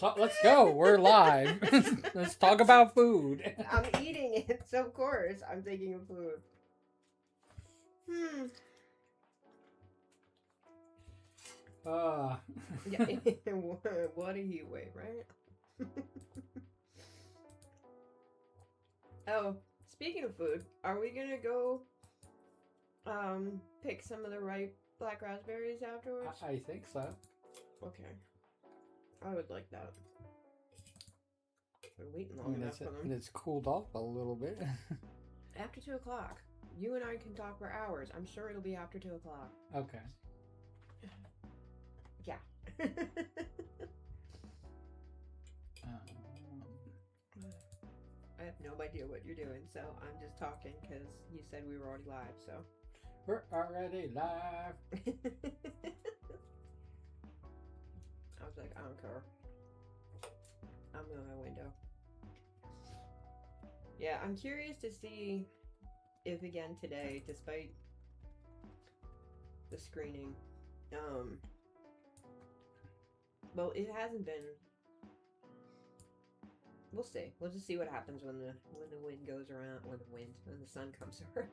Let's go. We're live. Let's talk about food. I'm eating it, so of course I'm thinking of food. Yeah, what a heat wave, right? Oh, speaking of food, are we gonna go pick some of the ripe black raspberries afterwards? I think so. Okay. I would like that. We're waiting long enough for them. It's cooled off a little bit. After 2 o'clock. You and I can talk for hours. I'm sure it'll be after 2 o'clock. Okay. Yeah. I have no idea what you're doing, so I'm just talking because you said we were already live, so. We're already live. I was like, I don't care. I'm in my window. Yeah, I'm curious to see if again today, despite the screening, well, it hasn't been. We'll see. We'll just see what happens when the wind goes around, when the sun comes around,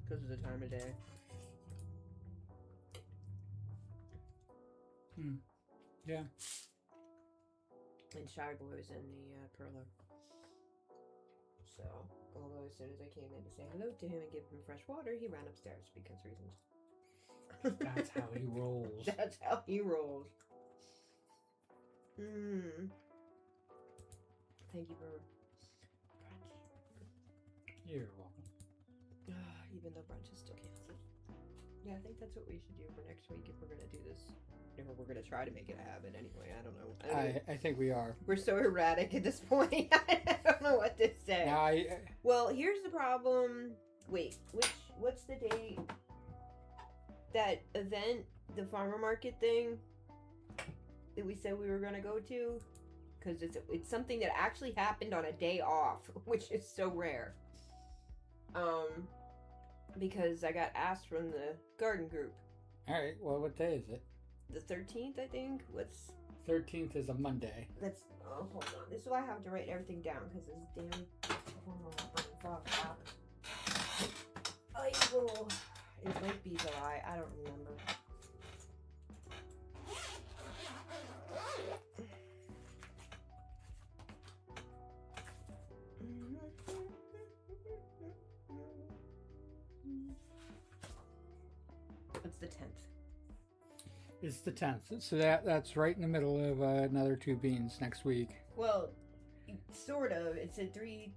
because of the time of day. Yeah. And Shy Boy's in the perla. So, although as soon as I came in to say hello to him and give him fresh water, he ran upstairs because reasons. That's how he rolls. That's how he rolls. Thank you for brunch. You're welcome. Even though brunch is still canceled. Yeah, I think that's what we should do for next week if we're going to do this. Or we're going to try to make it a habit anyway. I don't know. I think we are. We're so erratic at this point. I don't know what to say. Well, here's the problem. Wait, what's the date? That event, the farmer market thing that we said we were going to go to? Because it's something that actually happened on a day off, which is so rare. Because I got asked from the garden group. All right. Well, what day is it? The 13th, I think. What's 13th is a Monday. That's hold on. This is why I have to write everything down because this damn it might be July. I don't remember. It's the 10th. It's the 10th, so that's right in the middle of another two beans next week. Well, sort of. It's at 3:30.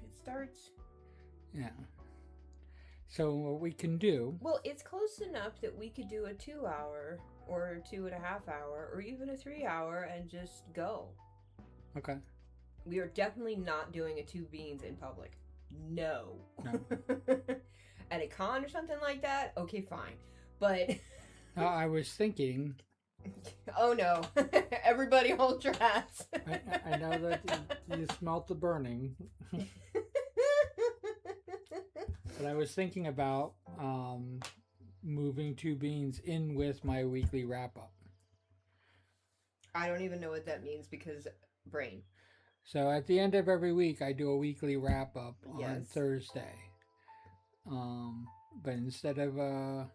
It starts. Yeah. So what we can do? Well, it's close enough that we could do a 2-hour or a 2.5 hour or even a 3-hour and just go. Okay. We are definitely not doing a 2 beans in public. No. At a con or something like that. Okay, fine. But I was thinking. Oh no! Everybody hold your hats. I know that you smelt the burning. But I was thinking about moving two beans in with my weekly wrap up. I don't even know what that means because brain. So at the end of every week, I do a weekly wrap up on Thursday. But instead of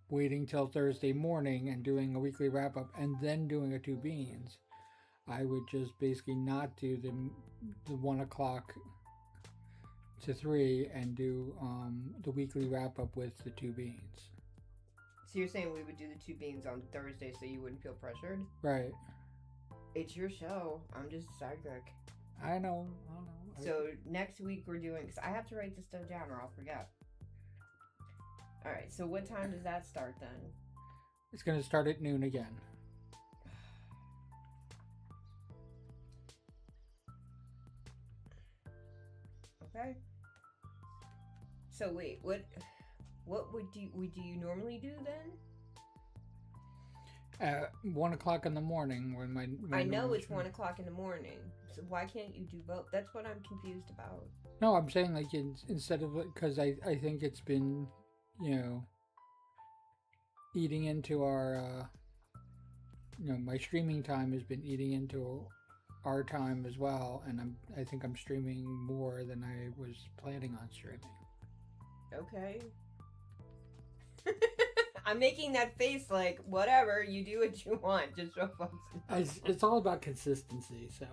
waiting till Thursday morning and doing a weekly wrap up and then doing a two beans, I would just basically not do the 1 o'clock to 3 and do the weekly wrap up with the two beans. So you're saying we would do the 2 beans on Thursday so you wouldn't feel pressured? Right. It's your show. I'm just a sidekick. I know. So next week we're doing, because I have to write this stuff down or I'll forget. All right, so what time does that start then? It's going to start at noon again. Okay. So wait, what do you normally do then? 1 o'clock in the morning when my I know it's 1 o'clock in the morning. So why can't you do both? That's what I'm confused about. No, I'm saying like instead of, because I think it's been, eating into our, my streaming time has been eating into our time as well, and I think I'm streaming more than I was planning on streaming. Okay. I'm making that face like, whatever, you do what you want, just show folks. It's all about consistency, so.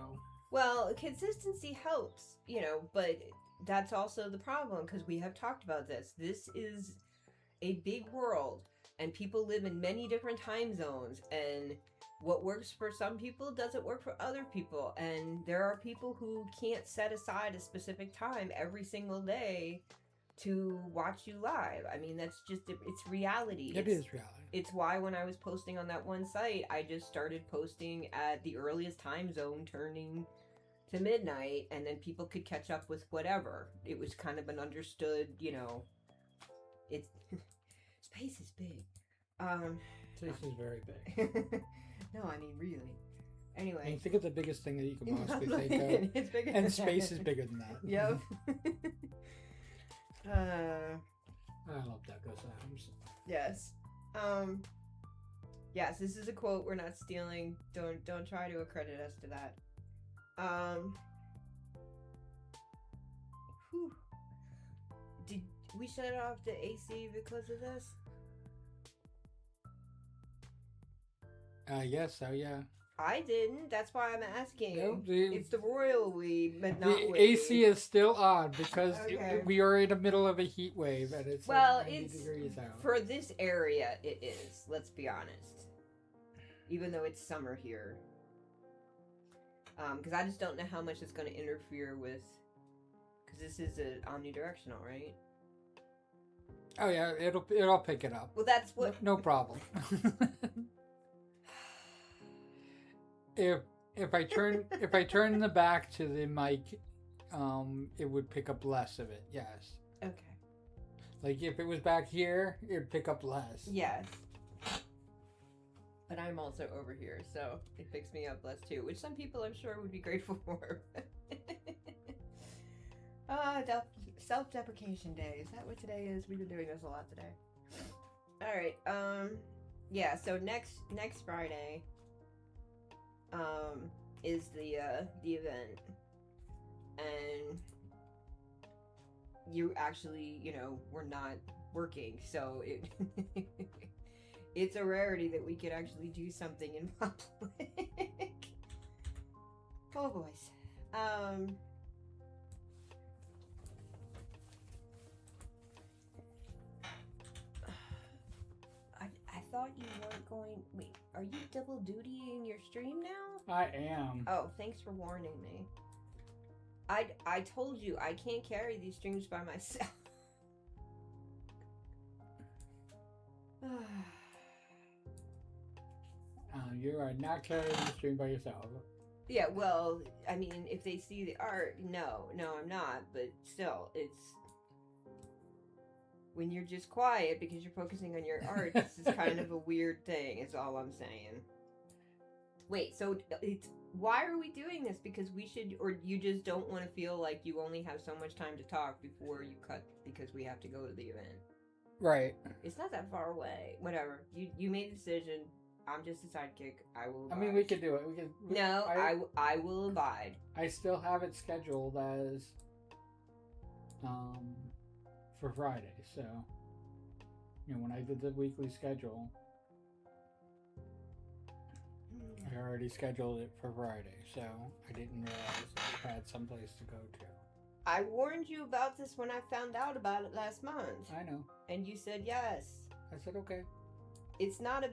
Well, consistency helps, but that's also the problem, because we have talked about this. This is a big world, and people live in many different time zones, and what works for some people doesn't work for other people, and there are people who can't set aside a specific time every single day to watch you live. I mean, that's just, it's reality. It is reality. It's why when I was posting on that one site, I just started posting at the earliest time zone, turning to midnight, and then people could catch up with whatever. It was kind of an understood, it's space is big. Space is very big. No, I mean really. Anyway, and think of the biggest thing that you can possibly think of. It's bigger and space is bigger than that. Yep. I love Douglas Adams. Yes. Yes, this is a quote we're not stealing. Don't try to accredit us to that. Whew. Did we shut off the AC because of this? Yes, so yeah. I didn't. That's why I'm asking. No, it's the royal we, but not the we. AC is still on because Okay. we are in the middle of a heat wave and it's well, like 90 it's degrees out. for this area. It is. Let's be honest. Even though it's summer here, because I just don't know how much it's going to interfere with. Because this is omnidirectional, right? Oh yeah, it'll pick it up. Well, that's what. No problem. If I turn the back to the mic, it would pick up less of it. Yes. Okay. Like if it was back here, it'd pick up less. Yes. But I'm also over here, so it picks me up less too, which some people I'm sure would be grateful for. Self-deprecation day. Is that what today is? We've been doing this a lot today. All right. Yeah. So next Friday, is the event, and you actually, we're not working, so it it's a rarity that we could actually do something in public. Oh boys. I thought you weren't going. Wait, are you double dutying your stream now? I am. Oh, thanks for warning me. I told you I can't carry these streams by myself. You are not carrying the stream by yourself. Yeah, well, I mean, if they see the art, no, I'm not. But still, it's when you're just quiet because you're focusing on your art. This is kind of a weird thing. Is all I'm saying. Wait, so why are we doing this? Because we should, or you just don't want to feel like you only have so much time to talk before you cut because we have to go to the event. Right. It's not that far away. Whatever. You made a decision. I'm just a sidekick. I will abide. I mean, we could do it. No, I will abide. I still have it scheduled as for Friday. So, when I did the weekly schedule, I already scheduled it for Friday. So I didn't realize that I had someplace to go to. I warned you about this when I found out about it last month. I know. And you said yes. I said okay. It's not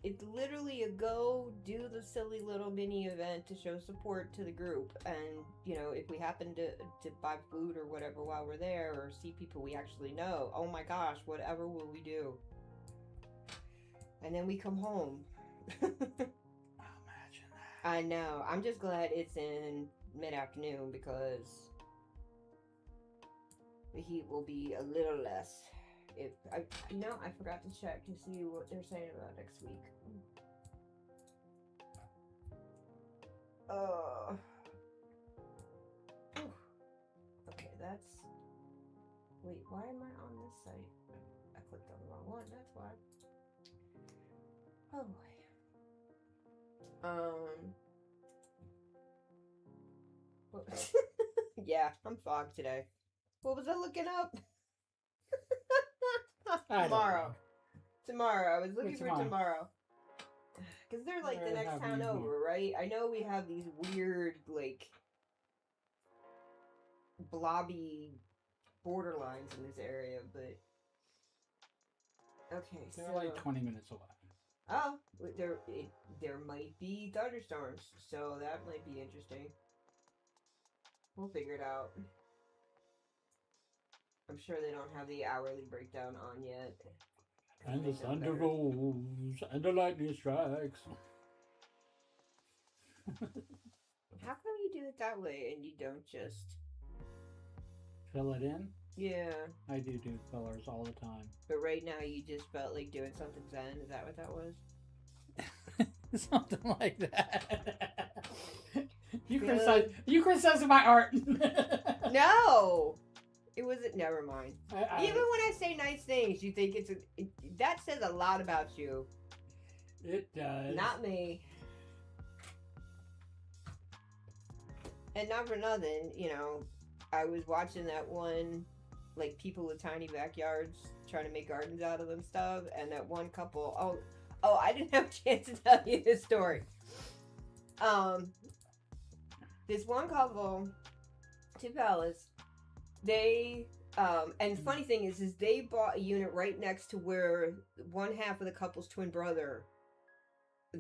it's literally a go do the silly little mini event to show support to the group, and if we happen to buy food or whatever while we're there or see people we actually know, oh my gosh, whatever will we do? And then we come home. Imagine that. I know. I'm just glad it's in mid-afternoon because the heat will be a little less. I forgot to check to see what they're saying about next week. Okay, that's. Wait, why am I on this site? I clicked on the wrong one. That's why. Oh boy. Yeah, I'm fogged today. What was I looking up? Tomorrow. Tomorrow. I was looking for tomorrow. Because they're like the next town over, right? I know we have these weird, like, blobby borderlines in this area, but... Okay, they're like 20 minutes away. Oh, there might be thunderstorms, so that might be interesting. We'll figure it out. I'm sure they don't have the hourly breakdown on yet. And the thunder rolls, and the lightning strikes. How come you do it that way and you don't just... fill it in? Yeah. I do fillers all the time. But right now you just felt like doing something zen? Is that what that was? Something like that. You criticize my art. No! It wasn't. Never mind. Even when I say nice things, you think that says a lot about you. It does. Not me. And not for nothing, I was watching that one, like, people with tiny backyards trying to make gardens out of them stuff, and that one couple. Oh, I didn't have a chance to tell you this story. This one couple, two fellas. They, and funny thing is they bought a unit right next to where one half of the couple's twin brother, I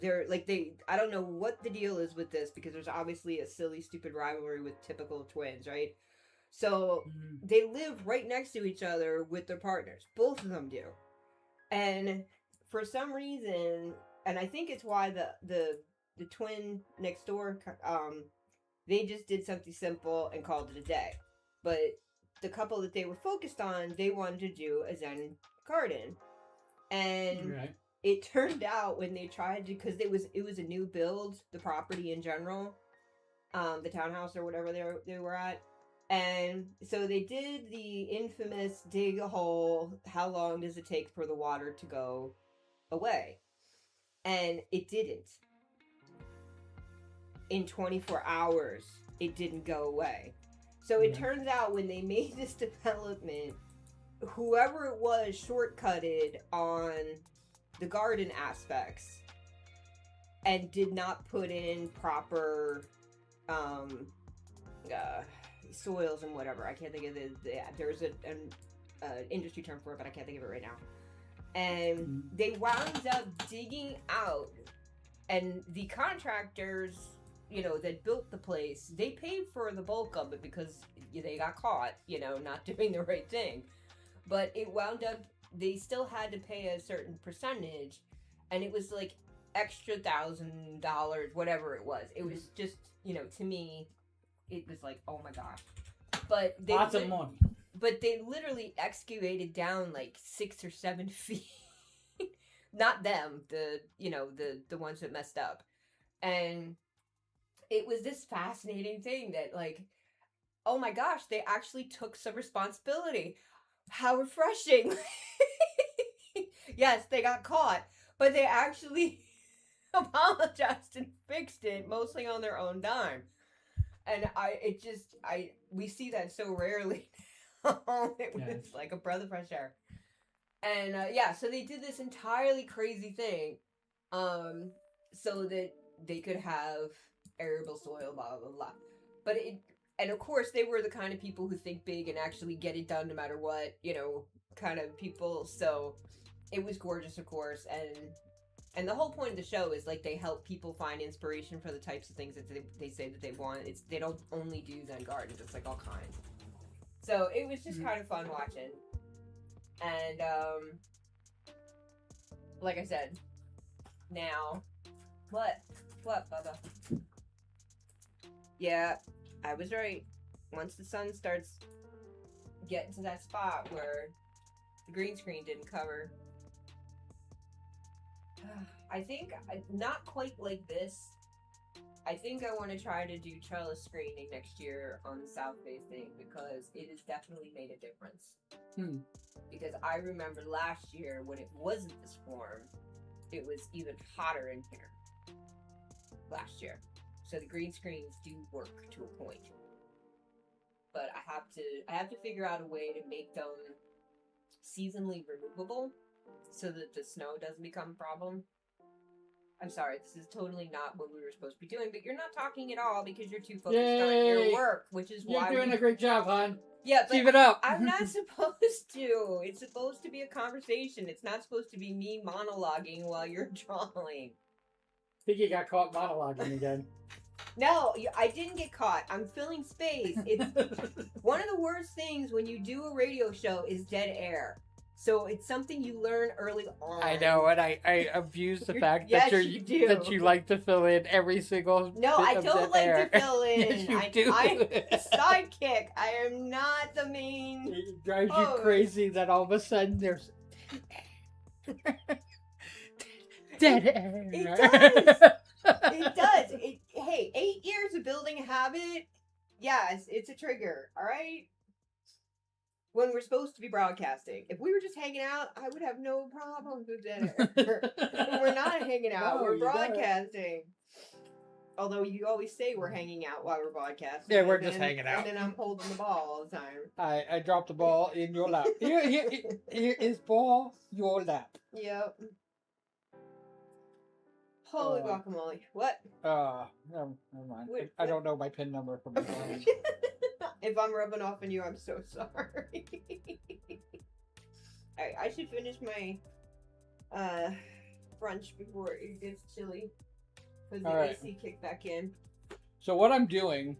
don't know what the deal is with this, because there's obviously a silly, stupid rivalry with typical twins, right? So, they live right next to each other with their partners. Both of them do. And for some reason, and I think it's why the twin next door, they just did something simple and called it a day. But the couple that they were focused on, they wanted to do a Zen garden. And it turned out when they tried to, because it was a new build, the property in general, the townhouse or whatever they were at. And so they did the infamous dig a hole, how long does it take for the water to go away? And it didn't. In 24 hours, it didn't go away. So it turns out when they made this development, whoever it was shortcutted on the garden aspects and did not put in proper soils and whatever. I can't think of there's an industry term for it, but I can't think of it right now. And they wound up digging out, and the contractors, that built the place, they paid for the bulk of it because they got caught, not doing the right thing. But it wound up, they still had to pay a certain percentage, and it was like extra $1,000, whatever it was. It was just, to me, it was like, oh my gosh. But they lots of money. But they literally excavated down like 6 or 7 feet. Not them, the ones that messed up. And it was this fascinating thing that, like, oh my gosh, they actually took some responsibility. How refreshing. Yes, they got caught, but they actually apologized and fixed it, mostly on their own dime. And we see that so rarely. It was like a breath of fresh air. And so they did this entirely crazy thing, so that they could have arable soil, blah blah blah. But and of course they were the kind of people who think big and actually get it done no matter what, kind of people. So it was gorgeous, of course, and the whole point of the show is like they help people find inspiration for the types of things that they say that they want. They don't only do Zen gardens; it's like all kinds. So it was just kind of fun watching. And, like I said, now, what, Bubba? Yeah, I was right. Once the sun starts getting to that spot where the green screen didn't cover, I think, not quite like this. I think I want to try to do trellis screening next year on the south facing, because it has definitely made a difference. Because I remember last year when it wasn't this warm, it was even hotter in here last year. So the green screens do work to a point. But I have to figure out a way to make them seasonally removable so that the snow doesn't become a problem. I'm sorry, this is totally not what we were supposed to be doing, but you're not talking at all because you're too focused on your work, which is why you're doing a great job, hon. Yeah, but keep it up. I'm not supposed to. It's supposed to be a conversation. It's not supposed to be me monologuing while you're drawing. I think you got caught monologuing again. No, I didn't get caught. I'm filling space. It's one of the worst things when you do a radio show is dead air. So it's something you learn early on. I know, and I abuse the fact that that you like to fill in every single. No, I don't like air. to fill in. Yes, you do. I'm a sidekick. I am not the main. It drives you crazy that all of a sudden there's dead air. It does. It does. Hey, 8 years of building a habit. Yes, it's a trigger. All right. When we're supposed to be broadcasting. If we were just hanging out, I would have no problems with that. We're not hanging out. No, we're broadcasting. Although you always say we're hanging out while we're broadcasting. Yeah, we're just hanging out. And then I'm holding the ball all the time. I dropped the ball in your lap. Here is ball, your lap. Yep. Holy guacamole. What? Never mind. Wait, I don't know my PIN number from my phone. If I'm rubbing off on you, I'm so sorry. Alright, I should finish my brunch before it gets chilly. Because the AC kicked back in. So what I'm doing,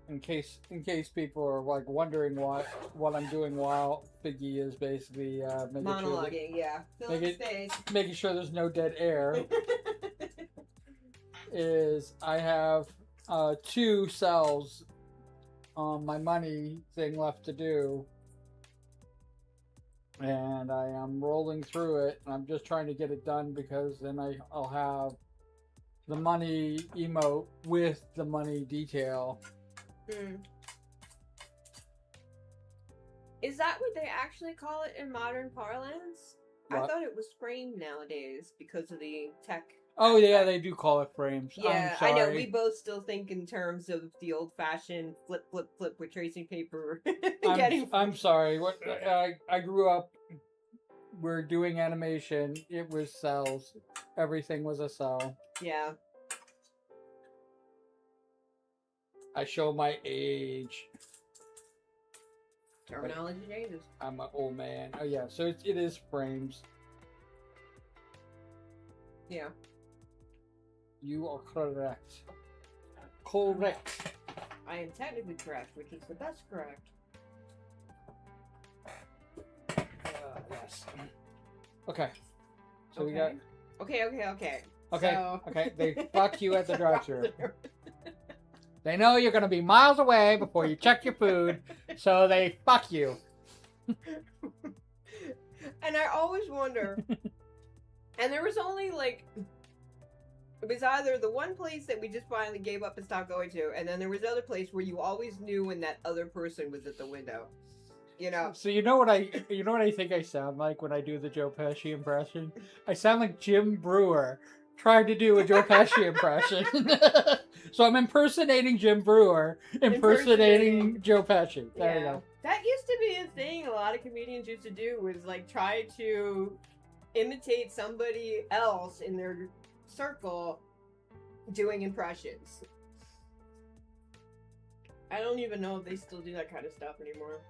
in case people are like wondering what I'm doing while Figgy is basically monologuing, making sure there's no dead air, is I have 2 cells on my money thing left to do, and I am rolling through it, and I'm just trying to get it done because then I'll have the money emote with the money detail. Is that what they actually call it in modern parlance? What? I thought it was framed nowadays because of the tech. Oh yeah, they do call it frames. Yeah, I know. We both still think in terms of the old-fashioned flip with tracing paper. I'm sorry. What I grew up. We're doing animation. It was cells. Everything was a cell. Yeah. I show my age. Terminology changes. I'm an old man. Oh yeah, so it is frames. Yeah. You are correct. Correct. I am technically correct, which is the best correct. Yes. Okay. So we got. Okay. Okay. They fuck you at the drive-thru. They know you're gonna be miles away before you check your food, so they fuck you. And I always wonder. And there was only like. It was either the one place that we just finally gave up and stopped going to, and then there was the other place where you always knew when that other person was at the window. You know. So you know what I think I sound like when I do the Joe Pesci impression? I sound like Jim Brewer trying to do a Joe Pesci impression. So I'm impersonating Jim Brewer, impersonating Joe Pesci. There you go. That used to be a thing a lot of comedians used to do, was like try to imitate somebody else in their circle doing impressions. I don't even know if they still do that kind of stuff anymore.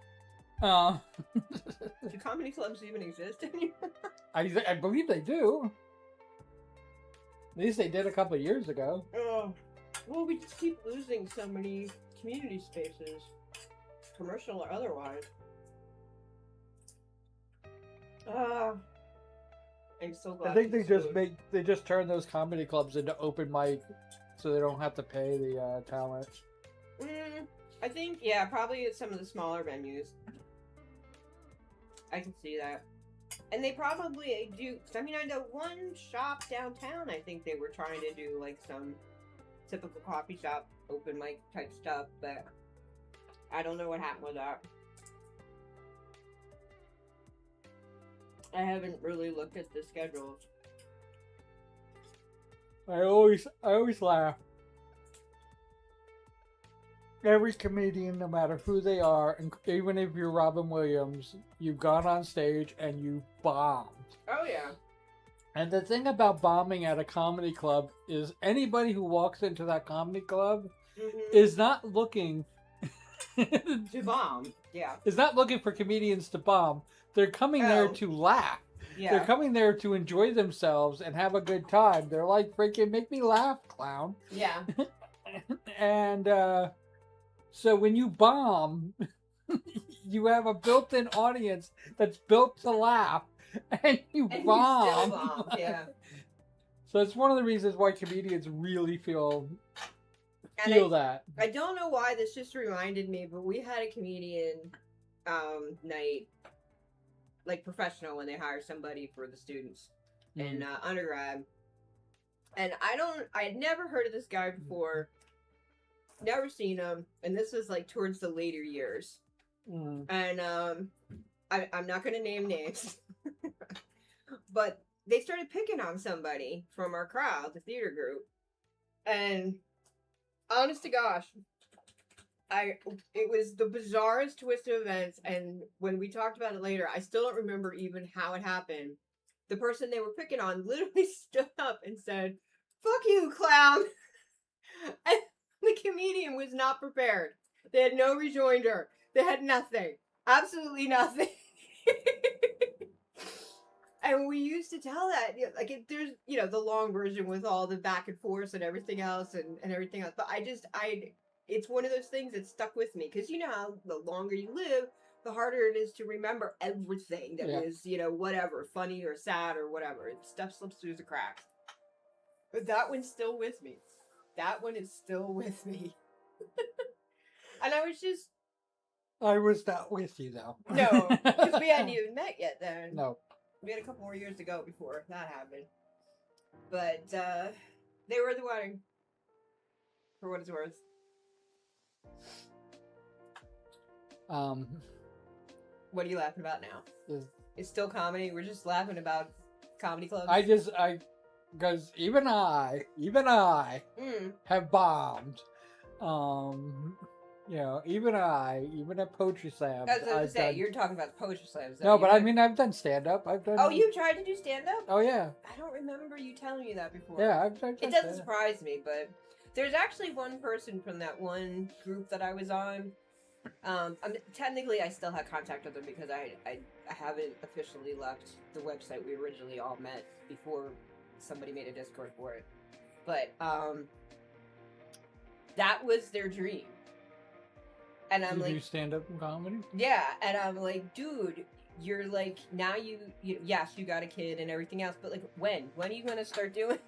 Do comedy clubs even exist anymore? I believe they do. At least they did a couple of years ago. Oh, well, we just keep losing so many community spaces, commercial or otherwise. I'm so glad. I think they just turn those comedy clubs into open mic, so they don't have to pay the talent. I think probably at some of the smaller venues. I can see that. And they probably do. I mean, I know one shop downtown, I think they were trying to do like some typical coffee shop open mic type stuff, but I don't know what happened with that. I haven't really looked at the schedules. I always laugh. Every comedian, no matter who they are, and even if you're Robin Williams, you've gone on stage and you bombed. Oh yeah. And the thing about bombing at a comedy club is anybody who walks into that comedy club is not looking to bomb. Yeah. Is not looking for comedians to bomb. They're coming there to laugh. Yeah. They're coming there to enjoy themselves and have a good time. They're like, freaking make me laugh, clown. Yeah. And so when you bomb, you have a built-in audience that's built to laugh. And you bomb. You still bomb. Yeah. So it's one of the reasons why comedians really feel that. I don't know why this just reminded me, but we had a comedian night, like professional, when they hire somebody for the students in undergrad. And I had never heard of this guy before, never seen him, and this was like towards the later years. And I'm not going to name names. But they started picking on somebody from our crowd, the theater group. And honest to gosh, it was the bizarrest twist of events. And when we talked about it later, I still don't remember even how it happened. The person they were picking on literally stood up and said, "Fuck you, clown." And the comedian was not prepared. They had no rejoinder. They had nothing. Absolutely nothing. And we used to tell that, like, there's, the long version with all the back and forth and everything else and everything else. But it's one of those things that stuck with me. Because, how the longer you live, the harder it is to remember everything that was, whatever, funny or sad or whatever. Stuff slips through the cracks. But that one's still with me. That one is still with me. And I was not with you, though. No, because we hadn't even met yet then. No. We had a couple more years to go before that happened. But they were at the wedding. For what it's worth. What are you laughing about now? It's still comedy? We're just laughing about comedy clubs? Because even I have bombed. Even at poetry slams. That's what I was saying. You're talking about poetry slams. No, but I've done stand-up. Oh, you tried to do stand-up? Oh, yeah. I don't remember you telling me that before. Yeah, I've done It doesn't surprise me, but there's actually one person from that one group that I was on. Technically, I still had contact with them because I haven't officially left the website we originally all met before somebody made a Discord for it. But, that was their dream. And I'm like, you stand up in comedy? Yeah, and I'm like, dude, you're like, now yes, you got a kid and everything else, but like, when are you gonna start doing?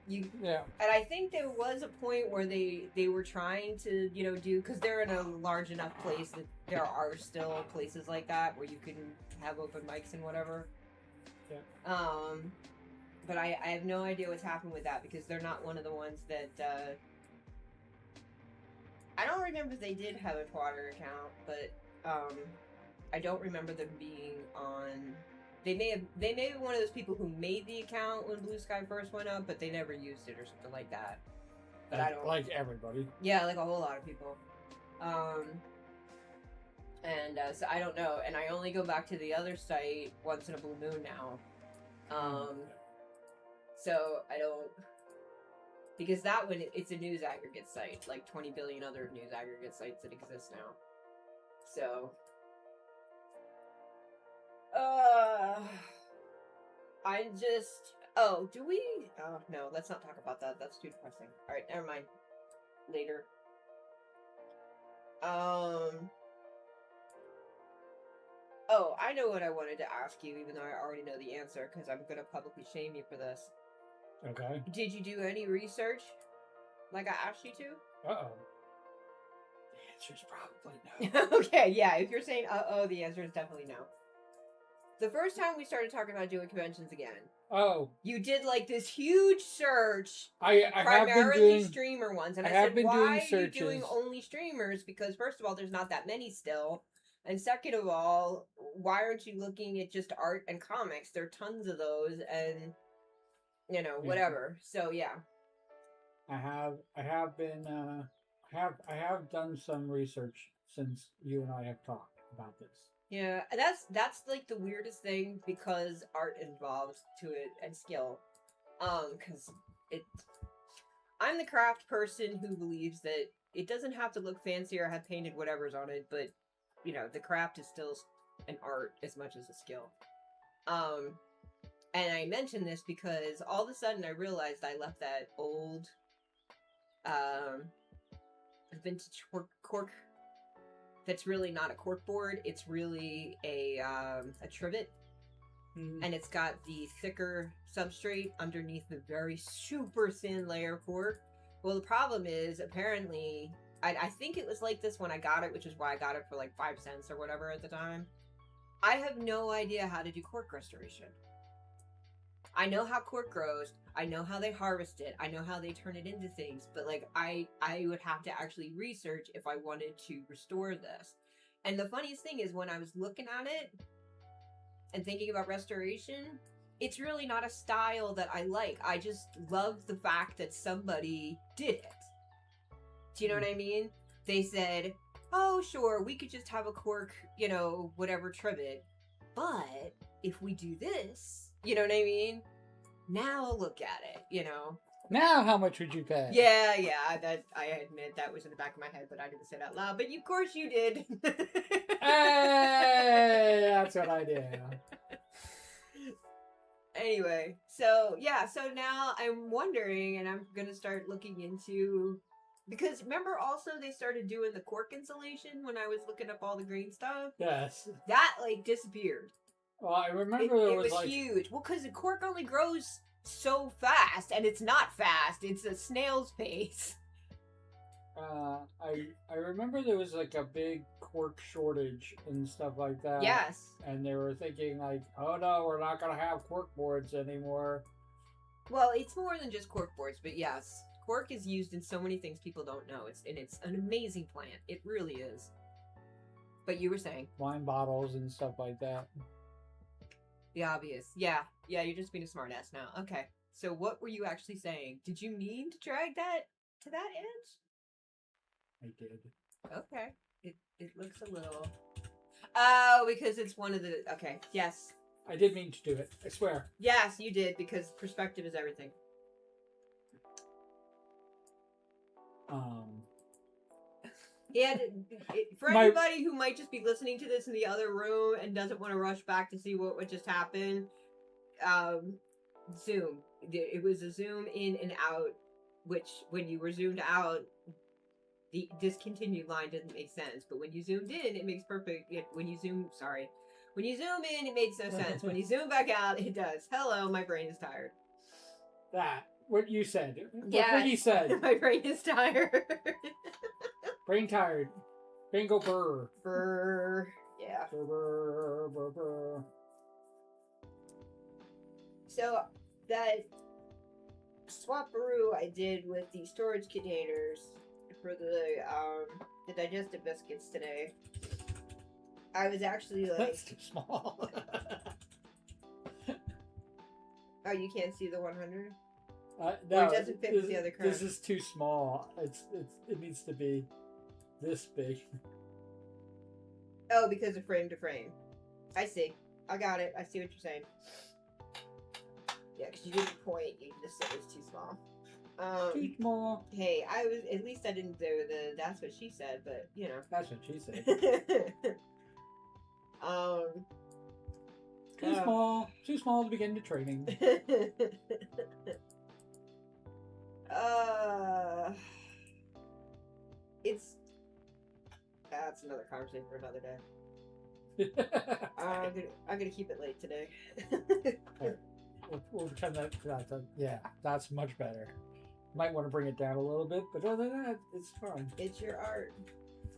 Yeah. And I think there was a point where they were trying to do, because they're in a large enough place that there are still places like that where you can have open mics and whatever. Yeah. But I have no idea what's happened with that because they're not one of the ones that. I don't remember if they did have a Twitter account, but I don't remember them being on. They may have been one of those people who made the account when Blue Sky first went up, but they never used it or something like that. But I don't like everybody. Yeah, like a whole lot of people. So I don't know, and I only go back to the other site once in a blue moon now. So I don't. Because that one, it's a news aggregate site, like 20 billion other news aggregate sites that exist now. So, no, let's not talk about that. That's too depressing. Alright, never mind. Later. I know what I wanted to ask you, even though I already know the answer, because I'm going to publicly shame you for this. Okay. Did you do any research? Like I asked you to? Uh-oh. The answer's probably no. Okay, yeah. If you're saying the answer is definitely no. The first time we started talking about doing conventions again. Oh. You did like this huge search. I primarily have been doing streamer ones. And I said, been why doing are searches. You doing only streamers? Because first of all, there's not that many still. And second of all, why aren't you looking at just art and comics? There are tons of those, and whatever. So yeah. I have done some research since you and I have talked about this. Yeah, that's like the weirdest thing because art involved to it and skill. Because it, I'm the craft person who believes that it doesn't have to look fancy or have painted whatever's on it, but the craft is still an art as much as a skill. And I mention this because all of a sudden I realized I left that old vintage cork that's really not a cork board. It's really a trivet. Mm-hmm. And it's got the thicker substrate underneath the very super thin layer of cork. Well, the problem is apparently, I think it was like this when I got it, which is why I got it for like 5 cents or whatever at the time. I have no idea how to do cork restoration. I know how cork grows. I know how they harvest it. I know how they turn it into things. But like, I would have to actually research if I wanted to restore this. And the funniest thing is when I was looking at it and thinking about restoration, it's really not a style that I like. I just love the fact that somebody did it. Do you know what I mean? They said, oh, sure, we could just have a cork, whatever trivet. But if we do this, you know what I mean? Now look at it, Now how much would you pay? Yeah, that I admit that was in the back of my head, but I didn't say it out loud. But of course you did. Hey, that's what I did. Anyway, so now I'm wondering, and I'm gonna start looking into, because remember also they started doing the cork insulation when I was looking up all the green stuff? Yes. That disappeared. Well, I remember it was huge. Well, because the cork only grows so fast, and it's not fast. It's a snail's pace. I remember there was like a big cork shortage and stuff like that. Yes. And they were thinking like, oh no, we're not gonna have cork boards anymore. Well, it's more than just cork boards, but yes, cork is used in so many things people don't know. It's an amazing plant. It really is. But you were saying wine bottles and stuff like that. The obvious. Yeah, you're just being a smartass now. Okay. So what were you actually saying? Did you mean to drag that to that edge? I did. Okay. It looks a little... Oh, because it's one of the... Okay, yes. I did mean to do it. I swear. Yes, you did, because perspective is everything. And for anybody who might just be listening to this in the other room and doesn't want to rush back to see what just happened, Zoom. It was a zoom in and out, which when you were zoomed out, the discontinued line didn't make sense. But when you zoomed in, it makes perfect. When you zoom in, it makes no sense. When you zoom back out, it does. Hello, my brain is tired. That. What you said. What you said. My brain is tired. Brain tired. Brain go burr. Burr. Yeah. Burr, burr, burr. So that swap-a-roo I did with the storage containers for the digestive biscuits today. I was actually like... That's too small. Oh, you can't see the 100? No, or it doesn't fit with the other curve? This is too small. It needs to be this big. Oh, because of frame to frame. I see. I got it. I see what you're saying. Yeah, because you didn't point. You just said it was too small. Too small. Hey, at least I didn't do the that's what she said, but That's what she said. Too small to begin the training. That's another conversation for another day. I'm gonna keep it late today. We'll pretend that. Yeah, that's much better. Might want to bring it down a little bit, but other than that, it's fine. It's your art.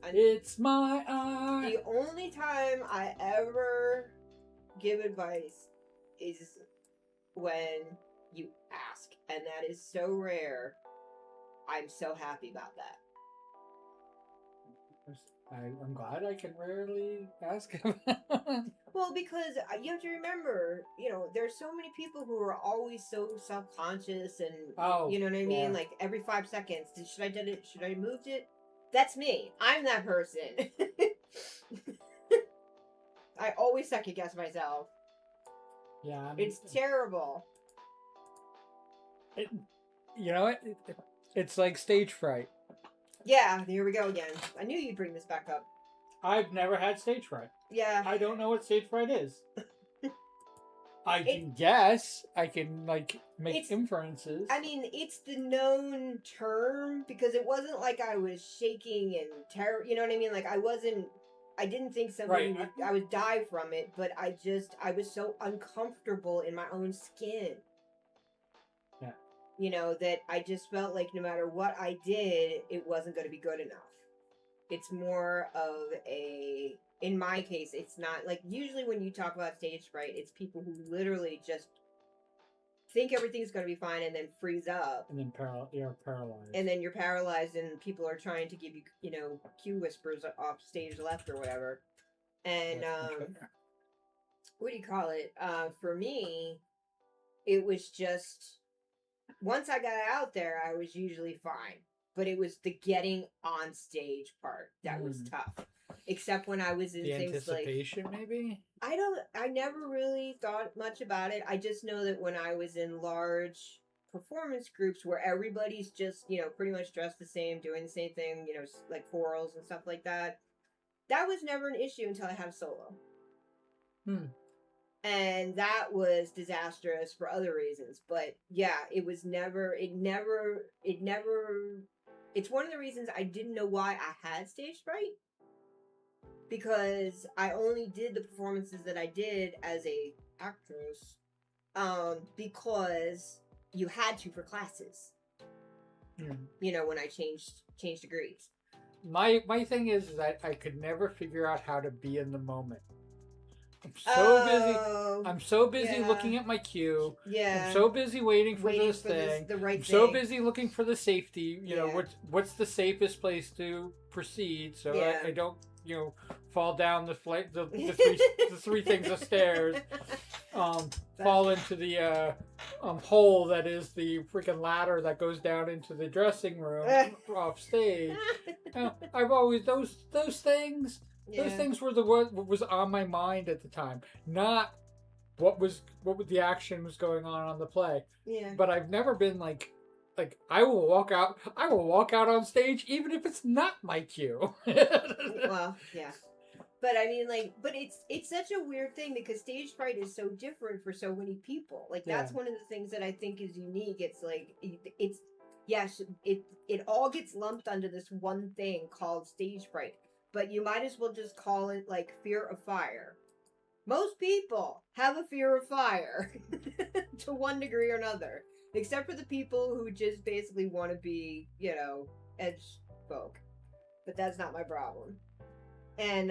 It's my art. The only time I ever give advice is when you ask, and that is so rare. I'm so happy about that. I'm glad I can rarely ask. Well, because you have to remember, there's so many people who are always so self-conscious and, you know what I mean? Like every 5 seconds, should I did it? Should I moved it? That's me. I'm that person. I always second guess myself. Yeah. It's terrible. It's like stage fright. Yeah, here we go again. I knew you'd bring this back up. I've never had stage fright. Yeah. I don't know what stage fright is. I can guess. I can, make inferences. I mean, it's the known term because it wasn't like I was shaking and terror. You know what I mean? Like, I didn't think somebody I would die from it, but I was so uncomfortable in my own skin. Yeah. That I just felt like no matter what I did, it wasn't going to be good enough. It's more of in my case, it's not like usually when you talk about stage fright, it's people who literally just think everything's going to be fine and then freeze up. And then you're paralyzed. And then you're paralyzed and people are trying to give you, cue whispers off stage left or whatever. And, what do you call it? For me, it was just, once I got out there, I was usually fine. But it was the getting on stage part that was tough. Except when I was in things like... The anticipation, maybe? I never really thought much about it. I just know that when I was in large performance groups where everybody's just, pretty much dressed the same, doing the same thing, like chorals and stuff like that, that was never an issue until I had a solo. And that was disastrous for other reasons. But yeah, it's one of the reasons I didn't know why I had stage fright. Because I only did the performances that I did as a actress because you had to for classes. When I changed degrees. My thing is that I could never figure out how to be in the moment. I'm so busy looking at my cue. Yeah. I'm so busy waiting for this thing. I'm so busy looking for the safety. What's the safest place to proceed so I don't fall down the three things of stairs, fall into the hole that is the freaking ladder that goes down into the dressing room off stage. I've always those things. Yeah. Those things were what was on my mind at the time, not what the action was going on the play. Yeah. But I've never been like I will walk out on stage even if it's not my cue. Well, yeah. But I mean, but it's such a weird thing because stage fright is so different for so many people. That's one of the things that I think is unique. It's it all gets lumped under this one thing called stage fright. But you might as well just call it fear of fire. Most people have a fear of fire to one degree or another, except for the people who just basically want to be, edge folk. But that's not my problem. And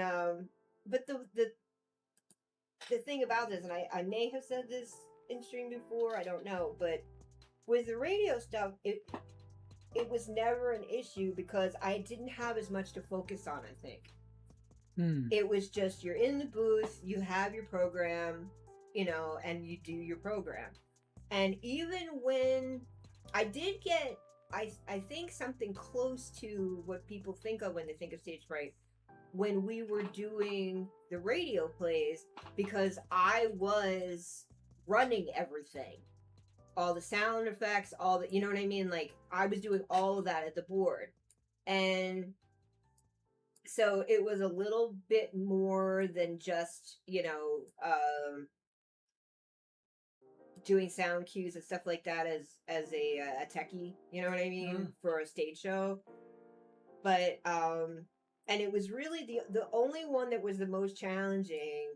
but the thing about this, and I may have said this in stream before, I don't know, but with the radio stuff, it was never an issue because I didn't have as much to focus on, I think. It was just you're in the booth, you have your program, and you do your program. And even when I did get, I think something close to what people think of when they think of stage fright, when we were doing the radio plays, because I was running everything. All the sound effects, all the, you know what I mean? I was doing all of that at the board. And so it was a little bit more than just, doing sound cues and stuff like that as a techie, you know what I mean? For a stage show. But, and it was really the only one that was the most challenging,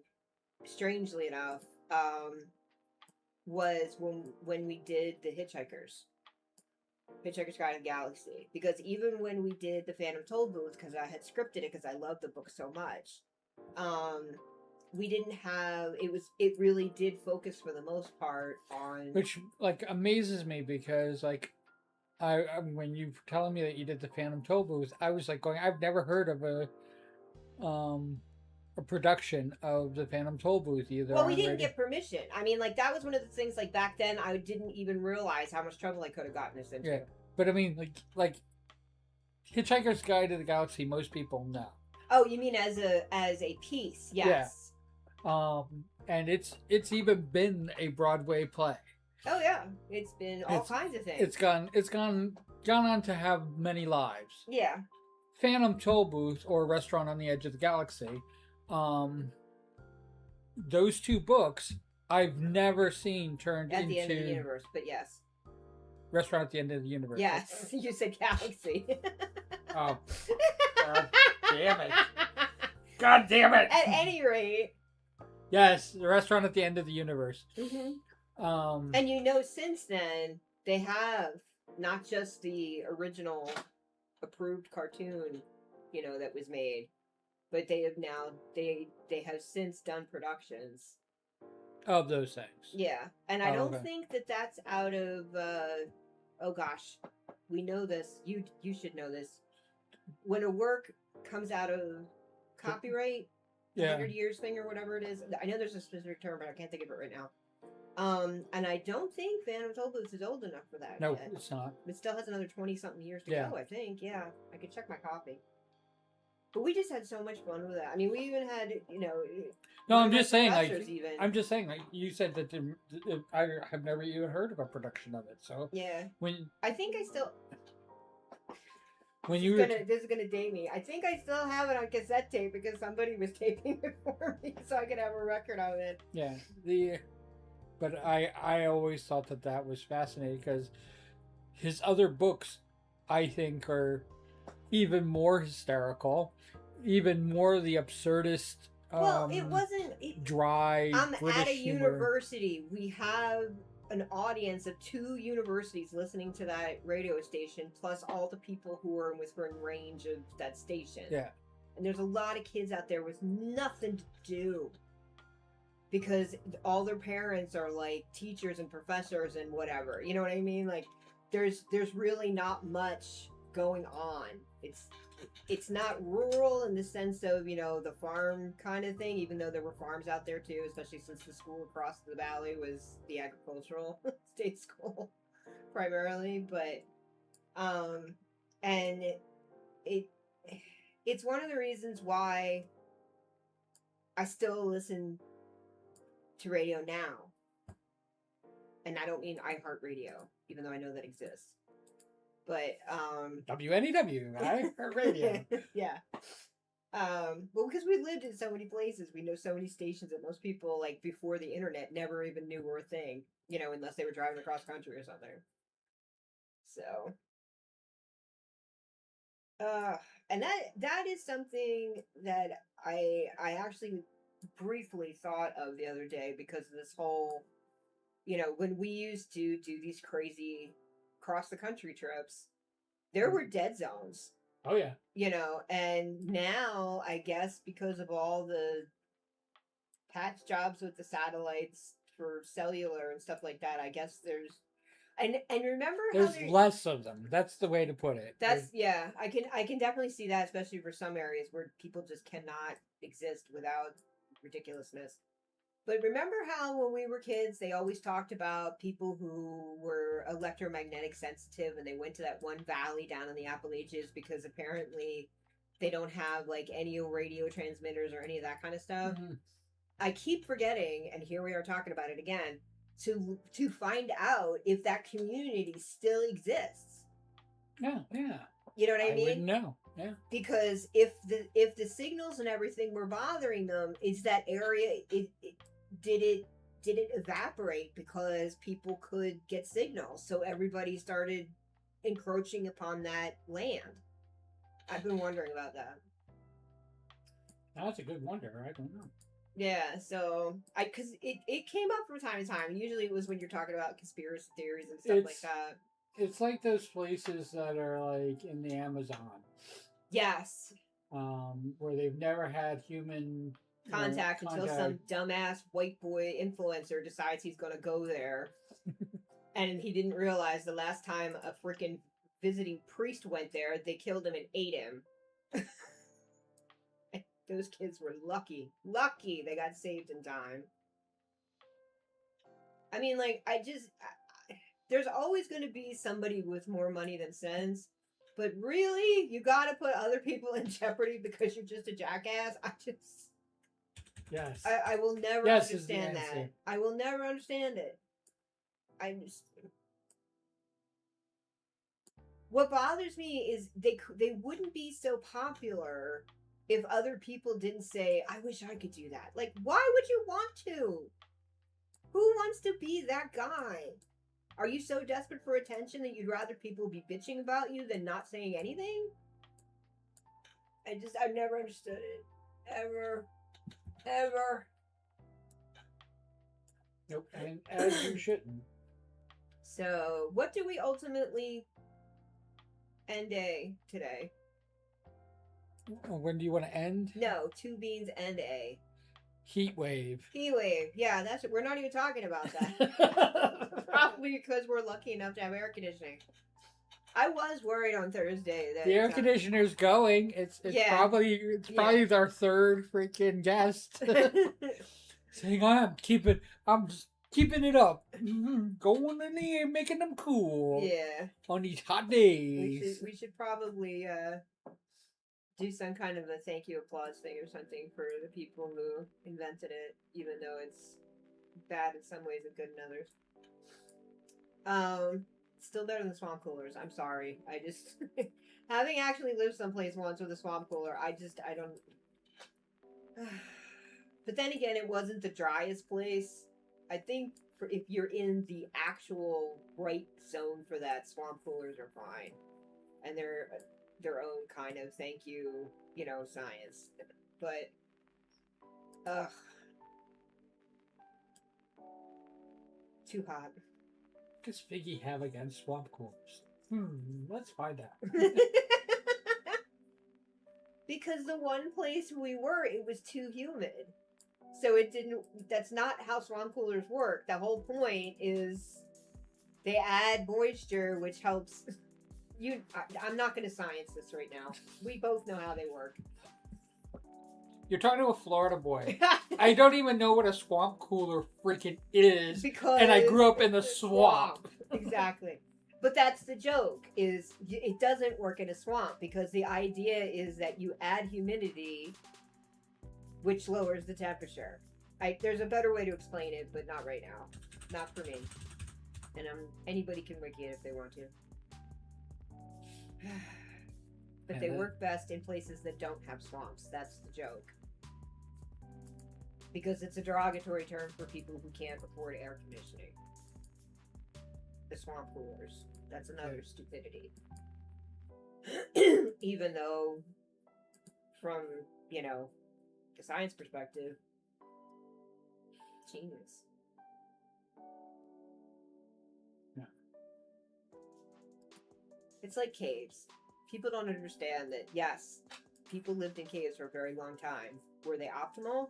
strangely enough, was when we did the Hitchhiker's Guide to the Galaxy. Because even when we did the Phantom Toll Booth, because I had scripted it because I loved the book so much, we didn't have, it really did focus for the most part on... Which, amazes me because, I when you were telling me that you did the Phantom Toll Booth, I was going, I've never heard of a a production of the Phantom Toll Booth either. Well, we didn't get permission. I mean, like, that was one of the things, like, back then I didn't even realize how much trouble I could have gotten us into. Yeah, but I mean, like Hitchhiker's Guide to the Galaxy, most people know. Oh, you mean as a piece? Yes. Yeah. And it's even been a Broadway play. Oh yeah, it's been all kinds of things. It's gone on to have many lives. Yeah. Phantom Toll Booth or Restaurant on the Edge of the Galaxy, those two books I've never seen turned into... At the End of the Universe, but yes. Restaurant at the End of the Universe. Yes, you said Galaxy. Oh, God damn it. God damn it. At any rate. Yes, the Restaurant at the End of the Universe. Mm-hmm. And you know, since then, they have not just the original approved cartoon, you know, that was made, but they have now, they have since done productions. Of those things. Yeah. And I don't think that that's out of, oh gosh, we know this. You should know this. When a work comes out of copyright, 100 years thing or whatever it is, I know there's a specific term, but I can't think of it right now. And I don't think Phantom Toll Booth is old enough for that. No, yet. It's not. It still has another 20-something years to go, I think. Yeah, I could check my copy. But we just had so much fun with that. I mean, we even had, you know... No, I'm just saying, like, you said that I have never even heard of a production of it, so... Yeah. I think I still... This is gonna date me. I think I still have it on cassette tape because somebody was taping it for me so I could have a record of it. Yeah. But I always thought that was fascinating because his other books, I think, are even more hysterical, even more the absurdist. Well, it wasn't dry. I'm British at a humor. University. We have an audience of 2 universities listening to that radio station, plus all the people who are within range of that station. Yeah. And there's a lot of kids out there with nothing to do because all their parents are like teachers and professors and whatever. You know what I mean? Like, there's really not much going on. It's not rural in the sense of, you know, the farm kind of thing, even though there were farms out there too, especially since the school across the valley was the agricultural state school primarily. But and it's one of the reasons why I still listen to radio now. And I don't mean iHeartRadio, even though I know that exists. But WNEW, radio. Yeah. Well, because we lived in so many places, we know so many stations that most people, like, before the internet, never even knew were a thing. You know, unless they were driving across country or something. So, and that is something that I actually briefly thought of the other day because of this whole, you know, when we used to do these crazy cross the country trips, there were dead zones. Oh yeah. You know, and now I guess because of all the patch jobs with the satellites for cellular and stuff like that, I guess there's and remember there's how less of them. That's the way to put it. Yeah, I can definitely see that, especially for some areas where people just cannot exist without ridiculousness. But remember how when we were kids, they always talked about people who were electromagnetic sensitive and they went to that one valley down in the Appalachians because apparently they don't have like any radio transmitters or any of that kind of stuff. Mm-hmm. I keep forgetting, and here we are talking about it again, to find out if that community still exists. Yeah. You know what I mean? I wouldn't know. Yeah. Because if the signals and everything were bothering them, is that area did it evaporate because people could get signals, so everybody started encroaching upon that land? I've been wondering about that. That's a good wonder. I don't know. Yeah, so because it came up from time to time. Usually it was when you're talking about conspiracy theories and stuff like that. It's like those places that are like in the Amazon. Yes. Where they've never had human contact until some dumbass white boy influencer decides he's going to go there. And he didn't realize the last time a freaking visiting priest went there, they killed him and ate him. Those kids were lucky. Lucky they got saved in time. I mean, like, there's always going to be somebody with more money than sense. But really, you got to put other people in jeopardy because you're just a jackass? Yes. I will never understand that. I will never understand it. What bothers me is they wouldn't be so popular if other people didn't say, I wish I could do that. Like, why would you want to? Who wants to be that guy? Are you so desperate for attention that you'd rather people be bitching about you than not saying anything? I've never understood it. Ever. Nope, and as you shouldn't. So, what do we ultimately end today? When do you want to end? No, 2 beans and a. Heatwave. Heatwave. Yeah, we're not even talking about that. Probably because we're lucky enough to have air conditioning. I was worried on Thursday that the air conditioner's going. It's probably our third freaking guest. Saying I'm just keeping it up. Going in the air, making them cool. Yeah. On these hot days. We should probably do some kind of a thank you applause thing or something for the people who invented it, even though it's bad in some ways and good in others. Still better than swamp coolers. I'm sorry. I just having actually lived someplace once with a swamp cooler, I don't. But then again, it wasn't the driest place. I think if you're in the actual right zone for that, swamp coolers are fine, and they're their own kind of thank you, science. But, too hot. What does Figgie have against swamp coolers? Let's find out. Because the one place we were, it was too humid. So that's not how swamp coolers work. The whole point is they add moisture, which helps. I'm not going to science this right now. We both know how they work. You're talking to a Florida boy. I don't even know what a swamp cooler freaking is. And I grew up in the swamp. Exactly. But that's the joke, is it doesn't work in a swamp because the idea is that you add humidity, which lowers the temperature. There's a better way to explain it, but not right now. Not for me. And anybody can wiki it if they want to. But they work best in places that don't have swamps. That's the joke. Because it's a derogatory term for people who can't afford air conditioning. The swamp coolers. That's another stupidity. Even though, from, the science perspective, genius. Yeah. It's like caves. People don't understand that, yes, people lived in caves for a very long time. Were they optimal?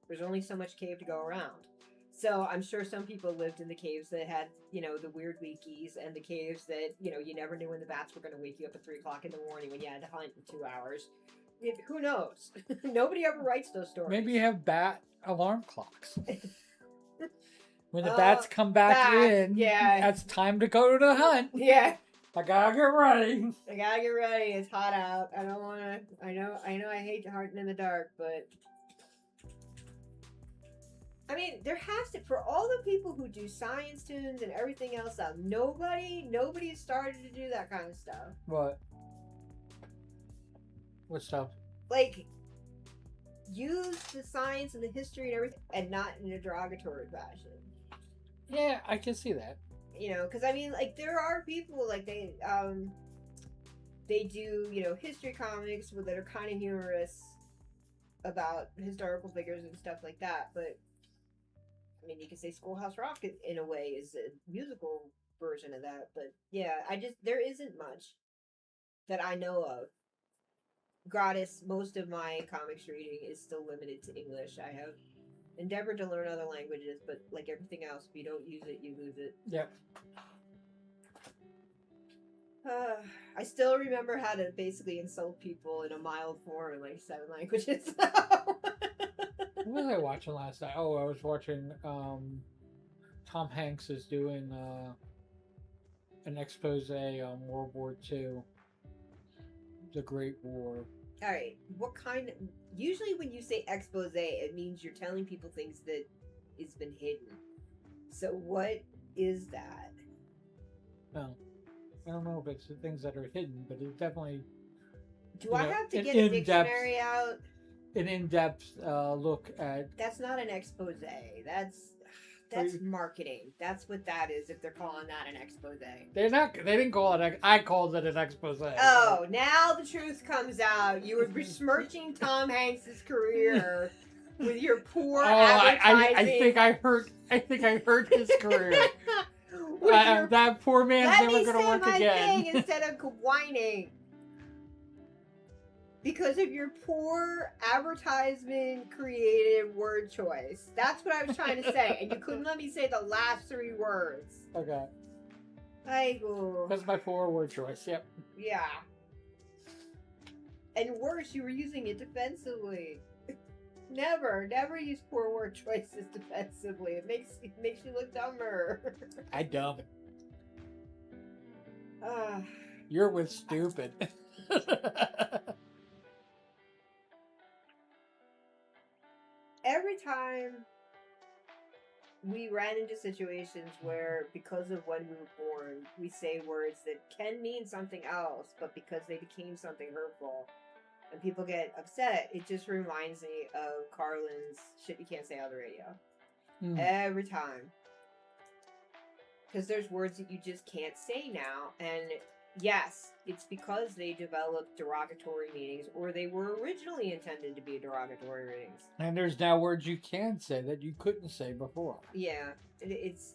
There's only so much cave to go around. So I'm sure some people lived in the caves that had, the weird leakies, and the caves that, you never knew when the bats were going to wake you up at 3 o'clock in the morning when you had to hunt in 2 hours. Who knows? Nobody ever writes those stories. Maybe you have bat alarm clocks. When the bats come back in, that's time to go to the hunt. Yeah. I gotta get ready. It's hot out. I don't want to. I know I hate hunting in the dark, but I mean, there has to, for all the people who do science tunes and everything else out, nobody has started to do that kind of stuff. What? What stuff? Like, use the science and the history and everything, and not in a derogatory fashion. Yeah, I can see that. Because I mean, like, there are people, like, they do, history comics that are kind of humorous about historical figures and stuff like that, but I mean, you could say Schoolhouse Rock in a way is a musical version of that, but yeah, there isn't much that I know of. Gratis, most of my comics reading is still limited to English. I have endeavored to learn other languages, but like everything else, if you don't use it, you lose it. Yep. I still remember how to basically insult people in a mild form in like 7 languages. What was I watching last night? Oh, I was watching Tom Hanks is doing an expose on World War II, the Great War. All right, what kind of... Usually when you say expose, it means you're telling people things that has been hidden. So what is that? Well, I don't know if it's the things that are hidden, but it's definitely... Do I have to get a dictionary out? An in-depth look at... That's not an expose. That's marketing. That's what that is. If they're calling that an expose, they're not. They didn't call it. I called it an expose. Oh, now the truth comes out. You were besmirching Tom Hanks's career with your poor advertising. I think I hurt. I think I hurt his career. That poor man's never going to work again. Thing instead of whining. Because of your poor advertisement created word choice. That's what I was trying to say. And you couldn't let me say the last 3 words. Okay. Aigo. That's my poor word choice, yep. Yeah. And worse, you were using it defensively. Never use poor word choices defensively. It makes you look dumber. I dumb. You're with stupid. Every time we ran into situations where, because of when we were born, we say words that can mean something else, but because they became something hurtful, and people get upset, it just reminds me of Carlin's shit you can't say on the radio. Every time. Because there's words that you just can't say now, and yes, it's because they developed derogatory meanings, or they were originally intended to be derogatory meanings. And there's now words you can say that you couldn't say before. Yeah, it is.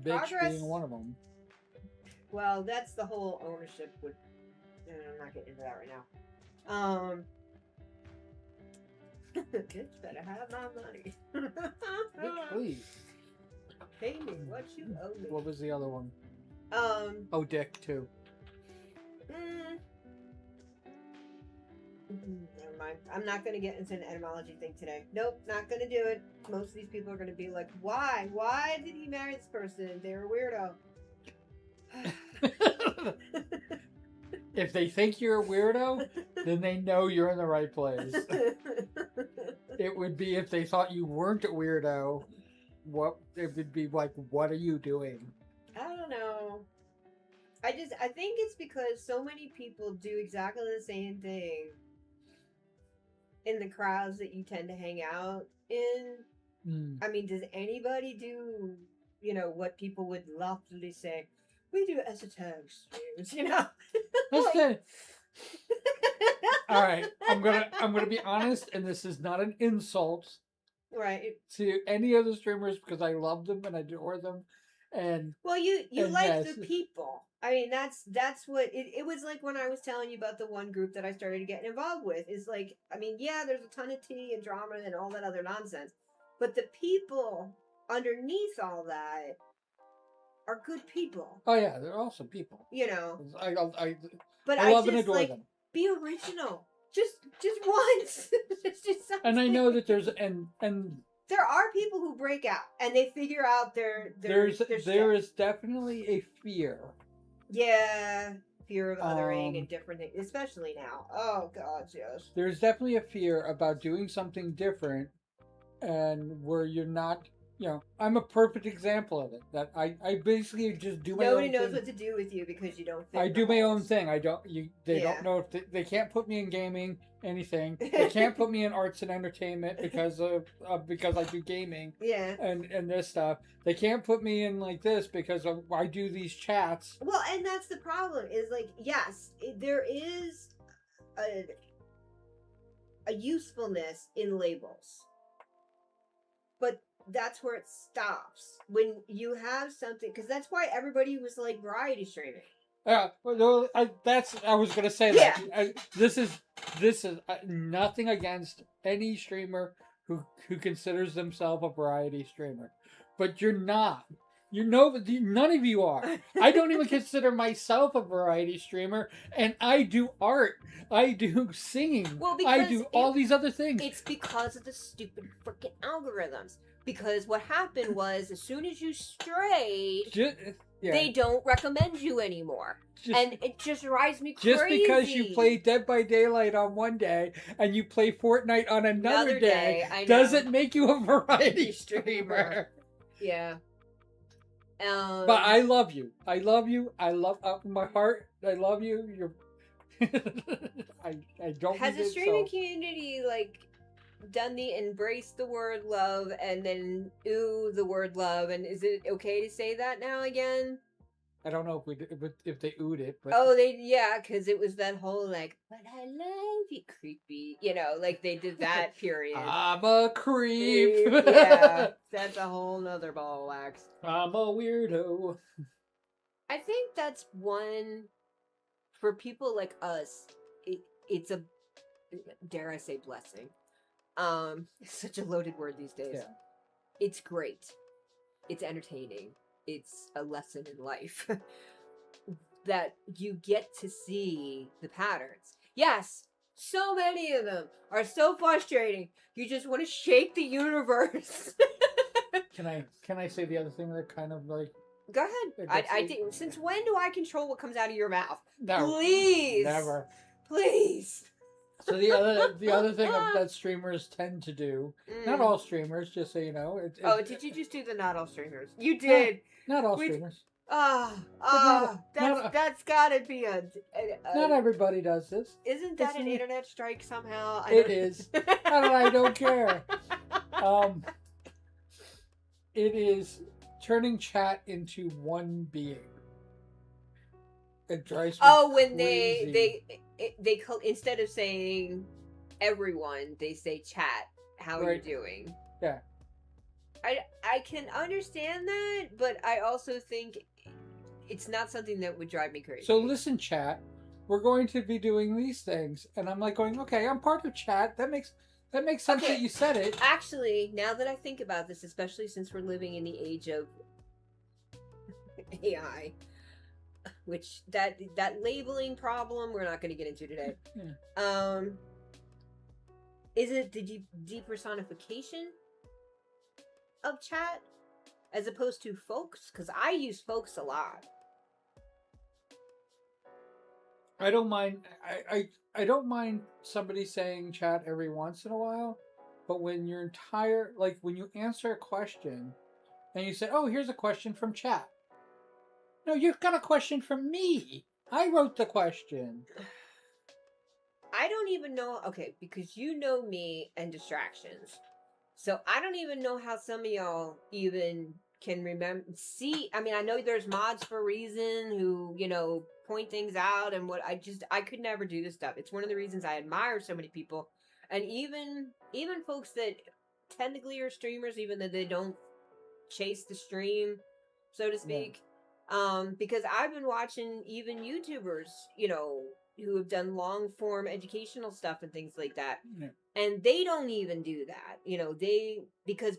Bitch progress, being one of them. Well, that's the whole ownership with. I'm not getting into that right now. Bitch better have my money. Bitch, please. Pay me what you owe me. What was the other one? Oh, dick too. Never mind. I'm not gonna get into an etymology thing today. Nope, not gonna do it. Most of these people are gonna be like, "Why? Why did he marry this person? They're a weirdo." If they think you're a weirdo, then they know you're in the right place. It would be if they thought you weren't a weirdo. It would be like, what are you doing? I don't know. I think it's because so many people do exactly the same thing in the crowds that you tend to hang out in. I mean, does anybody do, what people would loftily say? We do esoteric streams, That's it. All right, I'm gonna be honest, and this is not an insult, right, to any of the streamers, because I love them and I adore them, and you like yes. The people. I mean, that's what it was like when I was telling you about the one group that I started getting involved with. Is like, I mean, yeah, there's a ton of tea and drama and all that other nonsense, but the people underneath all that are good people. Oh yeah, they're awesome people. I love and adore them. Be original, just once. Just do something. And I know that there's and there are people who break out and they figure out there is definitely a fear. Yeah, fear of othering and different things, especially now. Oh God, yes. There's definitely a fear about doing something different, and where you're not. I'm a perfect example of it. That I basically just do my own thing. Nobody knows what to do with you because you don't fit. I do my own thing. They don't know if they can't put me in gaming, anything. They can't put me in arts and entertainment because I do gaming. Yeah. And this stuff. They can't put me in like this because I do these chats. Well, and that's the problem. Is like, yes, there is a usefulness in labels, but that's where it stops. When you have something, because that's why everybody was like variety streaming. Yeah, I was gonna say that. Yeah. This is nothing against any streamer who considers themselves a variety streamer, but you're not. None of you are. I don't even consider myself a variety streamer, and I do art. I do singing. Well, I do all these other things. It's because of the stupid freaking algorithms. Because what happened was, as soon as you strayed, they don't recommend you anymore. And it just drives me crazy. Just because you play Dead by Daylight on one day and you play Fortnite on another day doesn't make you a variety streamer. Yeah. But I love you. I love you. I love my heart. I love you. You're. I don't. Has the streaming community done the embrace the word love and then ooh the word love, and is it okay to say that now again? I don't know if they oohed it, but because it was that whole but I love you creepy, they did that period. I'm a creep. Yeah, that's a whole nother ball of wax. I'm a weirdo. I think that's one for people like us. It's a, dare I say, blessing. It's such a loaded word these days. Yeah. It's great. It's entertaining. It's a lesson in life that you get to see the patterns. Yes, so many of them are so frustrating. You just want to shake the universe. Can I say the other thing that kind of Go ahead. I think. Since when do I control what comes out of your mouth? No, please. Never. Please. So the other thing that streamers tend to do, not all streamers, just so you know. Did you just do the not all streamers? You did. Not all streamers. That's gotta be a not everybody does this. Isn't that an internet strike somehow? It is. I don't care. It is turning chat into one being. It drives me when crazy. they instead of saying everyone, they say chat. How are you doing? Yeah. I can understand that, but I also think it's not something that would drive me crazy. So listen, chat. We're going to be doing these things, and I'm going, okay, I'm part of chat. That makes sense that you said it. Actually, now that I think about this, especially since we're living in the age of AI, which that labeling problem we're not going to get into today. Yeah. Is it the depersonification of chat as opposed to folks? Because I use folks a lot. I don't mind. I don't mind somebody saying chat every once in a while, but when your entire when you answer a question and you say, "Oh, here's a question from chat." No, you've got a question from me. I wrote the question. I don't even know. Okay, because you know me and distractions. So I don't even know how some of y'all even can remember. I know there's mods for a reason who, point things out and what I could never do this stuff. It's one of the reasons I admire so many people. And even folks that technically are streamers, even though they don't chase the stream, so to speak. Yeah. Because I've been watching even YouTubers, who have done long form educational stuff and things like that. Yeah. And they don't even do that,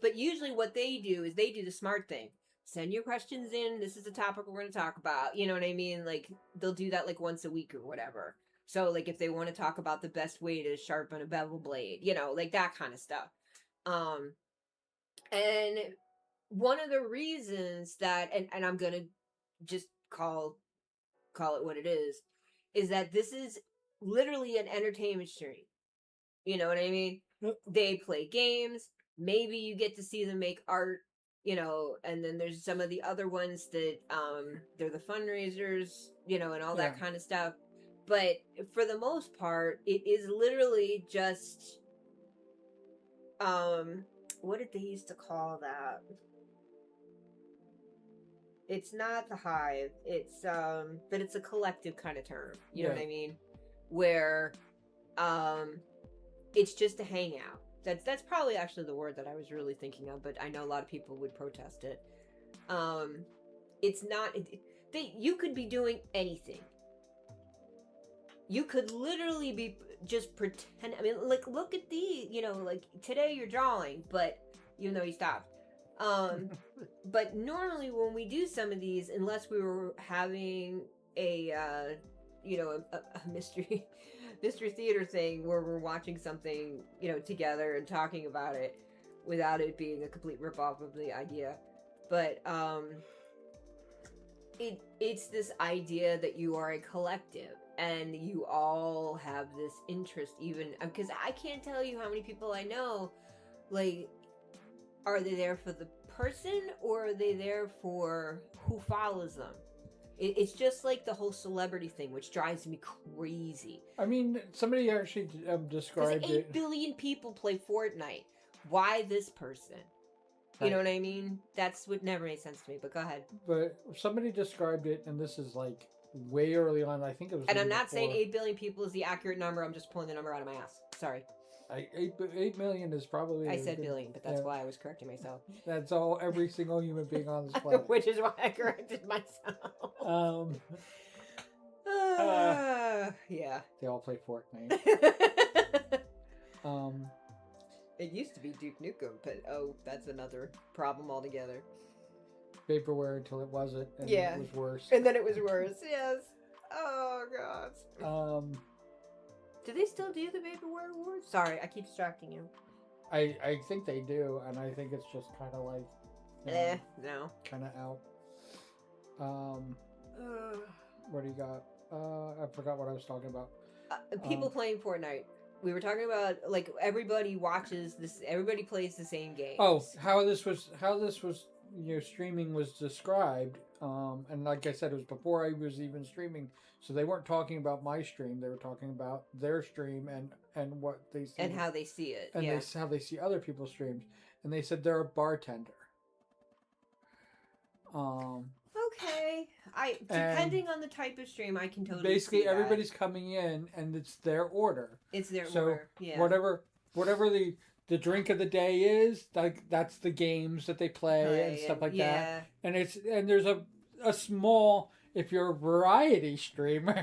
but usually what they do is they do the smart thing. Send your questions in. This is the topic we're going to talk about. You know what I mean? They'll do that once a week or whatever. So if they want to talk about the best way to sharpen a bevel blade, that kind of stuff. And one of the reasons that, and I'm going to just call it what it is that this is literally an entertainment stream. You know what I mean? Yep. They play games. Maybe you get to see them make art, and then there's some of the other ones that they're the fundraisers, and all that kind of stuff. But for the most part, it is literally just what did they used to call that? It's not the hive. It's but it's a collective kind of term. You know what I mean? Where it's just a hangout. That's probably actually the word that I was really thinking of, but I know a lot of people would protest it. It's not. You could be doing anything. You could literally be just pretend. I mean, look at the. Today you're drawing, but even though you stopped, But normally when we do some of these, unless we were having a mystery theater thing where we're watching something, together and talking about it without it being a complete ripoff of the idea. But it's this idea that you are a collective and you all have this interest, even because I can't tell you how many people I know, like, are they there for the person or are they there for who follows them? It's just like the whole celebrity thing, which drives me crazy. I mean, somebody actually described 8 billion people play Fortnite. Why this person? You know what I mean? That's what never made sense to me, but go ahead. But somebody described it, and this is like way early on. I think it was. And I'm not saying 8 billion people is the accurate number. I'm just pulling the number out of my ass. Sorry. 8 million is probably. I said billion, but that's why I was correcting myself. That's all. Every single human being on this planet. Which is why I corrected myself. Yeah. They all play Fortnite. It used to be Duke Nukem, but that's another problem altogether. Vaporware until it wasn't, and it was worse. And then it was worse, yes. Oh, God. Do they still do the Vaporware Awards? Sorry, I keep distracting you. I think they do, and I think it's just kind of like... no. Kind of out. What do you got? I forgot what I was talking about. People playing Fortnite. We were talking about, like, everybody watches this, everybody plays the same game. Oh, how this was, streaming was described. And like I said, it was before I was even streaming. So they weren't talking about my stream. They were talking about their stream and what they see. And how they see it. And how they see other people's streams. And they said they're a bartender. Okay. Depending on the type of stream, I can totally basically see that. Everybody's coming in and it's their order. It's their order. Yeah. Whatever the drink of the day is, like that's the games that they play and stuff like that. And there's a small, if you're a variety streamer,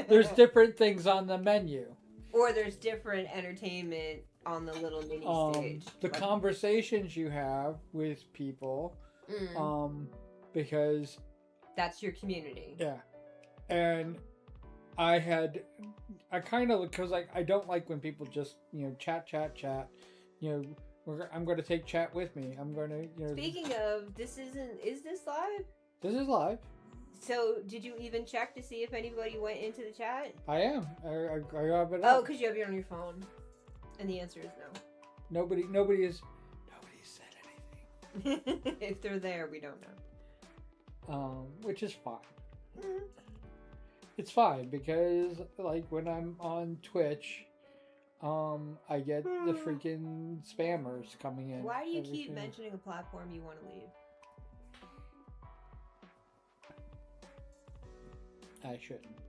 there's different things on the menu. Or there's different entertainment on the little mini stage. The conversations you have with people, because that's your community. Yeah. And I kind of, because I don't like when people just, chat. I'm going to take chat with me. I'm going to, Speaking of, is this live? This is live. So, did you even check to see if anybody went into the chat? I am. I have it up. Oh, because you have it on your phone. And the answer is no. Nobody said anything. If they're there, we don't know. Which is fine. Mm-hmm. It's fine because, like, when I'm on Twitch, I get the freaking spammers coming in. Why do you keep mentioning a platform you want to leave? I shouldn't.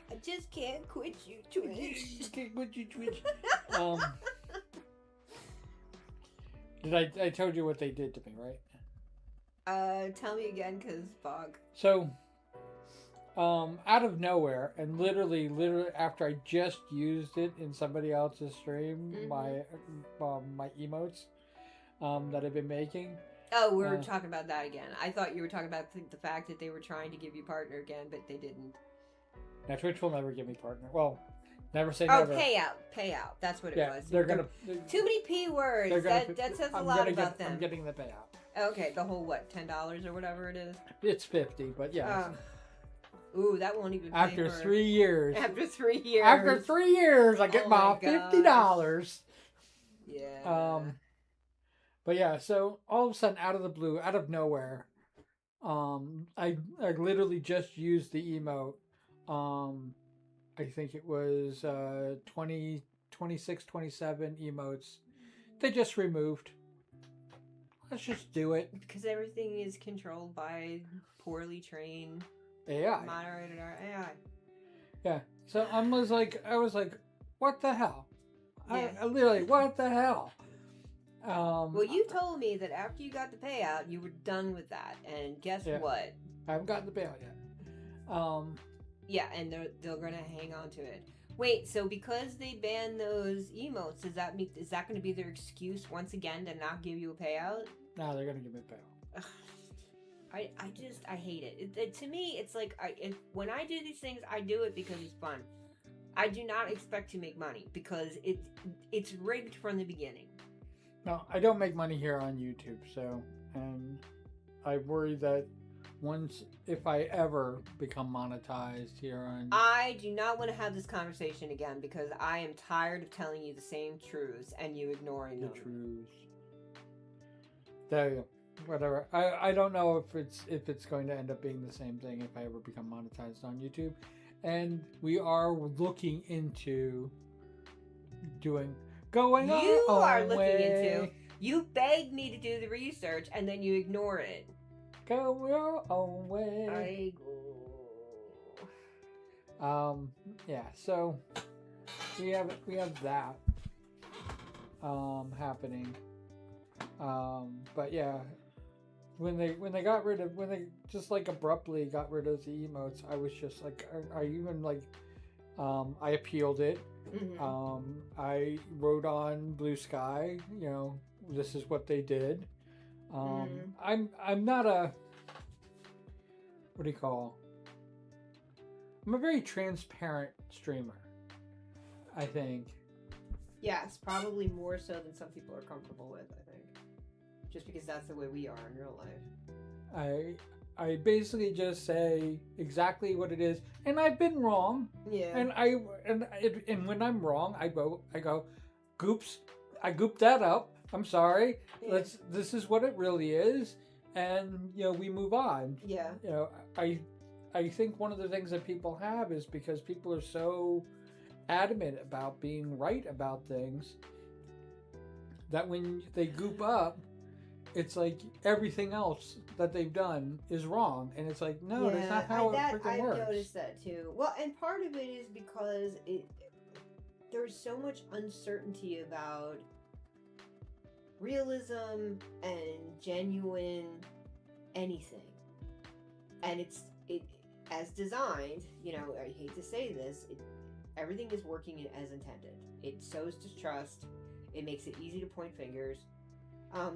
I just can't quit you, Twitch. Can't quit you, Twitch. I told you what they did to me, right? Tell me again, cause bog. So, out of nowhere, and literally after I just used it in somebody else's stream, my emotes, that I've been making. Oh, we were talking about that again. I thought you were talking about the fact that they were trying to give you partner again, but they didn't. Now, Twitch will never give me partner. Well, never say never. Oh, payout. That's what it was. They're gonna... Too many P words. That says a lot about them. I'm getting the payout. Okay, the whole, what, $10 or whatever it is? It's $50, but yeah. Ooh, that won't even pay After 3 years. After 3 years. After 3 years, I get my $50. Yeah. But yeah, so all of a sudden, out of the blue, out of nowhere, I literally just used the emote. I think it was 26, 27 emotes. They just removed. Let's just do it. Because everything is controlled by poorly trained AI. Moderated AI. Yeah. So I was like, what the hell? Yeah. I literally, what the hell? Well, you told me that after you got the payout, you were done with that. And guess what? I haven't gotten the payout yet. Yeah, and they're going to hang on to it. Wait, so because they banned those emotes, is that going to be their excuse once again to not give you a payout? No, they're going to give me a payout. I hate it. To me, it's like when I do these things, I do it because it's fun. I do not expect to make money because it's rigged from the beginning. No, I don't make money here on YouTube, and I worry that if I ever become monetized here on... I do not want to have this conversation again because I am tired of telling you the same truths and you ignoring them. The truths. There you go. Whatever. I don't know if it's going to end up being the same thing if I ever become monetized on YouTube. And we are looking into going you our are own looking way. into you begged me to do the research and then you ignore it. Go your own way. Yeah, so we have that happening. But yeah, when they just like abruptly got rid of the emotes, I was just like, I even like I appealed it. Mm-hmm. I wrote on Blue Sky, this is what they did. I'm not a, what do you call? I'm a very transparent streamer, I think. Yes, probably more so than some people are comfortable with, I think. Just because that's the way we are in real life. I basically just say exactly what it is, and I've been wrong. Yeah. And when I'm wrong, I go, goops, I goop that up. I'm sorry. Yeah. This is what it really is, and we move on. Yeah. I think one of the things that people have is because people are so adamant about being right about things that when they goop up, it's like everything else that they've done is wrong, and it's like, no, that's not how it freaking works. I've noticed that too. Well, and part of it is because there's so much uncertainty about realism and genuine anything, and it as designed. I hate to say this, everything is working as intended. It sows distrust. It makes it easy to point fingers.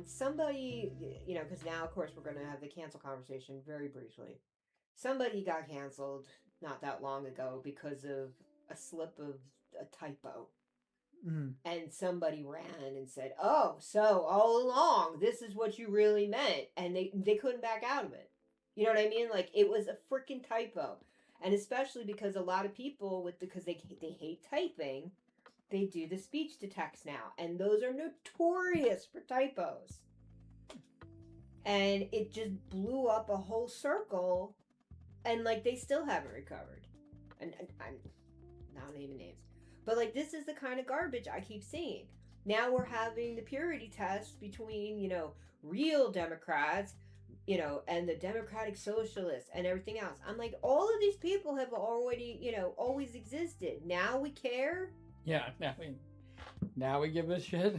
Somebody, because now, of course, we're going to have the cancel conversation very briefly. Somebody got canceled not that long ago because of a slip of a typo. Mm-hmm. And somebody ran and said, oh, so all along, this is what you really meant. And they couldn't back out of it. You know what I mean? Like, it was a freaking typo. And especially because a lot of people, because they hate typing, they do the speech to text now, and those are notorious for typos. And it just blew up a whole circle, and like they still haven't recovered. And I'm not naming names, but like this is the kind of garbage I keep seeing. Now we're having the purity test between real Democrats, and the Democratic Socialists and everything else. I'm like, all of these people have already always existed. Now we care. Yeah, now we give a shit.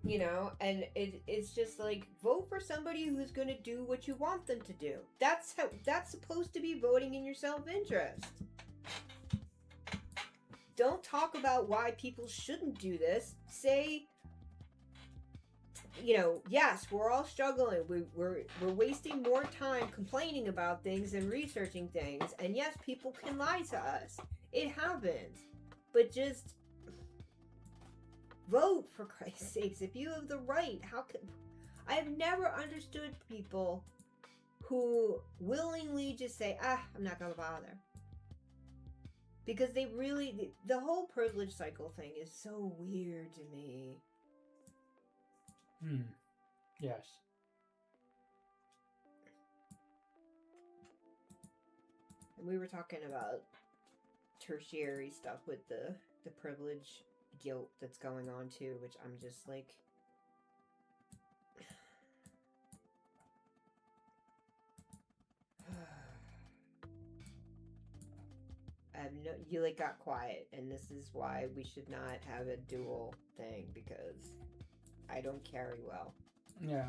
And it's just like, vote for somebody who's going to do what you want them to do. That's supposed to be voting in your self-interest. Don't talk about why people shouldn't do this. Say, yes, we're all struggling. We're wasting more time complaining about things and researching things. And yes, people can lie to us. It happens. But just vote, for Christ's sakes. If you have the right, I have never understood people who willingly just say, I'm not going to bother. Because they really, the whole privilege cycle thing is so weird to me. Yes. And we were talking about tertiary stuff with the privilege guilt that's going on too, which I'm just like, you like got quiet, and this is why we should not have a dual thing, because I don't carry well. Yeah.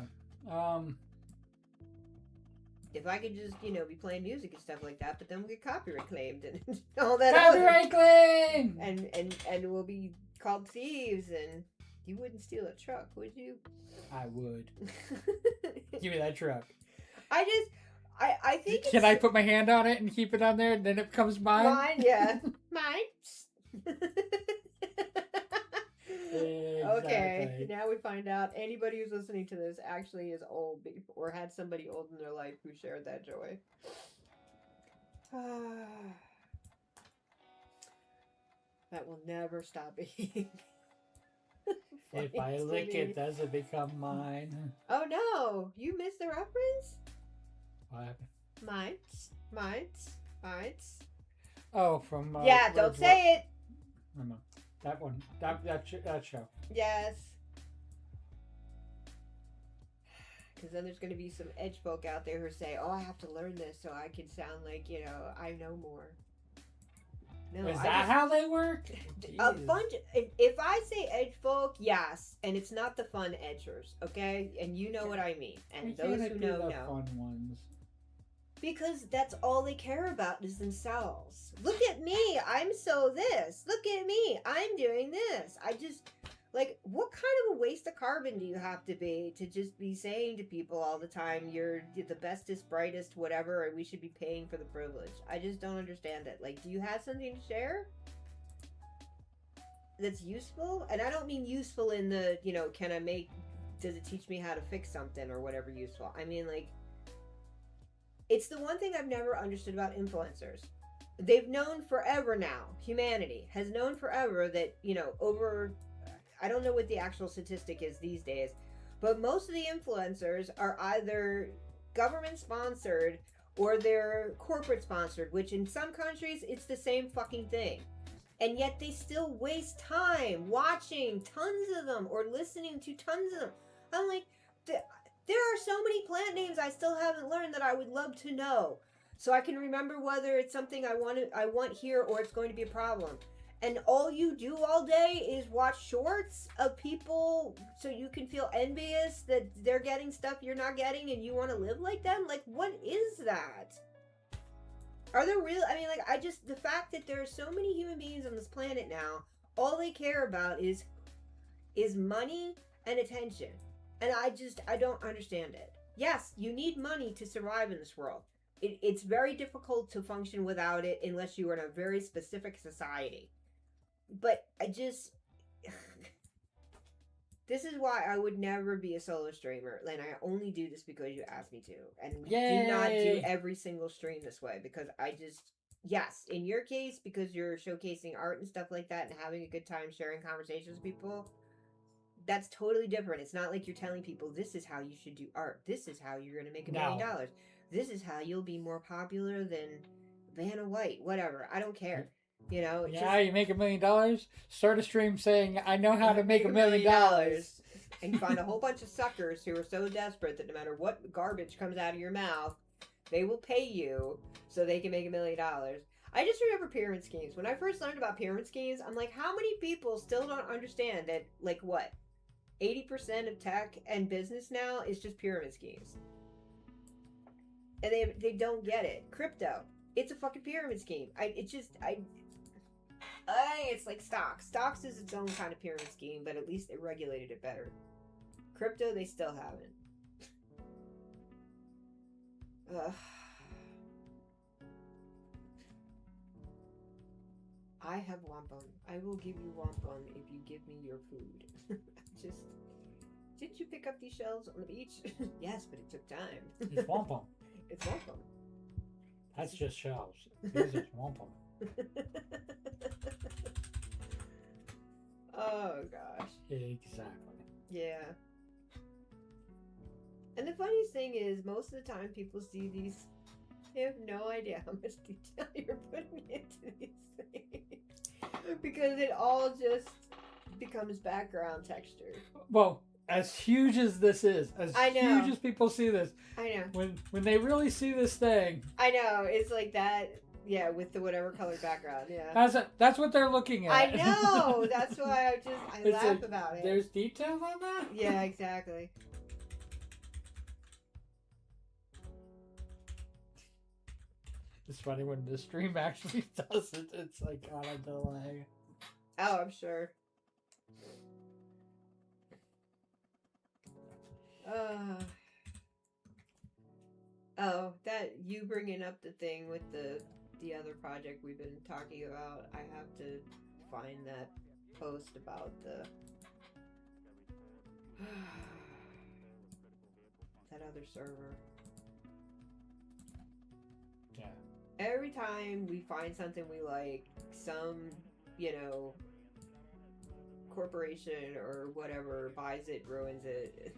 If I could just, be playing music and stuff like that, but then we'll get copyright claimed and all that. Copyright claim! And we'll be called thieves, and you wouldn't steal a truck, would you? I would. Give me that truck. I think Can I put my hand on it and keep it on there, and then it becomes mine? Mine, yeah. Mine. Exactly. Okay, now we find out anybody who's listening to this actually is old or had somebody old in their life who shared that joy. That will never stop being. If I lick it, does it become mine? Oh no, you missed the reference? What happened? Mites. Oh, from... yeah, don't say it! That one. That show. Yes. Because then there's going to be some edge folk out there who say, oh, I have to learn this so I can sound like, I know more. No, is that how they work? A bunch. If I say edge folk, yes, and it's not the fun edgers, okay? And you know what I mean. And those who know know. Fun ones. Because that's all they care about is themselves. Look at me, I'm so this. Look at me, I'm doing this. I just, what kind of a waste of carbon do you have to be to just be saying to people all the time, you're the bestest, brightest, whatever, and we should be paying for the privilege? I just don't understand it. Do you have something to share that's useful? And I don't mean useful in the, does it teach me how to fix something or whatever useful? I mean, it's the one thing I've never understood about influencers. They've known forever now, humanity has known forever that, I don't know what the actual statistic is these days, but most of the influencers are either government sponsored or they're corporate sponsored, which in some countries, it's the same fucking thing. And yet they still waste time watching tons of them or listening to tons of them. I'm like, there are so many plant names I still haven't learned that I would love to know, so I can remember whether it's something I want here or it's going to be a problem. And all you do all day is watch shorts of people so you can feel envious that they're getting stuff you're not getting and you want to live like them? What is that? Are there real... the fact that there are so many human beings on this planet now, all they care about is money and attention. And I don't understand it. Yes, you need money to survive in this world. It's very difficult to function without it unless you are in a very specific society. But this is why I would never be a solo streamer. And I only do this because you asked me to. And do not do every single stream this way. Because yes, in your case, because you're showcasing art and stuff like that and having a good time sharing conversations with people, that's totally different. It's not like you're telling people, this is how you should do art. This is how you're going to make $1 million. This is how you'll be more popular than Vanna White. Whatever. I don't care. You make $1 million? Start a stream saying, I know how to make $1 million. And you find a whole bunch of suckers who are so desperate that no matter what garbage comes out of your mouth, they will pay you so they can make $1 million. I just remember pyramid schemes. When I first learned about pyramid schemes, I'm like, how many people still don't understand that, 80% of tech and business now is just pyramid schemes. And they don't get it. Crypto, it's a fucking pyramid scheme. It's like stocks. Stocks is its own kind of pyramid scheme, but at least they regulated it better. Crypto, they still haven't. I have wampum. I will give you wampum if you give me your food. Didn't you pick up these shells on the beach? Yes, but it took time. It's wampum. It's wampum. That's just shells. These are wampum. Oh, gosh. Exactly. Yeah. And the funniest thing is, most of the time people see these, they have no idea how much detail you're putting into these things. Because it all just becomes background texture. Well, as huge as this is, huge as people see this, I know. When they really see this thing, I know, it's like that. Yeah, with the whatever colored background. Yeah. That's what they're looking at. I know. That's why I laugh about it. There's details on that? Yeah, exactly. It's funny when the stream actually does it. It's like on a delay. Oh, I'm sure. Oh, that you bringing up the thing with the other project we've been talking about. I have to find that post about the that other server. Yeah. Every time we find something we like, some, corporation or whatever buys it, ruins it.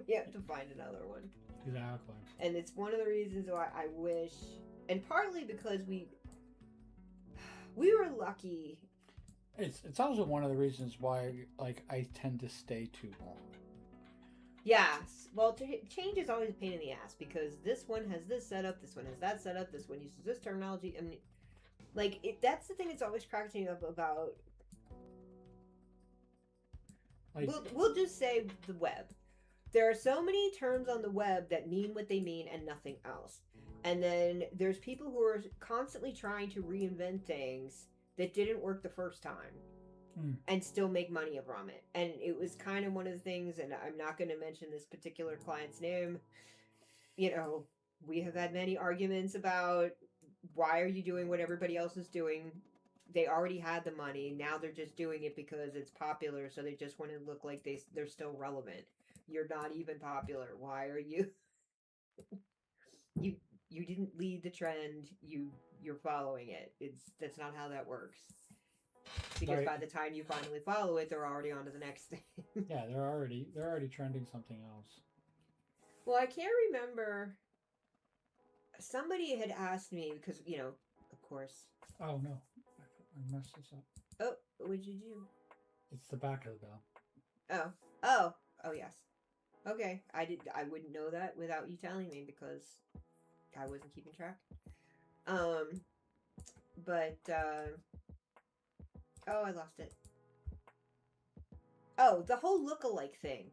We have to find another one. Exactly. And it's one of the reasons why I wish, and partly because we were lucky. It's also one of the reasons why I tend to stay too long. Yes. Well, change is always a pain in the ass because this one has this setup, this one has that setup, this one uses this terminology. I mean, that's the thing that's always cracks me up about. We'll just say the web. There are so many terms on the web that mean what they mean and nothing else. And then there's people who are constantly trying to reinvent things that didn't work the first time. And still make money from it. And it was kind of one of the things, and I'm not going to mention this particular client's name. We have had many arguments about why are you doing what everybody else is doing? They already had the money. Now they're just doing it because it's popular. So they just want to look like they're still relevant. You're not even popular. Why are you? You didn't lead the trend. You're following it. That's not how that works. Because by the time you finally follow it, they're already on to the next thing. Yeah, they're already trending something else. Well, I can't remember. Somebody had asked me because of course. Oh no, I messed this up. Oh, what'd you do? It's the back of the bell. Oh yes. Okay, I wouldn't know that without you telling me because I wasn't keeping track. But I lost it. Oh, the whole look-alike thing.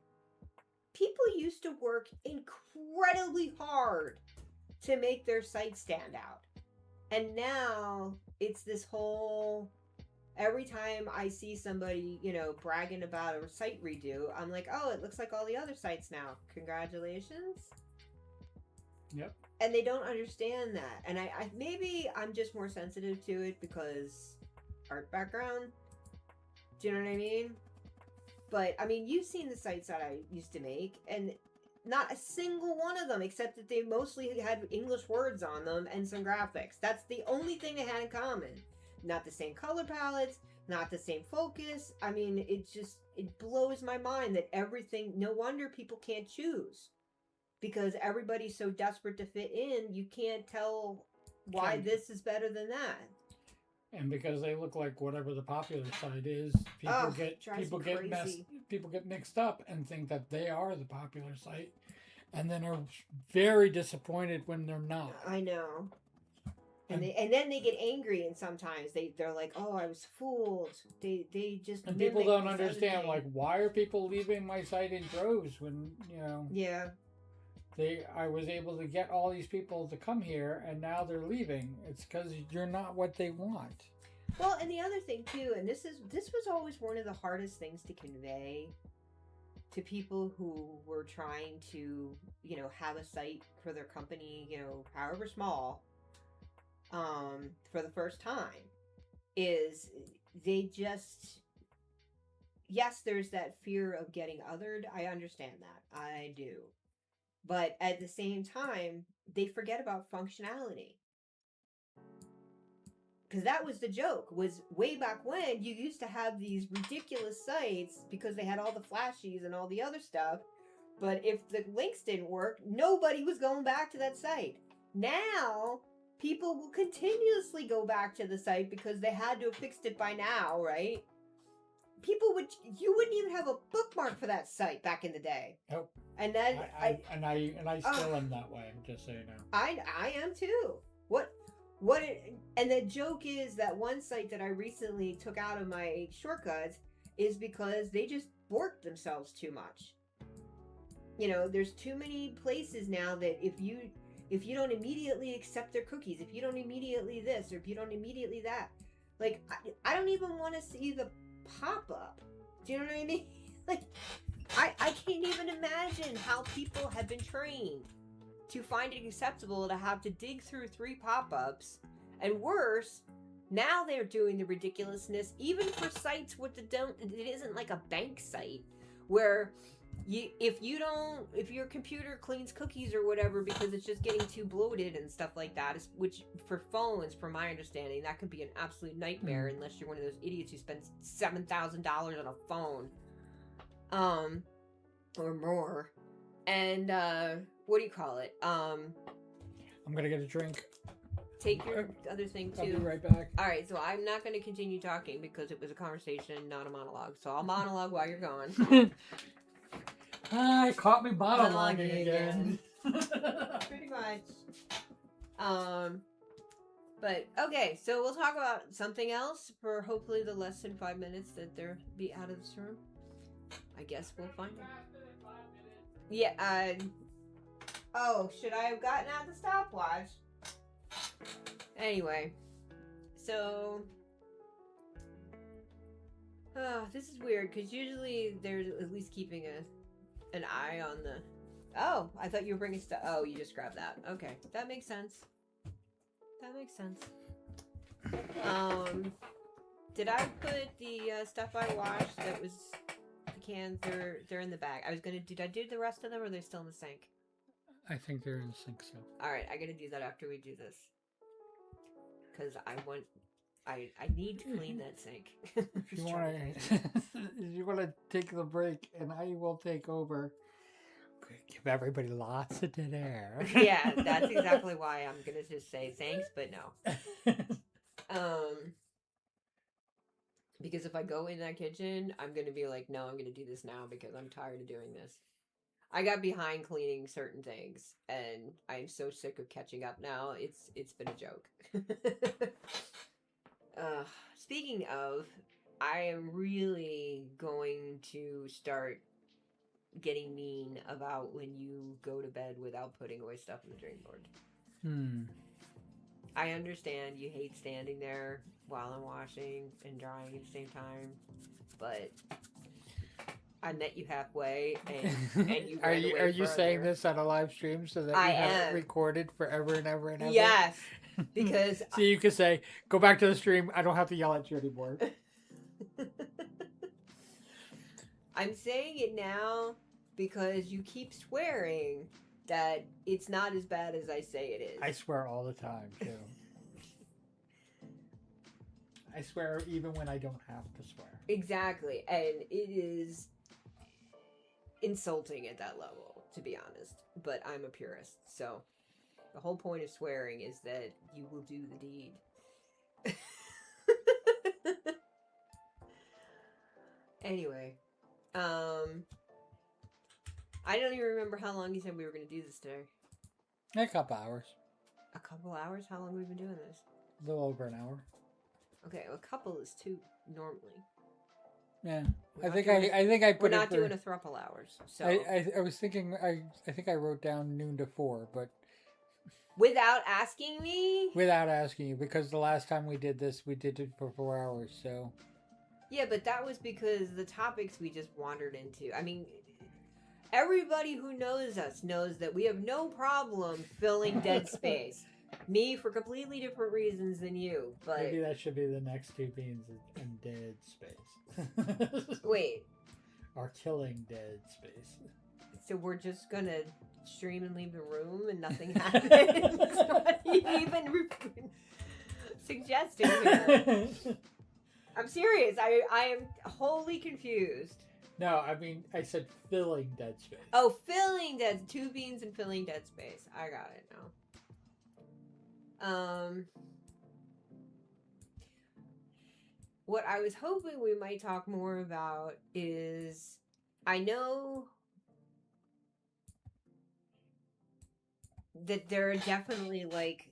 People used to work incredibly hard to make their site stand out. And now it's this whole, every time I see somebody, bragging about a site redo, I'm like, oh, it looks like all the other sites now. Congratulations. Yep. And they don't understand that. And I maybe I'm just more sensitive to it because art background. Do you know what I mean? But I mean, you've seen the sites that I used to make, and not a single one of them, except that they mostly had English words on them and some graphics. That's the only thing they had in common. Not the same color palettes, not the same focus. I mean, it blows my mind that everything, no wonder people can't choose. Because everybody's so desperate to fit in, you can't tell why this is better than that. And because they look like whatever the popular site is, people get mixed up and think that they are the popular site, and then are very disappointed when they're not. I know. And then they get angry, and sometimes they're like, "Oh, I was fooled." They just and people don't understand why are people leaving my site in droves when Yeah. I was able to get all these people to come here, and now they're leaving. It's because you're not what they want. Well, and the other thing too, and this was always one of the hardest things to convey to people who were trying to, have a site for their company, however small, for the first time, is they just, yes, there's that fear of getting othered. I understand that. I do. But at the same time, they forget about functionality. Because that was the joke, was way back when you used to have these ridiculous sites because they had all the flashies and all the other stuff. But if the links didn't work, nobody was going back to that site. Now, people will continuously go back to the site because they had to have fixed it by now, right? You wouldn't even have a bookmark for that site back in the day. Nope. And then I still am that way, just so you know. I am too. And the joke is that one site that I recently took out of my shortcuts is because they just borked themselves too much. There's too many places now that if you don't immediately accept their cookies, if you don't immediately this, or if you don't immediately that, like, I don't even want to see the pop-up. Do you know what I mean? Like, I can't even imagine how people have been trained to find it acceptable to have to dig through 3 pop-ups. And worse, now they're doing the ridiculousness, even for sites with it isn't like a bank site, where if your computer cleans cookies or whatever because it's just getting too bloated and stuff like that, which for phones, from my understanding, that could be an absolute nightmare unless you're one of those idiots who spends $7,000 on a phone, or more. And what do you call it? I'm gonna get a drink. Take your other thing too. I'll be right back. All right, so I'm not going to continue talking because it was a conversation, not a monologue. So I'll monologue while you're gone. It caught me monologuing again. Pretty much. But okay, so we'll talk about something else for hopefully the less than 5 minutes that they'll be out of this room. I guess we'll find it. Yeah. Oh, should I have gotten out the stopwatch? Anyway, so this is weird because usually there's at least keeping an eye on the. Oh, I thought you were bringing stuff. Oh, you just grabbed that. Okay, that makes sense. That makes sense. Did I put the stuff I washed that was the cans? They're in the bag. Did I do the rest of them, or are they still in the sink? I think they're in the sink still. All right, I gotta do that after we do this. Because I need to clean that sink. If you want to take the break, and I will take over. Give everybody lots of dead air. Yeah, that's exactly why I'm gonna just say thanks, but no. Because if I go in that kitchen, I'm gonna be like, no, I'm gonna do this now because I'm tired of doing this. I got behind cleaning certain things, and I'm so sick of catching up now. It's been a joke. Speaking of, I am really going to start getting mean about when you go to bed without putting away stuff on the drain board. I understand you hate standing there while I'm washing and drying at the same time, but I met you halfway, and you are you saying this on a live stream so that we have it recorded forever and ever and ever? Yes, because so you can say, "Go back to the stream. I don't have to yell at you anymore." I'm saying it now because you keep swearing that it's not as bad as I say it is. I swear all the time too. I swear even when I don't have to swear. Exactly, and it is insulting at that level, to be honest. But I'm a purist, so the whole point of swearing is that you will do the deed. Anyway, I don't even remember how long you said we were going to do this today. A couple hours. A couple hours? How long have we been doing this? A little over an hour. Okay, a couple is 2 normally. Yeah, I think I put. We're not doing a throuple hours. So I was thinking. I think I wrote down noon to 4, but without asking me. Without asking you, because the last time we did this, we did it for 4 hours. So. Yeah, but that was because the topics we just wandered into. I mean, everybody who knows us knows that we have no problem filling dead space. Me for completely different reasons than you, but maybe that should be the next 2 beans in dead space. Wait. Or killing dead space. So we're just gonna stream and leave the room and nothing happens? What are you even suggesting here? I'm serious. I am wholly confused. No, I mean, I said filling dead space. Oh, filling dead... 2 beans and filling dead space. I got it now. What I was hoping we might talk more about is... I know that there are definitely, like,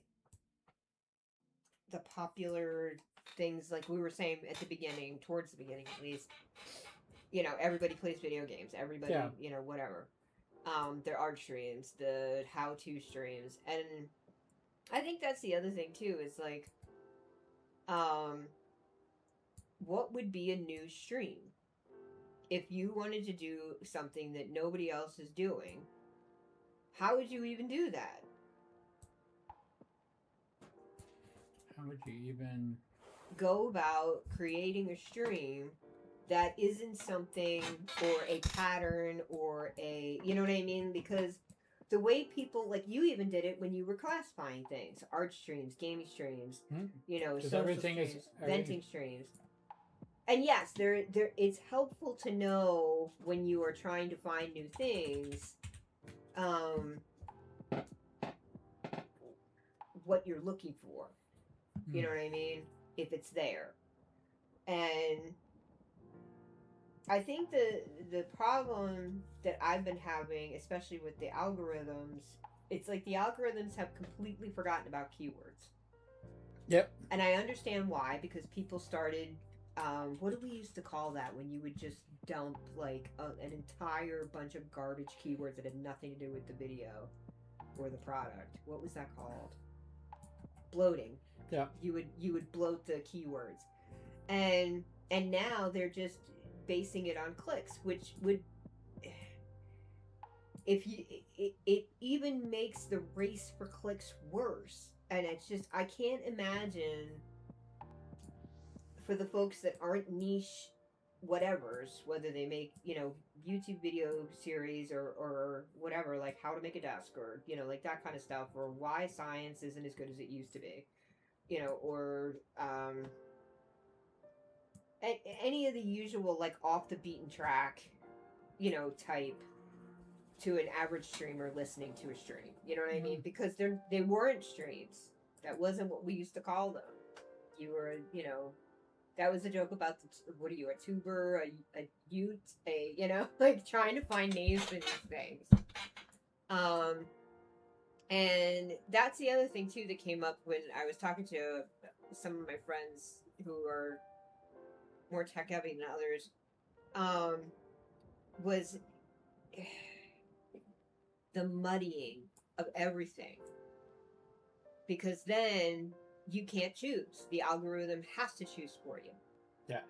the popular things, like we were saying at the beginning, towards the beginning at least, you know, everybody plays video games, everybody, you know, whatever. Their art streams, the how-to streams, and I think that's the other thing too. Is like, what would be a new stream if you wanted to do something that nobody else is doing? How would you even do that? How would you even go about creating a stream that isn't something or a pattern or a, you know what I mean? Because the way people, like you even did it when you were classifying things, art streams, gaming streams, you know, social streams, venting streams. And yes, there it's helpful to know when you are trying to find new things, what you're looking for. You know what I mean? If it's there. And I think the problem that I've been having, especially with the algorithms, it's like the algorithms have completely forgotten about keywords. Yep. And I understand why, because people started, what do we used to call that when you would just dump like an entire bunch of garbage keywords that had nothing to do with the video or the product? What was that called? Bloating. Yeah. You would bloat the keywords. And now they're just basing it on clicks, which would, if you, it even makes the race for clicks worse. And it's just, I can't imagine for the folks that aren't niche whatevers, whether they make, you know, YouTube video series or whatever, like how to make a desk or, you know, like that kind of stuff, or why science isn't as good as it used to be, you know, or any of the usual, like, off the beaten track, you know, type to an average streamer listening to a stream. You know what I mean? Because they weren't streams. That wasn't what we used to call them. You were, you know, that was a joke about what are you, a tuber, a ute, you know, like trying to find names for these things. And that's the other thing too that came up when I was talking to some of my friends who are more tech heavy than others, was the muddying of everything. Because then you can't choose. The algorithm has to choose for you. Yes.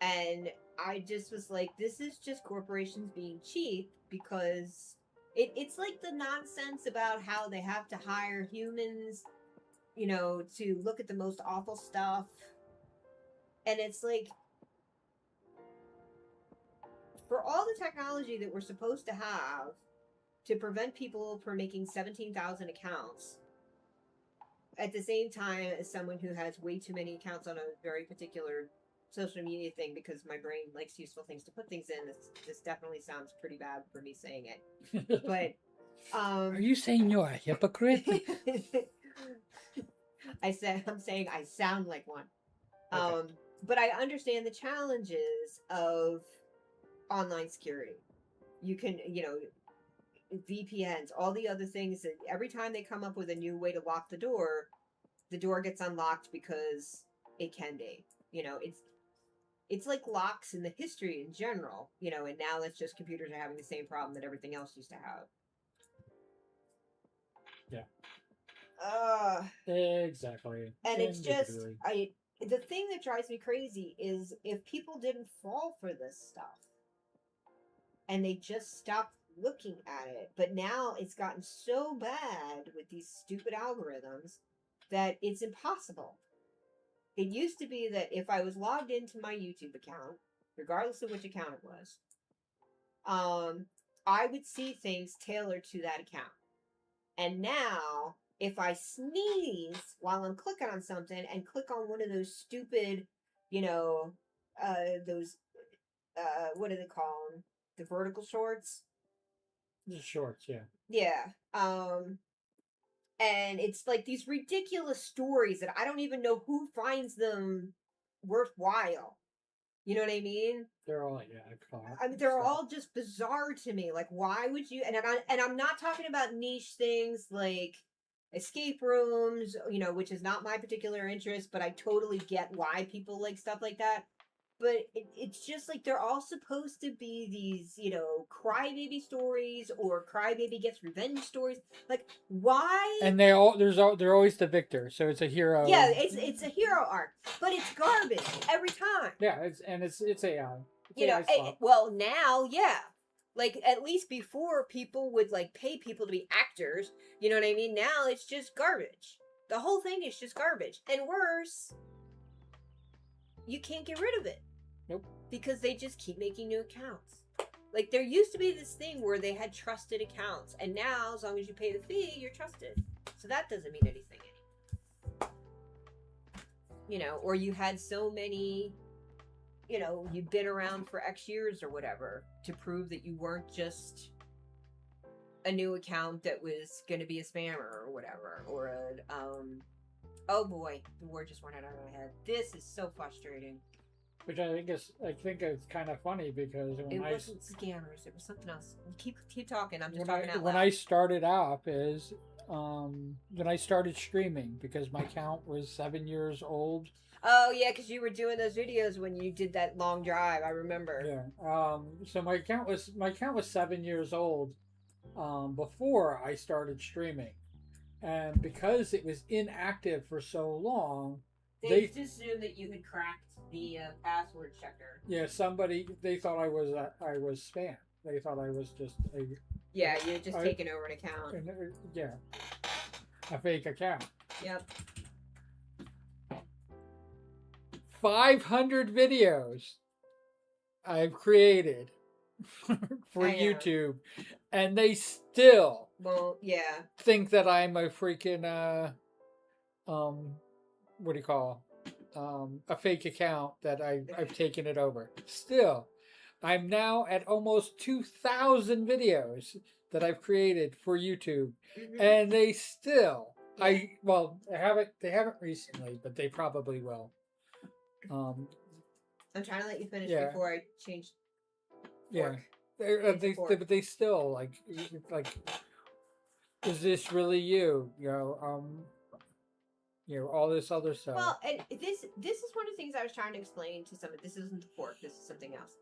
And I just was like, this is just corporations being cheap, because it's like the nonsense about how they have to hire humans, you know, to look at the most awful stuff. And it's like, for all the technology that we're supposed to have to prevent people from making 17,000 accounts, at the same time as someone who has way too many accounts on a very particular social media thing, because my brain likes useful things to put things in, this definitely sounds pretty bad for me saying it. But are you saying you're a hypocrite? I'm saying I sound like one. Okay. But I understand the challenges of online security. You can, you know, VPNs, all the other things that every time they come up with a new way to lock the door gets unlocked because it can be. You know, it's like locks in the history in general, you know, and now it's just computers are having the same problem that everything else used to have. Yeah. Exactly. And it's just, the thing that drives me crazy is if people didn't fall for this stuff and they just stopped looking at it, but now it's gotten so bad with these stupid algorithms that it's impossible. It used to be that if I was logged into my YouTube account, regardless of which account it was, I would see things tailored to that account. And now, if I sneeze while I'm clicking on something and click on one of those stupid, you know, what do they call them? The vertical shorts? The shorts, yeah. Yeah. And it's like these ridiculous stories that I don't even know who finds them worthwhile. You know what I mean? They're all, yeah. I mean, they're all just bizarre to me. Like, why would you? And I'm not talking about niche things like escape rooms, you know, which is not my particular interest, but I totally get why people like stuff like that. But it's just like they're all supposed to be these, you know, crybaby stories or crybaby gets revenge stories. Like, why? And they're always the victor, so it's a hero. Yeah, it's a hero arc, but it's garbage every time. Yeah, it's AI. You know, well now, yeah. Like, at least before, people would like pay people to be actors. You know what I mean? Now it's just garbage. The whole thing is just garbage, and worse, you can't get rid of it. Nope. Because they just keep making new accounts. Like, there used to be this thing where they had trusted accounts, and now, as long as you pay the fee, you're trusted. So that doesn't mean anything anymore. You know, or you had so many, you know, you've been around for X years or whatever to prove that you weren't just a new account that was going to be a spammer or whatever. Or a, oh boy, the word just went out of my head. This is so frustrating. Which I think it's kind of funny because it wasn't scammers, it was something else. Keep talking. I'm just talking out loud. When I started out when I started streaming, because my account was 7 years old. Oh yeah, because you were doing those videos when you did that long drive. I remember. Yeah. So my account was 7 years old before I started streaming, and because it was inactive for so long, they just assumed that you had cracked the password checker. Yeah, they thought I was spam. They thought I was just a. Yeah, you had just taken over an account. Yeah, a fake account. Yep. 500 videos I've created for YouTube, and they still think that I'm a freaking what do you call? A fake account that I've taken it over. Still, I'm now at almost 2,000 videos that I've created for YouTube, and they still they haven't recently, but they probably will. I'm trying to let you finish before I change. Yeah, they still like, is this really you? All this other stuff. Well, and this is one of the things I was trying to explain to somebody. This isn't the fork. This is something else.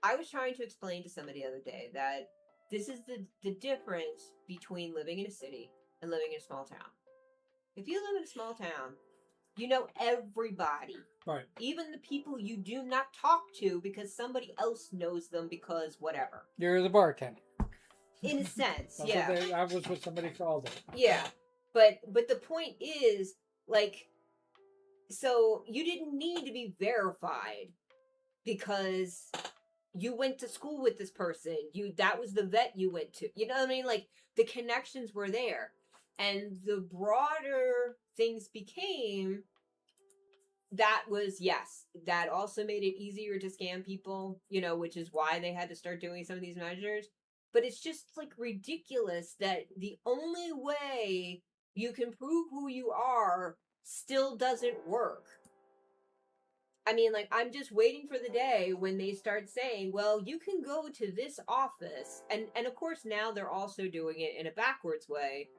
I was trying to explain to somebody the other day that this is the difference between living in a city and living in a small town. If you live in a small town, you know everybody. Right. Even the people you do not talk to because somebody else knows them because whatever. You're the bartender. In a sense, yeah. That was what somebody called it. Yeah. But the point is, like, so you didn't need to be verified because you went to school with this person. That was the vet you went to. You know what I mean? Like, the connections were there. And the broader things became, that also made it easier to scam people, you know, which is why they had to start doing some of these measures. But it's just, like, ridiculous that the only way you can prove who you are still doesn't work. I mean, like, I'm just waiting for the day when they start saying, well, you can go to this office. And of course, now they're also doing it in a backwards way,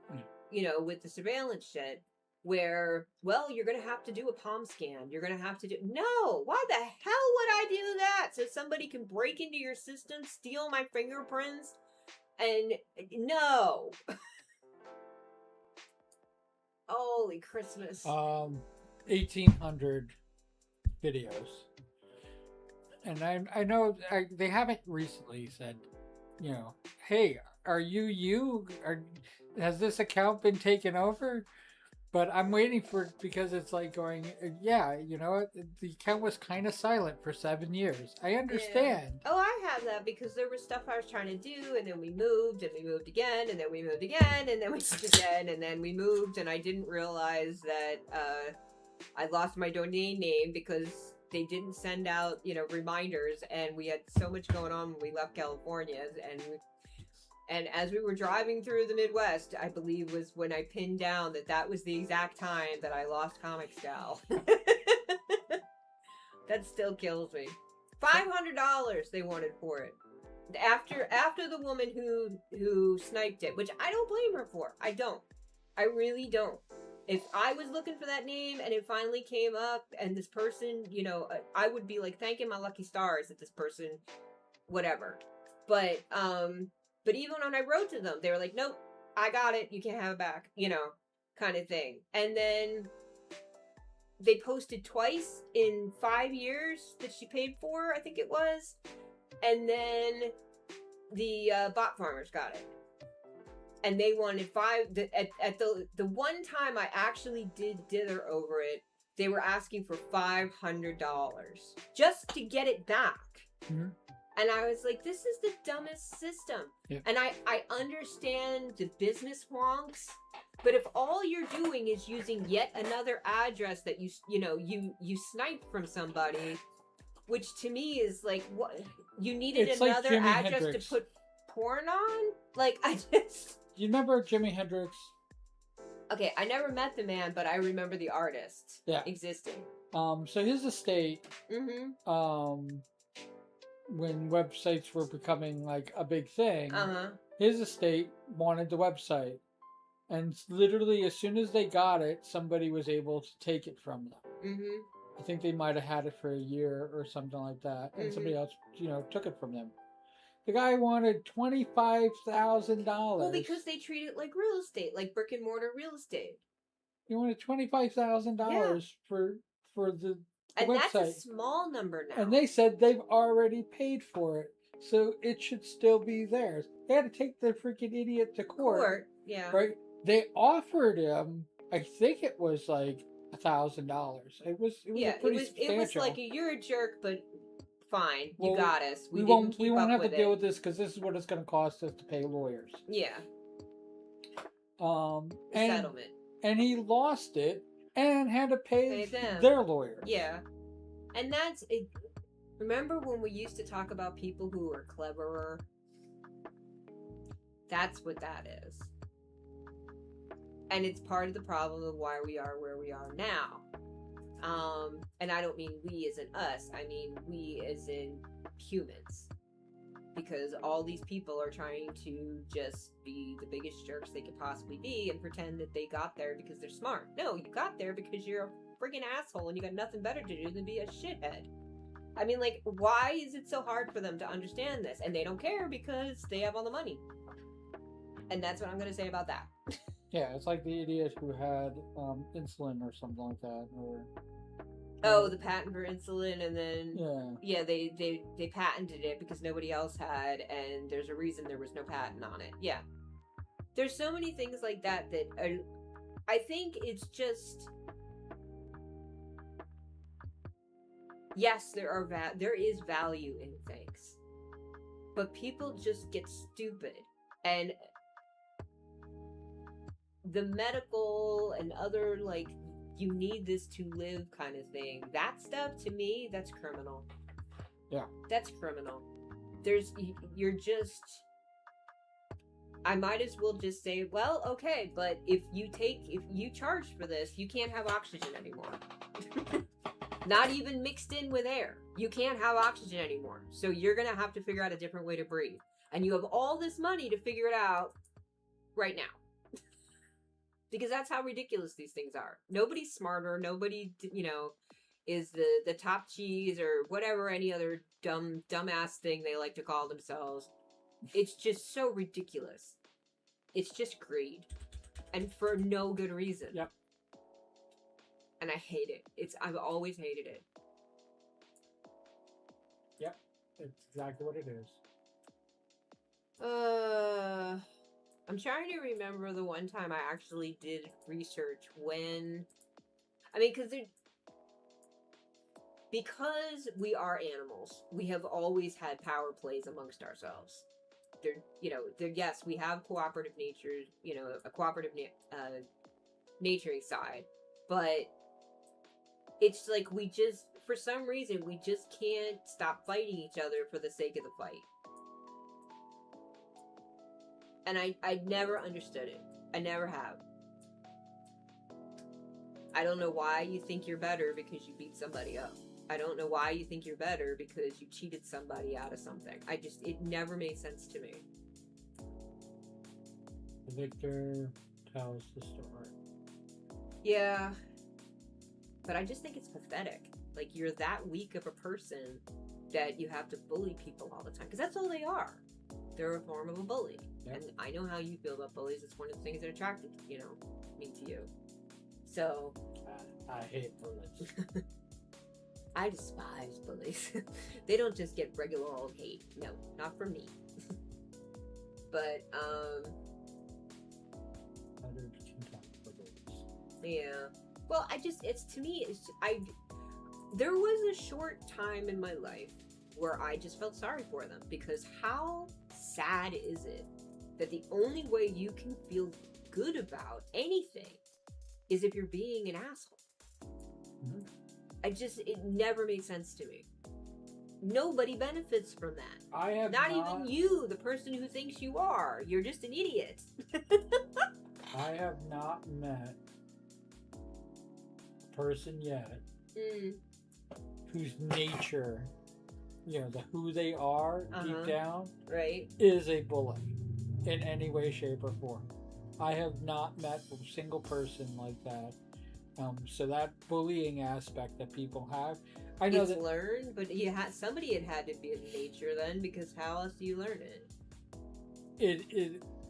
you know, with the surveillance shit, where, well, you're going to have to do a palm scan. You're going to have to do... No! Why the hell would I do that? So somebody can break into your system, steal my fingerprints? And no! Holy Christmas. 1,800 videos. And I know they haven't recently said, you know, hey, are you? Has this account been taken over? But I'm waiting because it's like going, yeah, you know what? The account was kind of silent for 7 years. I understand. Yeah. Oh, I have that because there was stuff I was trying to do, and then we moved again, and then we moved again, and then we moved again, and then we moved, and I didn't realize that I lost my domain name because they didn't send out, you know, reminders, and we had so much going on when we left California, and as we were driving through the Midwest, I believe was when I pinned down that was the exact time that I lost Comic Scowl. That still kills me. $500 they wanted for it. After the woman who sniped it, which I don't blame her for. I don't. I really don't. if I was looking for that name and it finally came up and this person, you know, I would be like thanking my lucky stars that this person, whatever. But even when I wrote to them, they were like, nope, I got it. You can't have it back, you know, kind of thing. And then they posted twice in 5 years that she paid for, I think it was. And then the bot farmers got it. And they wanted at the one time I actually did dither over it, they were asking for $500 just to get it back. Mm-hmm. And I was like, this is the dumbest system. Yeah. And I understand the business wonks, but if all you're doing is using yet another address that you sniped from somebody, which to me is like, what, you needed it's another like address Hendrix. To put porn on? Like, I just... You remember Jimi Hendrix? Okay, I never met the man, but I remember the artist existing. So his estate, when websites were becoming like a big thing, his estate wanted the website. And literally, as soon as they got it, somebody was able to take it from them. I think they might have had it for a year or something like that. And somebody else, took it from them. The guy wanted $25,000. Well, because they treat it like real estate, like brick and mortar real estate. He wanted $25,000 for the and website. That's a small number now. And they said they've already paid for it, so it should still be theirs. They had to take the freaking idiot to court. Yeah. Right? They offered him, I think it was like $1,000. It was pretty substantial. It was like you're a jerk, but fine, you got us. We won't have to deal with this because this is what it's going to cost us to pay lawyers. Yeah. Settlement. And he lost it and had to pay their lawyers. Yeah. And that's it. Remember when we used to talk about people who are cleverer? That's what that is. And it's part of the problem of why we are where we are now. And I don't mean we as in us, I mean we as in humans. Because all these people are trying to just be the biggest jerks they could possibly be and pretend that they got there because they're smart. No, you got there because you're a friggin' asshole and you got nothing better to do than be a shithead. I mean, like, why is it so hard for them to understand this? And they don't care because they have all the money. And that's what I'm going to say about that. Yeah, it's like the idiot who had insulin or something like that, or the patent for insulin, and then they patented it because nobody else had, and there's a reason there was no patent on it. Yeah, there's so many things like that are, I think it's just, yes, there is value in things, but people just get stupid. And the medical and other, like, you need this to live kind of thing, that stuff, to me, that's criminal. Yeah. That's criminal. I might as well just say, well, okay, but if you charge for this, you can't have oxygen anymore. Not even mixed in with air. You can't have oxygen anymore. So you're going to have to figure out a different way to breathe. And you have all this money to figure it out right now. Because that's how ridiculous these things are. Nobody's smarter. Nobody, is the top cheese or whatever any other dumbass thing they like to call themselves. It's just so ridiculous. It's just greed. And for no good reason. Yep. And I hate it. I've always hated it. Yep. It's exactly what it is. I'm trying to remember the one time I actually did research because we are animals, we have always had power plays amongst ourselves. Yes, we have cooperative nature, a cooperative naturing side, but it's like for some reason, we just can't stop fighting each other for the sake of the fight. And I never understood it. I never have. I don't know why you think you're better because you beat somebody up. I don't know why you think you're better because you cheated somebody out of something. It never made sense to me. The victor tells the story. Yeah. But I just think it's pathetic. Like, you're that weak of a person that you have to bully people all the time. Because that's all they are. They're a form of a bully. Yep. And I know how you feel about bullies. It's one of the things that attracted, me to you. So... I hate bullies. I despise bullies. They don't just get regular old hate. No, not from me. But, yeah. Well, there was a short time in my life where I just felt sorry for them, because how sad is it that the only way you can feel good about anything is if you're being an asshole? Mm-hmm. It never made sense to me. Nobody benefits from that. Not even you, the person who thinks you are. You're just an idiot. I have not met a person yet whose nature, who they are deep down, right, is a bully in any way, shape, or form. I have not met a single person like that. So that bullying aspect that people have, I know it's learned, but somebody had to be in nature then, because how else do you learn it?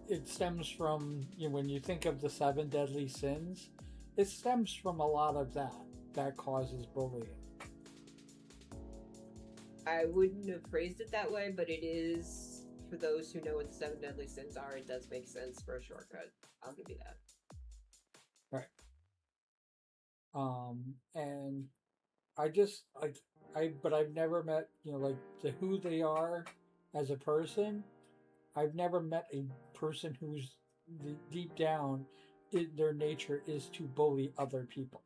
It stems from, when you think of the 7 deadly sins, it stems from a lot of that causes bullying. I wouldn't have phrased it that way, but it is, for those who know what the 7 deadly sins are, it does make sense for a shortcut. I'll give you that. Right. And but I've never met, who they are as a person. I've never met a person who's deep down, their nature is to bully other people.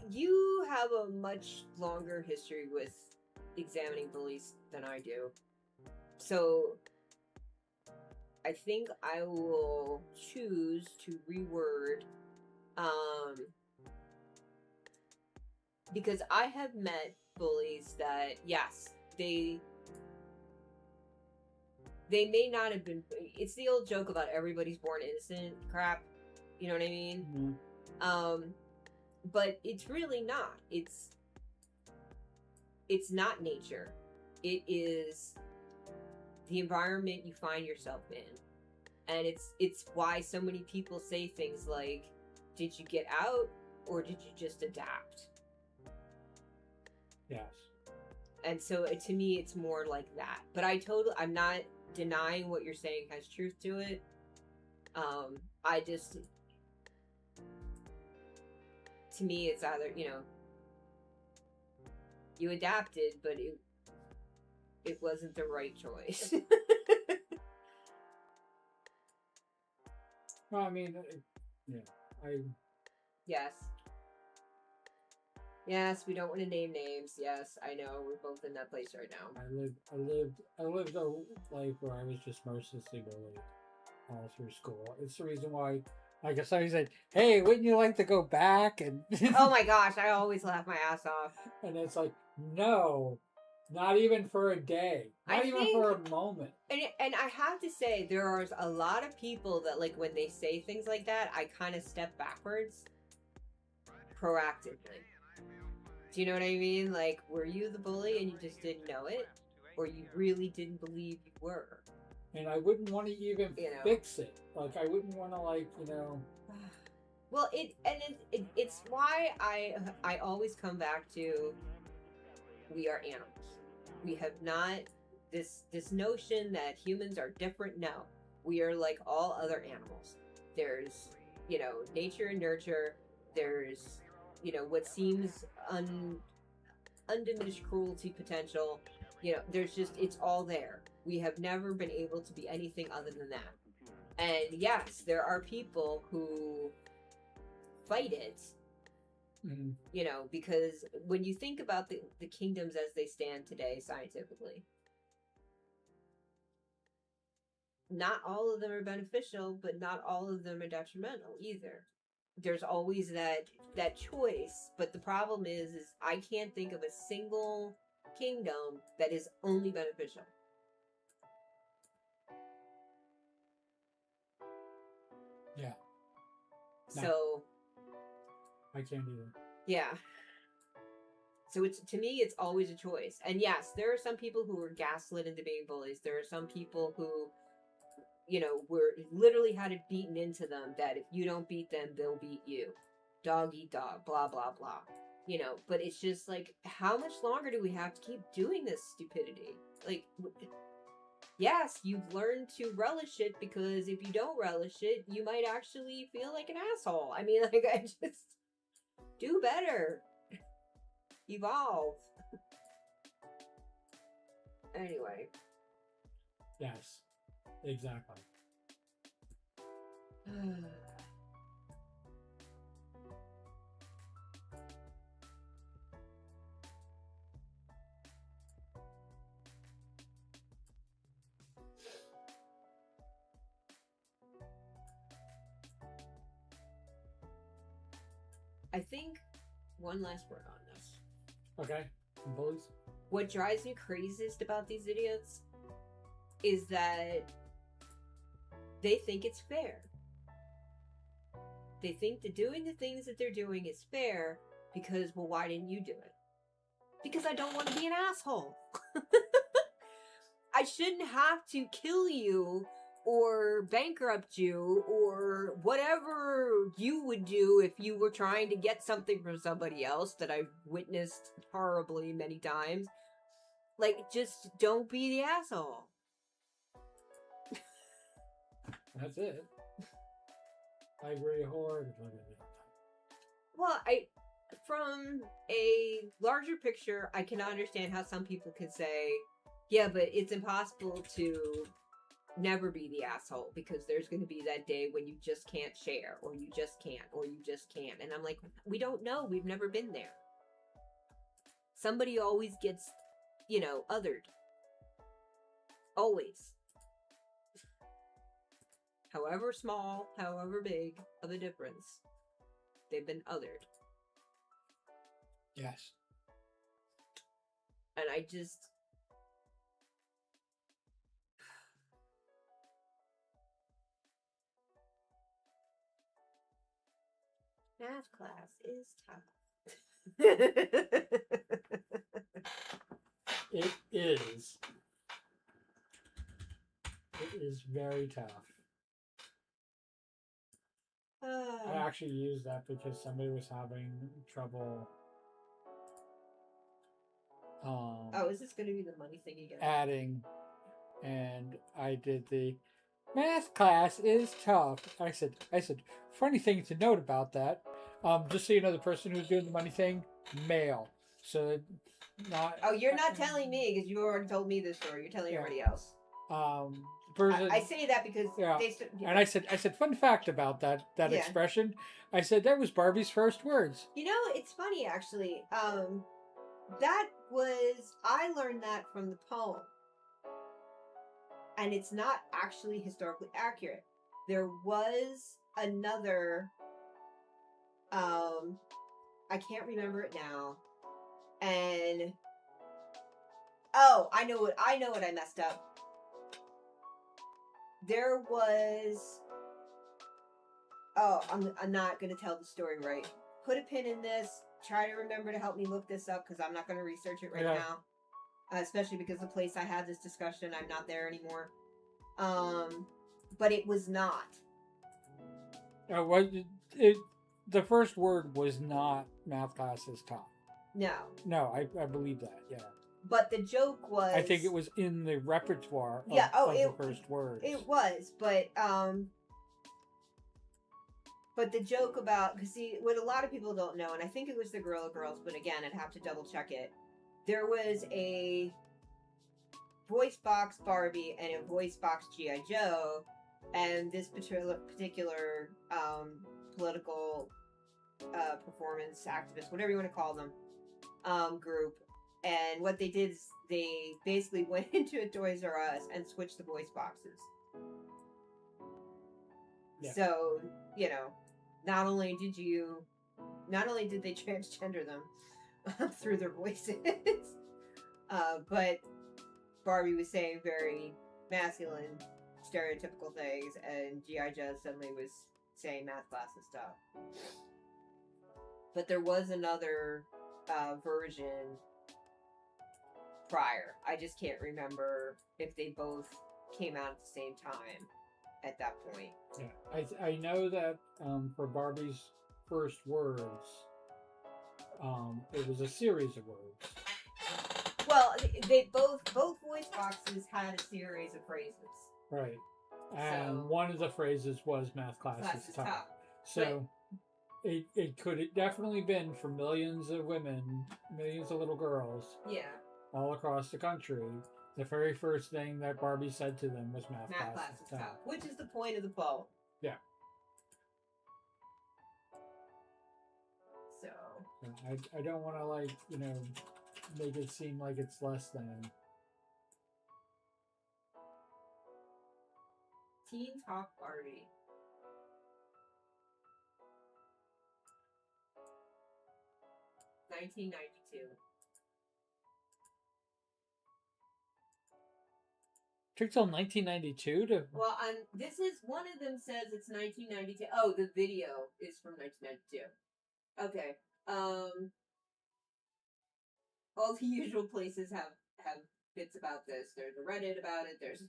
You have a much longer history with examining bullies than I do. So I think I will choose to reword, because I have met bullies that, yes, they may not have been. It's the old joke about everybody's born innocent crap. You know what I mean? Mm-hmm. But it's really not. It's not nature. It is the environment you find yourself in. And it's why so many people say things like, did you get out or did you just adapt? Yes. And so to me, it's more like that. But I'm not denying what you're saying has truth to it. To me, it's either, you adapted, but it wasn't the right choice. Well, I mean, Yes, we don't want to name names. Yes, I know, we're both in that place right now. I lived a life where I was just mercilessly bullied all through school. It's the reason why, like, if somebody said, "Hey, wouldn't you like to go back?" And oh my gosh, I always laugh my ass off. And it's like, no, not even for a day, not even for a moment. And I have to say, there are a lot of people that, like, when they say things like that, I kind of step backwards proactively. Do you know what I mean? Like, were you the bully and you just didn't know it? Or you really didn't believe you were? And I wouldn't want to even fix it. Like, I wouldn't want to, Well, it's why I always come back to, we are animals. We have not, this notion that humans are different. No, we are like all other animals. There's, nature and nurture. There's, what seems undiminished cruelty potential. There's just, it's all there. We have never been able to be anything other than that. And yes, there are people who fight it, because when you think about the kingdoms as they stand today scientifically, not all of them are beneficial, but not all of them are detrimental either. There's always that choice, but the problem is I can't think of a single kingdom that is only beneficial. Yeah. No. So I can't either. Yeah. So to me, it's always a choice. And yes, there are some people who are gaslit into being bullies. There are some people who, were literally had it beaten into them that if you don't beat them, they'll beat you. Dog eat dog, blah, blah, blah. But it's just like, how much longer do we have to keep doing this stupidity? Like, yes, you've learned to relish it, because if you don't relish it, you might actually feel like an asshole. I mean, like, I just do better. Evolve. Anyway. Yes, exactly. I think one last word on this. Okay, bullies. What drives me craziest about these idiots is that they think it's fair. They think that doing the things that they're doing is fair because, well, why didn't you do it? Because I don't want to be an asshole. I shouldn't have to kill you or bankrupt you or whatever you would do if you were trying to get something from somebody else that I've witnessed horribly many times. Like, just don't be the asshole. That's it. I agree wholeheartedly. Well, from a larger picture, I can understand how some people can say, yeah, but it's impossible to never be the asshole because there's going to be that day when you just can't share, or you just can't, or you just can't. And I'm like, we don't know. We've never been there. Somebody always gets, othered. Always. However small, however big of a difference, they've been othered. Yes. And I just... Math class is tough. It is. It is very tough. I actually used that because somebody was having trouble. Is this going to be the money thing again? Adding, and I did the math class is tough. I said, funny thing to note about that. Just so you know, the person who's doing the money thing, male. So, not. Oh, you're not telling me because you already told me this story. You're telling everybody else. Person, I say that because and I said fun fact about that expression. I said that was Barbie's first words. It's funny actually. I learned that from the poem, and it's not actually historically accurate. There was another. I can't remember it now, and I know what I messed up. There was... I'm not going to tell the story right. Put a pin in this. Try to remember to help me look this up because I'm not going to research it right now. Especially because the place I had this discussion, I'm not there anymore. But it was not. The first word was not math class is tough. No. No, I believe that, yeah. But the joke was... I think it was in the repertoire of the first words. It was, but the joke about... Because see, what a lot of people don't know, and I think it was the Gorilla Girls, but again, I'd have to double check it. There was a voice box Barbie and a voice box G.I. Joe, and this particular political performance activist, whatever you want to call them, group. And what they did is they basically went into a Toys R Us and switched the voice boxes. Yeah. So, not only did they transgender them through their voices, but Barbie was saying very masculine, stereotypical things, and G.I. Joe suddenly was saying math class is tough. But there was another version prior. I just can't remember if they both came out at the same time at that point. Yeah, I know that for Barbie's first words, it was a series of words. Well, they both voice boxes had a series of phrases. Right. And so, one of the phrases was math class is tough. So it could have definitely been for millions of women, millions of little girls. Yeah. All across the country. The very first thing that Barbie said to them was math class is tough. Which is the point of the poem. Yeah. So. I don't want to make it seem like it's less than. Teen Talk Barbie. $19.92. Took till 1992 to. Well, this is one of them says it's 1992. Oh, the video is from 1992. Okay. All the usual places have bits about this. There's a Reddit about it. There's.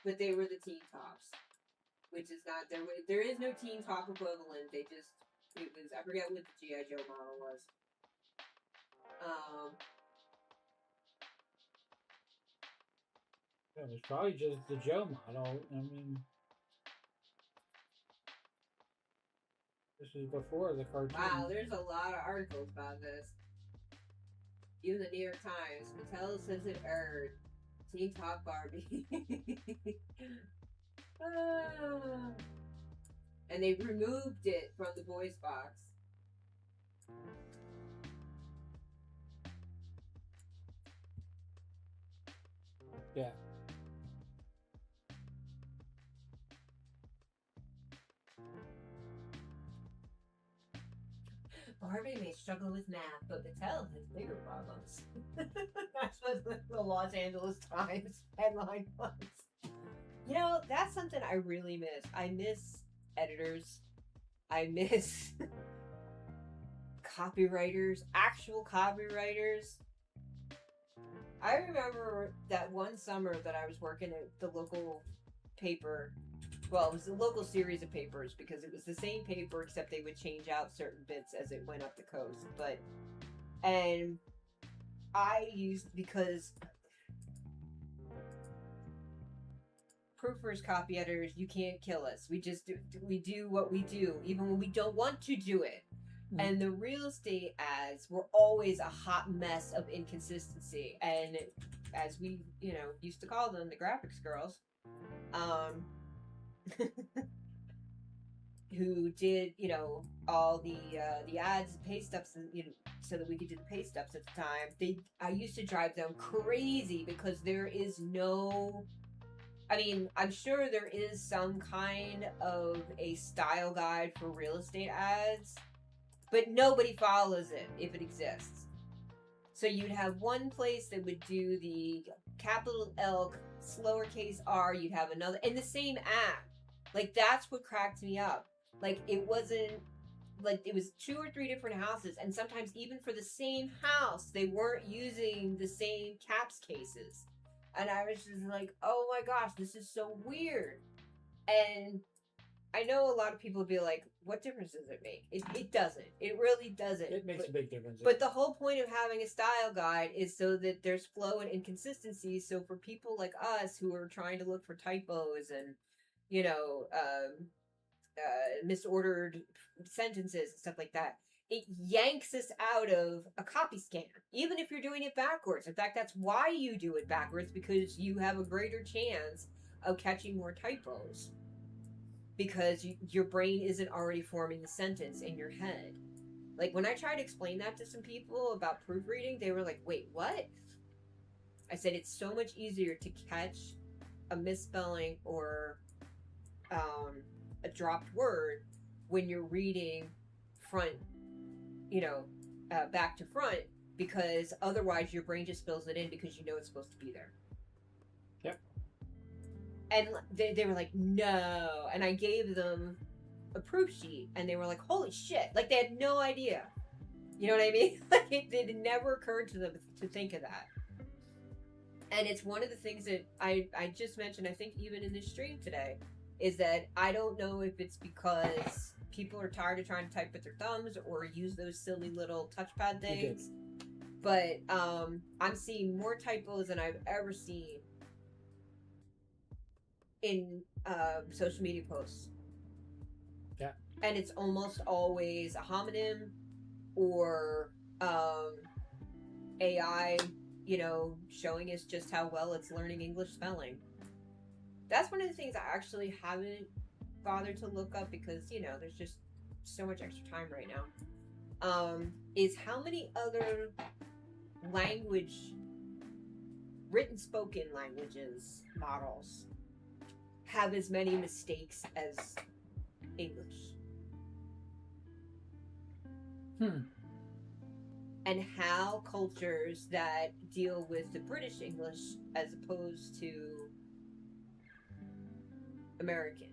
But they were the Teen Tops, which is not there. There is no Teen Top equivalent. It was. I forget what the G.I. Joe model was. Yeah, it was probably just the Joe model. I mean, this was before the cartoon. Wow, there's a lot of articles about this. Even the New York Times. Mattel says it aired. Teen Talk Barbie. And they removed it from the voice box. Yeah. Barbie may struggle with math, but Mattel has bigger problems. That's what the Los Angeles Times headline was. You know, that's something I really miss. I miss editors. I miss copywriters, actual copywriters. I remember that one summer that I was working at the local paper. Well, it was a local series of papers because it was the same paper except they would change out certain bits as it went up the coast. And I used, because proofers, copy editors, you can't kill us. We do what we do, even when we don't want to do it. Mm-hmm. And the real estate ads were always a hot mess of inconsistency. And as we, used to call them, the graphics girls, who did, all the ads and pay stubs, and, so that we could do the pay stubs at the time. I used to drive them crazy because there is no, I'm sure there is some kind of a style guide for real estate ads, but nobody follows it if it exists. So you'd have one place that would do the capital L, lowercase r, you'd have another, and the same ad. Like, that's what cracked me up. Like, it wasn't, like, it was 2 or 3 different houses, and sometimes even for the same house, they weren't using the same caps cases. And I was just like, oh my gosh, this is so weird. And I know a lot of people would be like, what difference does it make? It doesn't. It really doesn't. It makes a big difference. But the whole point of having a style guide is so that there's flow and inconsistency. So for people like us who are trying to look for typos and, misordered sentences and stuff like that, it yanks us out of a copy scan, even if you're doing it backwards. In fact, that's why you do it backwards, because you have a greater chance of catching more typos, because your brain isn't already forming the sentence in your head. Like, when I tried to explain that to some people about proofreading, they were like, wait, what? I said, it's so much easier to catch a misspelling or a dropped word when you're reading front, back to front, because otherwise your brain just fills it in because it's supposed to be there. Yep. And they were like, no. And I gave them a proof sheet, and they were like, holy shit. Like, they had no idea. You know what I mean? Like, it never occurred to them to think of that. And it's one of the things that I just mentioned, I think even in this stream today, is that I don't know if it's because people are tired of trying to type with their thumbs or use those silly little touchpad things. But I'm seeing more typos than I've ever seen in social media posts. Yeah. And it's almost always a homonym or AI, you know, showing us just how well it's learning English spelling. That's one of the things I actually haven't bothered to look up because, you know, there's just so much extra time right now. Is how many other written spoken languages models have as many mistakes as English? And how cultures that deal with the British English as opposed to American,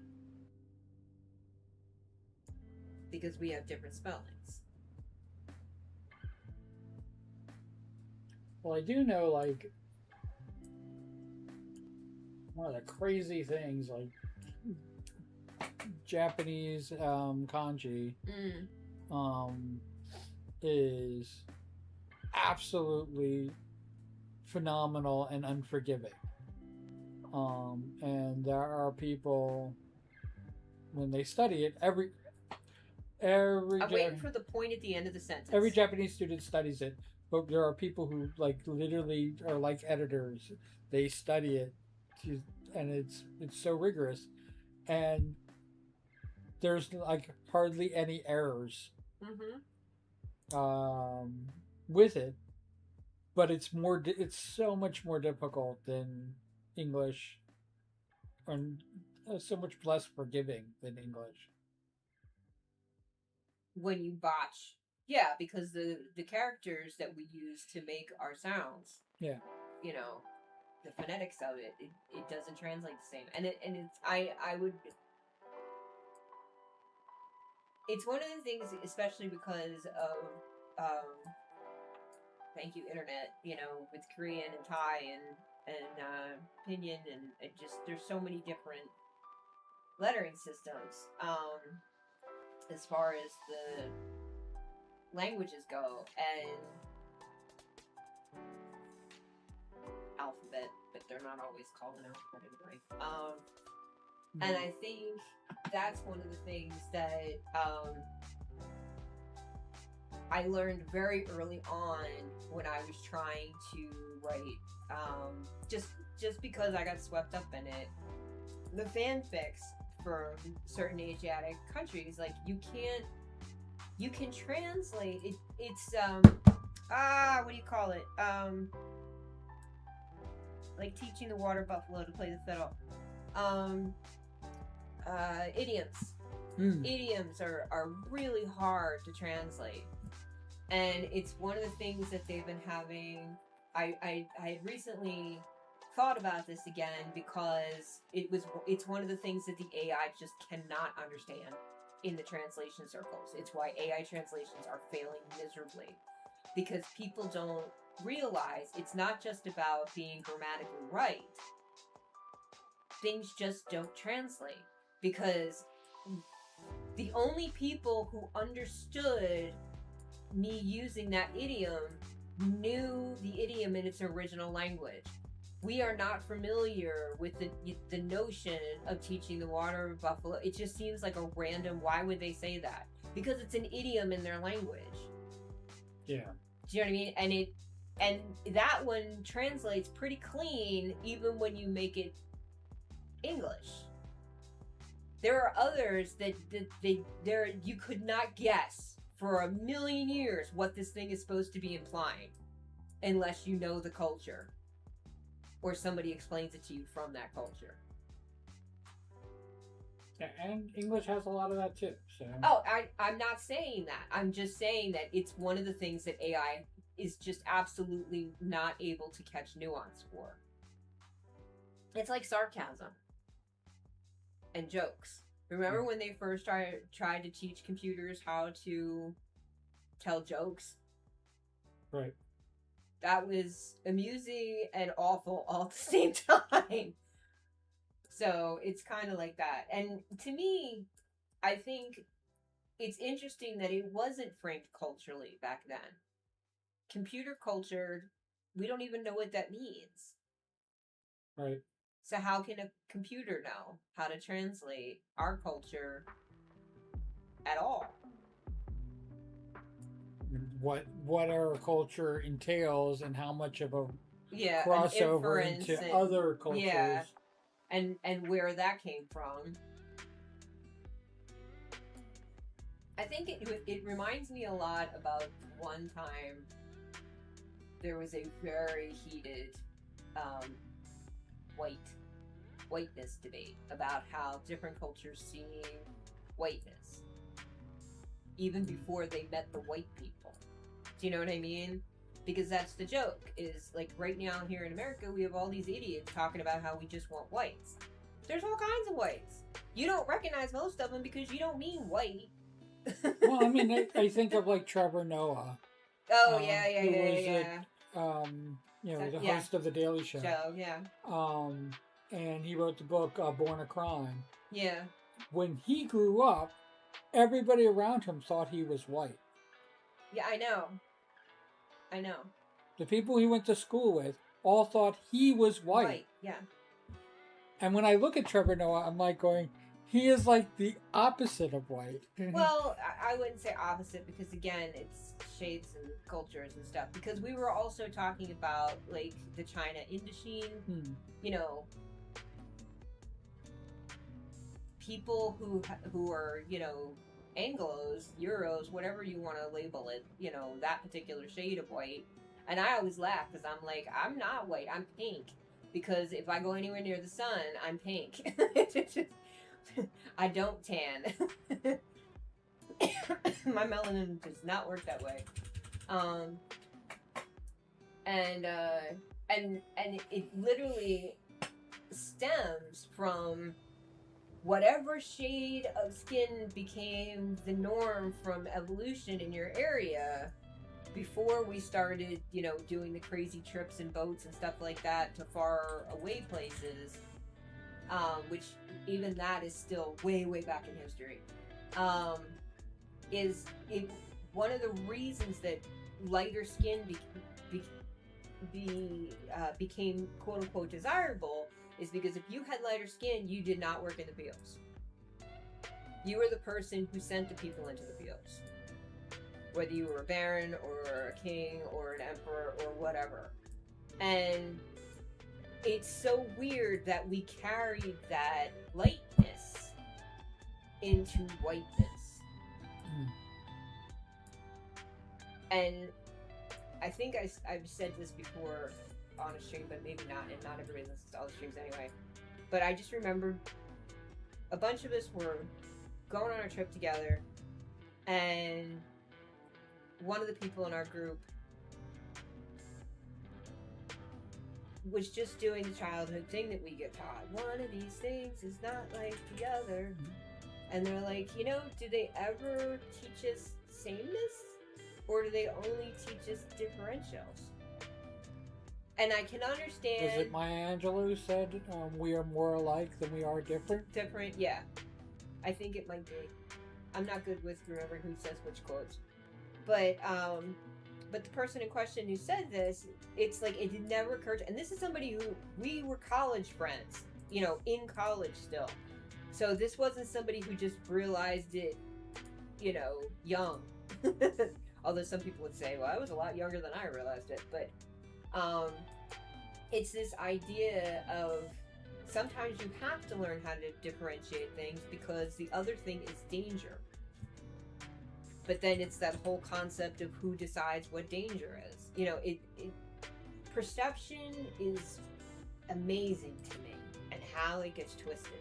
because we have different spellings. Well, I do know, like, one of the crazy things, like, Japanese kanji is absolutely phenomenal and unforgiving. And there are people, when they study it, I'm waiting for the point at the end of the sentence. Every Japanese student studies it, but there are people who, like, literally are like editors. They study it, and it's so rigorous, and there's like hardly any errors with it. But it's so much more difficult than English, and so much less forgiving than English. When you botch, yeah, because the characters that we use to make our sounds, yeah, you know, the phonetics of it doesn't translate the same, and it's I would. It's one of the things, especially because of thank you, internet, you know, with Korean and Thai and Pinyin, and it just, there's so many different lettering systems as far as the languages go, and alphabet, but they're not always called an alphabet anyway. And I think that's one of the things that I learned very early on when I was trying to write, just because I got swept up in it. The fanfics for certain Asiatic countries, like, you can translate it. It's what do you call it? Like teaching the water buffalo to play the fiddle. Idioms. Idioms are really hard to translate. And it's one of the things that they've been having. I had recently thought about this again because it's one of the things that the AI just cannot understand in the translation circles. It's why AI translations are failing miserably, because people don't realize it's not just about being grammatically right. Things just don't translate, because the only people who understood me using that idiom knew the idiom in its original language. We are not familiar with the notion of teaching the water buffalo. It just seems like a random, why would they say that? Because it's an idiom in their language. Yeah. Do you know what I mean? And that one translates pretty clean even when you make it English. There are others that you could not guess for a million years what this thing is supposed to be implying unless you know the culture or somebody explains it to you from that culture. Yeah, and English has a lot of that too. So. Oh, I'm not saying that. I'm just saying that it's one of the things that AI is just absolutely not able to catch nuance for. It's like sarcasm. and jokes. Remember when they first tried to teach computers how to tell jokes? Right. That was amusing and awful all at the same time. So it's kind of like that. And to me, I think it's interesting that it wasn't framed culturally back then. Computer culture, we don't even know what that means. Right. So how can a computer know how to translate our culture at all? What our culture entails and how much of a crossover into other cultures. Yeah. And where that came from. I think it reminds me a lot about one time there was a very heated whiteness debate about how different cultures see whiteness even before they met the white people. Do you know what I mean? Because that's the joke, is like right now here in America we have all these idiots talking about how we just want whites. There's all kinds of whites. You don't recognize most of them because you don't mean white. Well, I mean, I think of like Trevor Noah. Oh, yeah. The host of the Daily Show. Yeah. And he wrote the book Born a Crime. Yeah. When he grew up, everybody around him thought he was white. Yeah, I know. The people he went to school with all thought he was white. Yeah. And when I look at Trevor Noah, I'm like going, he is like the opposite of white. Well, I wouldn't say opposite because, again, it's shades and cultures and stuff. Because we were also talking about, like, the China Indochine, you know, people who are, you know, Anglos, Euros, whatever you want to label it, you know, that particular shade of white. And I always laugh because I'm like, I'm not white, I'm pink. Because if I go anywhere near the sun, I'm pink. I don't tan. My melanin does not work that way. And it literally stems from whatever shade of skin became the norm from evolution in your area before we started, you know, doing the crazy trips and boats and stuff like that to far away places, which even that is still way, way back in history, is it one of the reasons that lighter skin became quote-unquote desirable is because if you had lighter skin, you did not work in the fields. You were the person who sent the people into the fields. Whether you were a baron or a king or an emperor or whatever. And it's so weird that we carried that lightness into whiteness. And I think I've said this before on a stream, but maybe not, and not everybody listens to all the streams anyway. But I just remember a bunch of us were going on a trip together, and one of the people in our group was just doing the childhood thing that we get taught. One of these things is not like the other. And they're like, you know, do they ever teach us sameness? Or do they only teach us differentials? And I can understand... Was it Maya Angelou who said we are more alike than we are different? Different, yeah. I think it might be. I'm not good with remembering who says which quotes. But the person in question who said this, it's like it did never occur to... And this is somebody who... We were college friends, you know, in college still. So this wasn't somebody who just realized it, you know, young. Although some people would say, well, I was a lot younger than I realized it. But it's this idea of sometimes you have to learn how to differentiate things because the other thing is danger. But then it's that whole concept of who decides what danger is. You know, perception is amazing to me and how it gets twisted.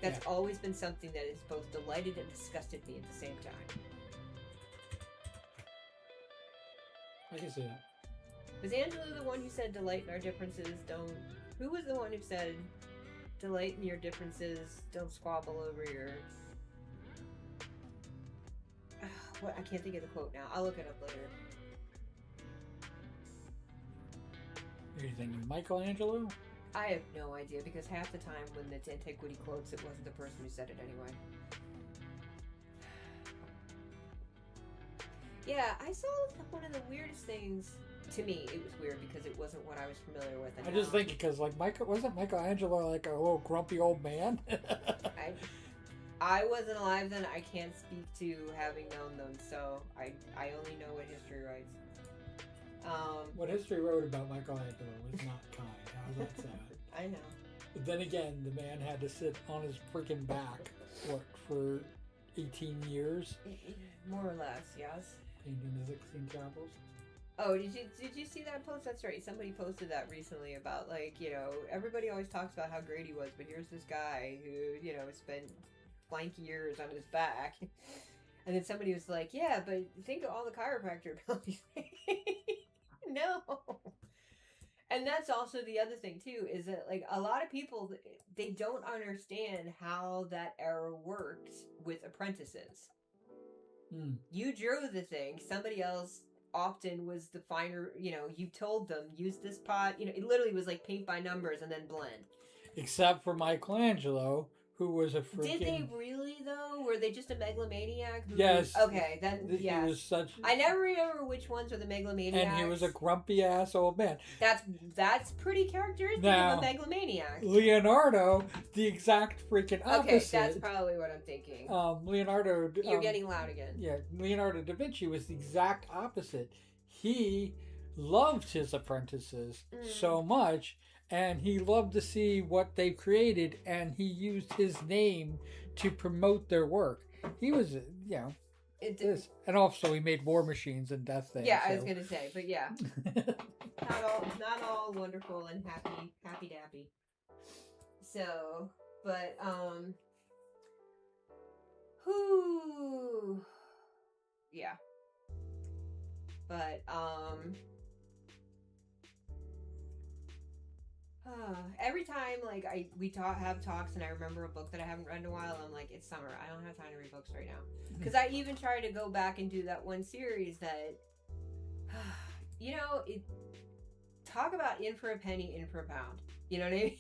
That's always been something that has both delighted and disgusted me at the same time. I can see that. Was Angela the one who said delight in our differences don't... Who was the one who said Delight in your differences. Don't squabble over your... What? I can't think of the quote now. I'll look it up later. Are you thinking Michelangelo? I have no idea, because half the time when it's antiquity quotes, it wasn't the person who said it anyway. Yeah, I saw one of the weirdest things. To me, it was weird because it wasn't what I was familiar with. I just think because wasn't Michelangelo like a little grumpy old man? I wasn't alive then. I can't speak to having known them, so I only know what history writes. What history wrote about Michelangelo was not kind. How's that sound? I know. But then again, the man had to sit on his freaking back, for 18 years? More or less, yes. Painting the 16 Chapels. Oh, did you see that post? That's right. Somebody posted that recently about, like, you know, everybody always talks about how great he was, but here's this guy who, you know, spent blank years on his back. And then somebody was like, yeah, but think of all the chiropractor bills. No. And that's also the other thing, too, is that, like, a lot of people, they don't understand how that era worked with apprentices. You drew the thing. Somebody else often was the finer, you know, you told them, use this pot. You know, it literally was like paint by numbers and then blend. Except for Michelangelo, who was a freaking... Did they really, though? Were they just a megalomaniac? Yes. Okay, then, yes. He was such... I never remember which ones were the megalomaniacs. And he was a grumpy-ass old man. That's pretty characteristic of a megalomaniac. Leonardo, the exact freaking opposite. Okay, that's probably what I'm thinking. Leonardo... You're getting loud again. Yeah, Leonardo da Vinci was the exact opposite. He loved his apprentices so much... And he loved to see what they created, and he used his name to promote their work. He was, you know, and also he made war machines and death things. Yeah, so. I was gonna say, but yeah, not all wonderful and happy dappy. So, but yeah, but every time, like, we have talks and I remember a book that I haven't read in a while, I'm like, it's summer. I don't have time to read books right now. Because I even try to go back and do that one series that, you know, talk about in for a penny, in for a pound. You know what I mean?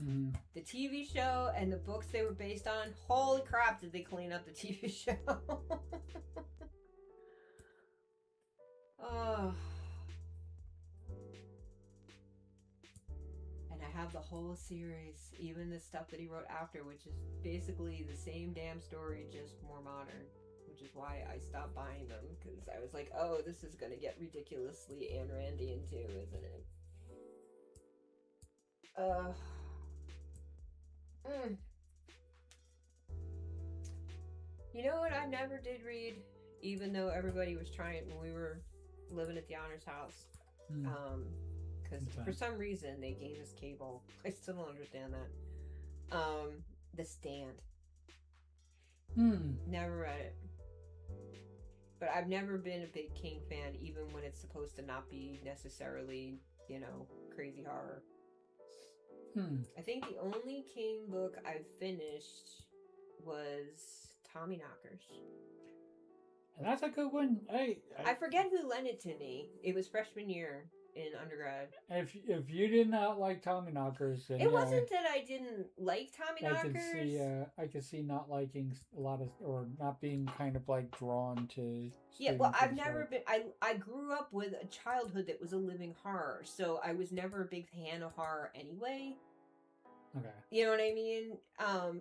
Mm-hmm. The TV show and the books they were based on, holy crap, did they clean up the TV show. Oh. Have the whole series, even the stuff that he wrote after, which is basically the same damn story, just more modern, which is why I stopped buying them, because I was like, oh, this is going to get ridiculously Ayn Randian too, isn't it? You know what I never did read, even though everybody was trying when we were living at the Honors house? Because for some reason they gave us cable. I still don't understand that. The Stand. Never read it. But I've never been a big King fan, even when it's supposed to not be necessarily, you know, crazy horror. I think the only King book I finished was Tommy Knockers. And that's a good one. I forget who lent it to me. It was freshman year in undergrad. If you did not like Tommy Knockers, then it wasn't that I didn't like Tommy Knockers. I could see not liking a lot of, or not being kind of like drawn to. Yeah, well, I've never been. I grew up with a childhood that was a living horror, so I was never a big fan of horror anyway. Okay. You know what I mean?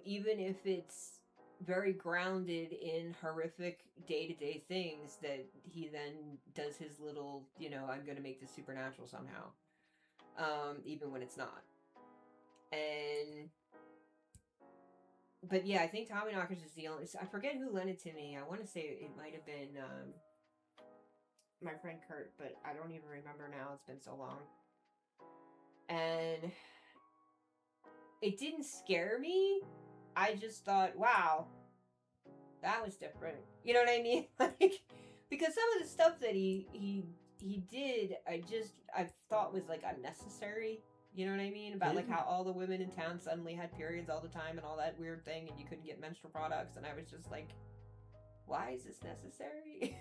Even if it's very grounded in horrific day-to-day things that he then does his little, you know, I'm going to make this supernatural somehow. Even when it's not. But yeah, I think Tommy Knockers is the only, I forget who lent it to me. I want to say it might have been my friend Kurt, but I don't even remember now. It's been so long. And it didn't scare me. I just thought, wow, that was different. You know what I mean? Like, because some of the stuff that he did, I thought was like unnecessary. You know what I mean? About like how all the women in town suddenly had periods all the time and all that weird thing, and you couldn't get menstrual products, and I was just like, why is this necessary?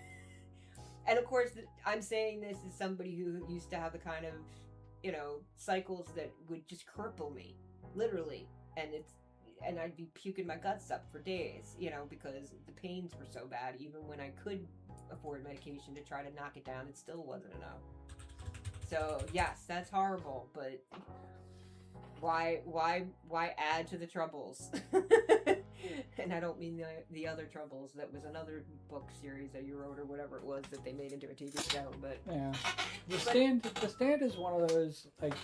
And of course, I'm saying this as somebody who used to have the kind of, cycles that would just cripple me, literally, and I'd be puking my guts up for days, because the pains were so bad. Even when I could afford medication to try to knock it down, it still wasn't enough. So yes, that's horrible, but why add to the troubles? And I don't mean the other troubles. That was another book series that you wrote or whatever it was that they made into a TV show. But yeah, the stand is one of those like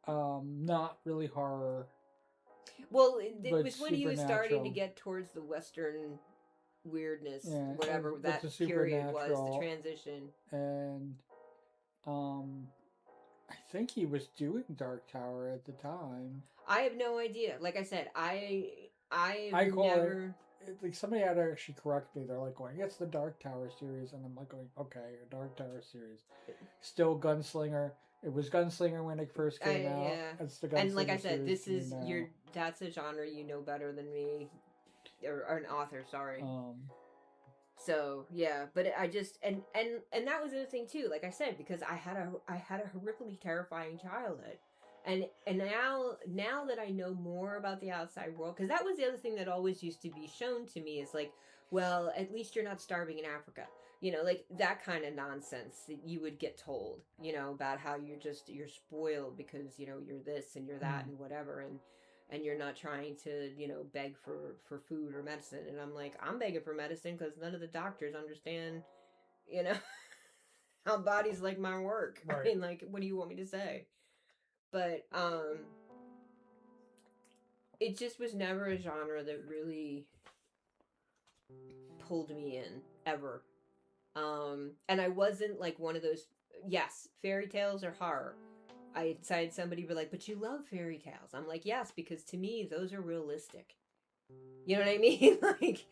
not really horror. Well, it was when he was starting to get towards the Western weirdness, whatever that period was, the transition. And I think he was doing Dark Tower at the time. I have no idea. Like I said, I call never... it like somebody had to actually correct me. They're like going, "It's the Dark Tower series," and I'm like going, "Okay, a Dark Tower series." Still Gunslinger. It was Gunslinger when it first came out. Yeah. It's the Gunslinger and like I said, this is that's a genre you know better than me, or an author. Sorry. So yeah, but I just and that was the other thing too. Like I said, because I had a horrifically terrifying childhood, and now that I know more about the outside world, because that was the other thing that always used to be shown to me is like, well, at least you're not starving in Africa, like that kind of nonsense that you would get told, about how you're spoiled because you're this and you're that and whatever, and you're not trying to, beg for food or medicine. And I'm like, I'm begging for medicine because none of the doctors understand, how bodies like mine work. Right. I mean, like, what do you want me to say? But it just was never a genre that really pulled me in, ever. And I wasn't like one of those, yes, fairy tales are horror. I had somebody be like, but you love fairy tales. I'm like, yes, because to me, those are realistic. You know what I mean? Like,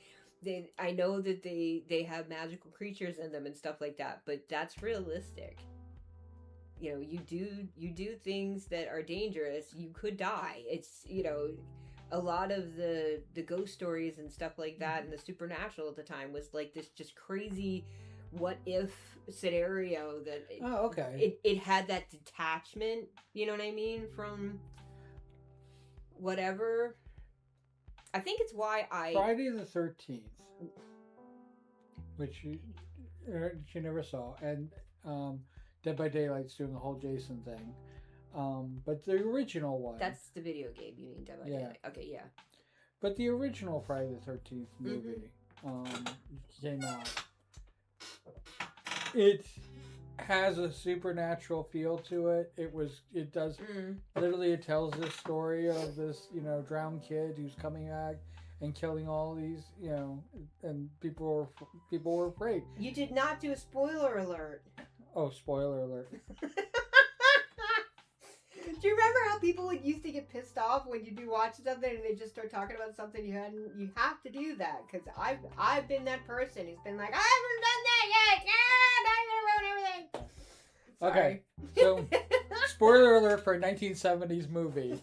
I know that they have magical creatures in them and stuff like that, but that's realistic. You do things that are dangerous. You could die. It's, a lot of the ghost stories and stuff like that and the supernatural at the time was like this just crazy what if scenario that it had that detachment, you know what I mean, from whatever. I think it's why Friday the 13th, which you never saw, and Dead by Daylight's doing the whole Jason thing, but the original one, that's the video game, you mean, Dead by Daylight. Okay, yeah, but the original Friday the 13th movie came out. It has a supernatural feel to it. It does literally, it tells this story of this, drowned kid who's coming back and killing all these, and people were afraid. You did not do a spoiler alert. Oh, spoiler alert. Do you remember how people would used to get pissed off when you'd be watching something and they just start talking about something you hadn't? You have to do that, because I've been that person who's been like, I haven't done that yet. Okay, so spoiler alert for a 1970s movie.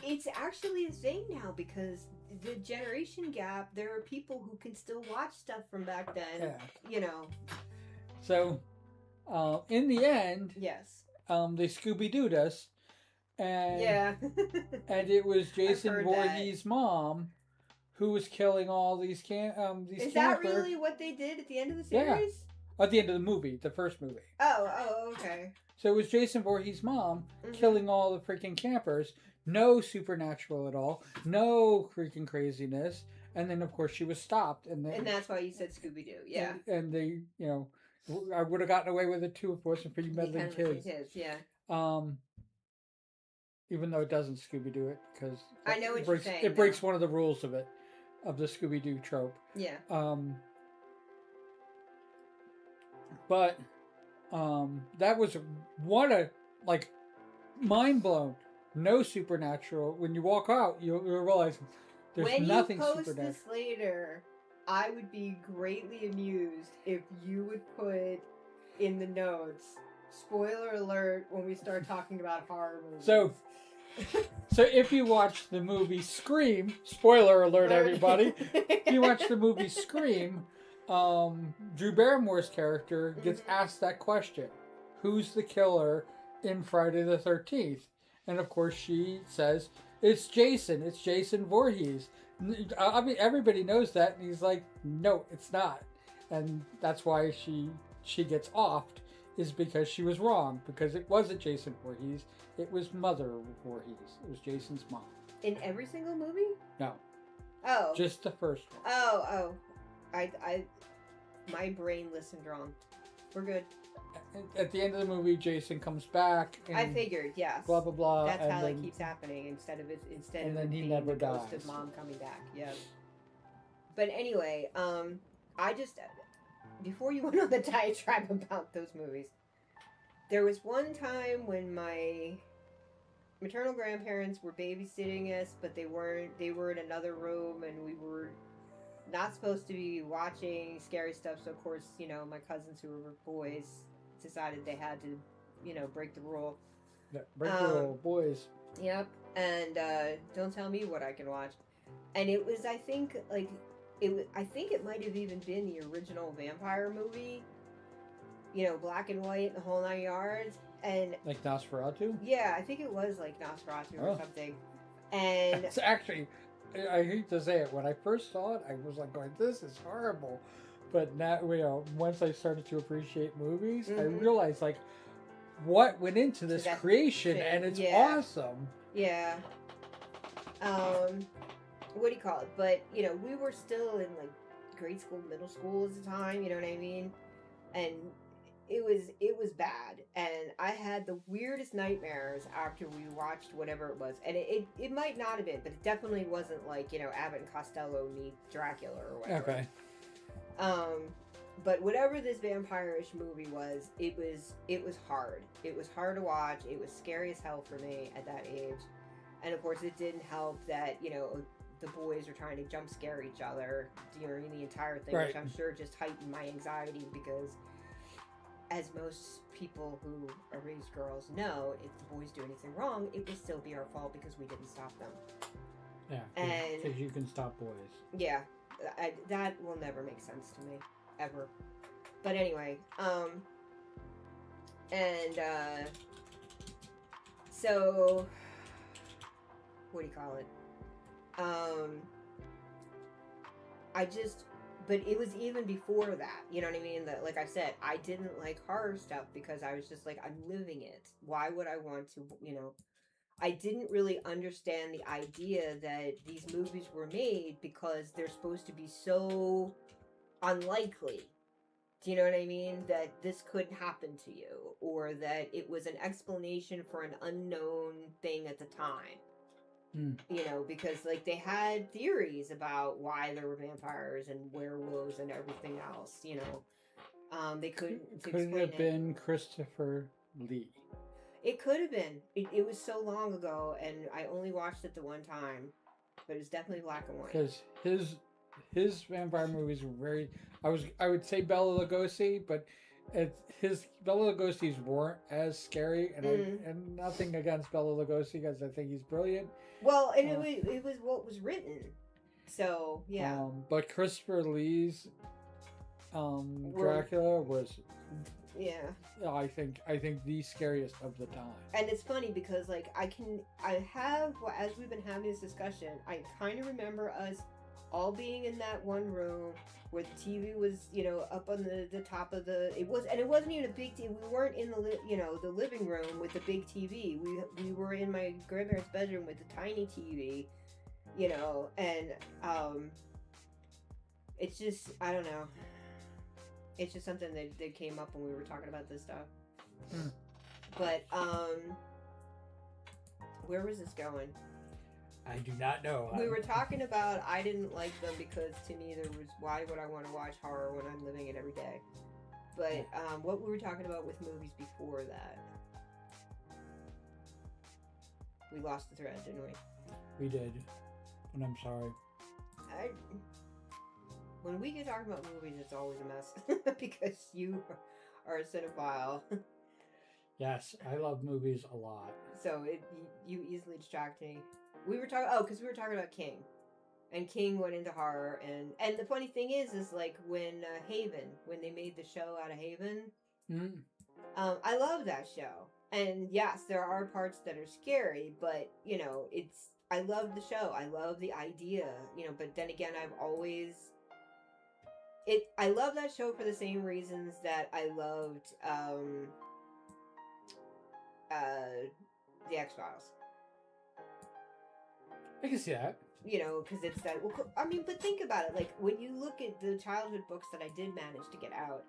It's actually a thing now because the generation gap, there are people who can still watch stuff from back then, So, in the end, yes, they Scooby-Dooed us, and and it was Jason Voorhees' mom who was killing all these Is campers. That really what they did at the end of the series? Yeah. At the end of the movie, the first movie. Oh, okay. So it was Jason Voorhees' mom killing all the freaking campers. No supernatural at all. No freaking craziness. And then, of course, she was stopped. And that's why you said Scooby-Doo, yeah. And they, I would have gotten away with it too if it wasn't for you meddling kids. Yeah. Even though it doesn't Scooby-Doo it, because I know what you're saying. It breaks one of the rules of it, of the Scooby-Doo trope. Yeah. But that was mind blown. No supernatural. When you walk out, you'll realize there's nothing supernatural. When you post this later, I would be greatly amused if you would put in the notes Spoiler alert when we start talking about horror movies. So if you watch the movie Scream, spoiler alert, everybody. If you watch the movie Scream, Drew Barrymore's character gets asked that question: who's the killer in Friday the 13th? And of course, she says it's Jason. It's Jason Voorhees. I mean, everybody knows that, and he's like, no, it's not. And that's why she gets offed, is because she was wrong, because it wasn't Jason Voorhees. It was Mother Voorhees. It was Jason's mom. In every single movie? No. Oh. Just the first one. Oh. My brain listened wrong. We're good. At the end of the movie, Jason comes back. And I figured, yes. Blah blah blah. That's how it keeps happening instead of it being the ghost of mom coming back. Yeah. But anyway, I just before you went on the diatribe about those movies, there was one time when my maternal grandparents were babysitting us, but they weren't. They were in another room, and we were not supposed to be watching scary stuff. So of course, my cousins who were boys decided they had to, break the rule. Yeah, break the rule, boys. Yep. And don't tell me what I can watch. And it was, I think it might have even been the original vampire movie. Black and white, the whole 9 yards. And like Nosferatu? Yeah, I think it was like Nosferatu or something. And it's actually, I hate to say it, when I first saw it, I was like going, this is horrible. But now, once I started to appreciate movies, I realized like what went into this creation, and it's awesome. Yeah. What do you call it? But we were still in like grade school, middle school at the time. You know what I mean? And it was bad, and I had the weirdest nightmares after we watched whatever it was. And it might not have been, but it definitely wasn't like Abbott and Costello meet Dracula or whatever. Okay. But whatever this vampire-ish movie was, it was hard. It was hard to watch. It was scary as hell for me at that age. And of course, it didn't help that, the boys were trying to jump scare each other during the entire thing, right. Which I'm sure just heightened my anxiety because, as most people who are raised girls know, if the boys do anything wrong, it will still be our fault because we didn't stop them. Yeah, because you can stop boys. Yeah. That will never make sense to me, ever. But anyway, so, what do you call it? But it was even before that, you know what I mean? That, like I said, I didn't like horror stuff because I was just like, I'm living it. Why would I want to, I didn't really understand the idea that these movies were made because they're supposed to be so unlikely. Do you know what I mean? That this couldn't happen to you, or that it was an explanation for an unknown thing at the time. Because like they had theories about why there were vampires and werewolves and everything else. They couldn't. Could it have been Christopher Lee? It could have been. It was so long ago, and I only watched it the one time, but it was definitely black and white. Because his vampire movies were very. I would say Bela Lugosi, but his Bela Lugosi's weren't as scary, and nothing against Bela Lugosi because I think he's brilliant. Well, and it was what was written, so yeah. But Christopher Lee's Dracula was. Yeah. I think the scariest of the time. And it's funny because like as we've been having this discussion, I kind of remember us all being in that one room where the TV was, up on the top of it wasn't even a big TV. We weren't in the living room with the big TV. We were in my grandparents' bedroom with the tiny TV, and it's just, I don't know. It's just something that came up when we were talking about this stuff. But, where was this going? I do not know. We were talking about I didn't like them because to me there was, why would I want to watch horror when I'm living it every day? But what we were talking about with movies before that. We lost the thread, didn't we? We did. And I'm sorry. When we get talking about movies, it's always a mess. Because you are a cinephile. Yes, I love movies a lot. So you easily distract me. We were talking, because we were talking about King. And King went into horror, and the funny thing is like when Haven, when they made the show out of Haven, I love that show. And yes, there are parts that are scary, but I love the show. I love the idea, But then again, I love that show for the same reasons that I loved the X-Files. I can see that. Because it's that. Well, I mean, but think about it. Like when you look at the childhood books that I did manage to get out,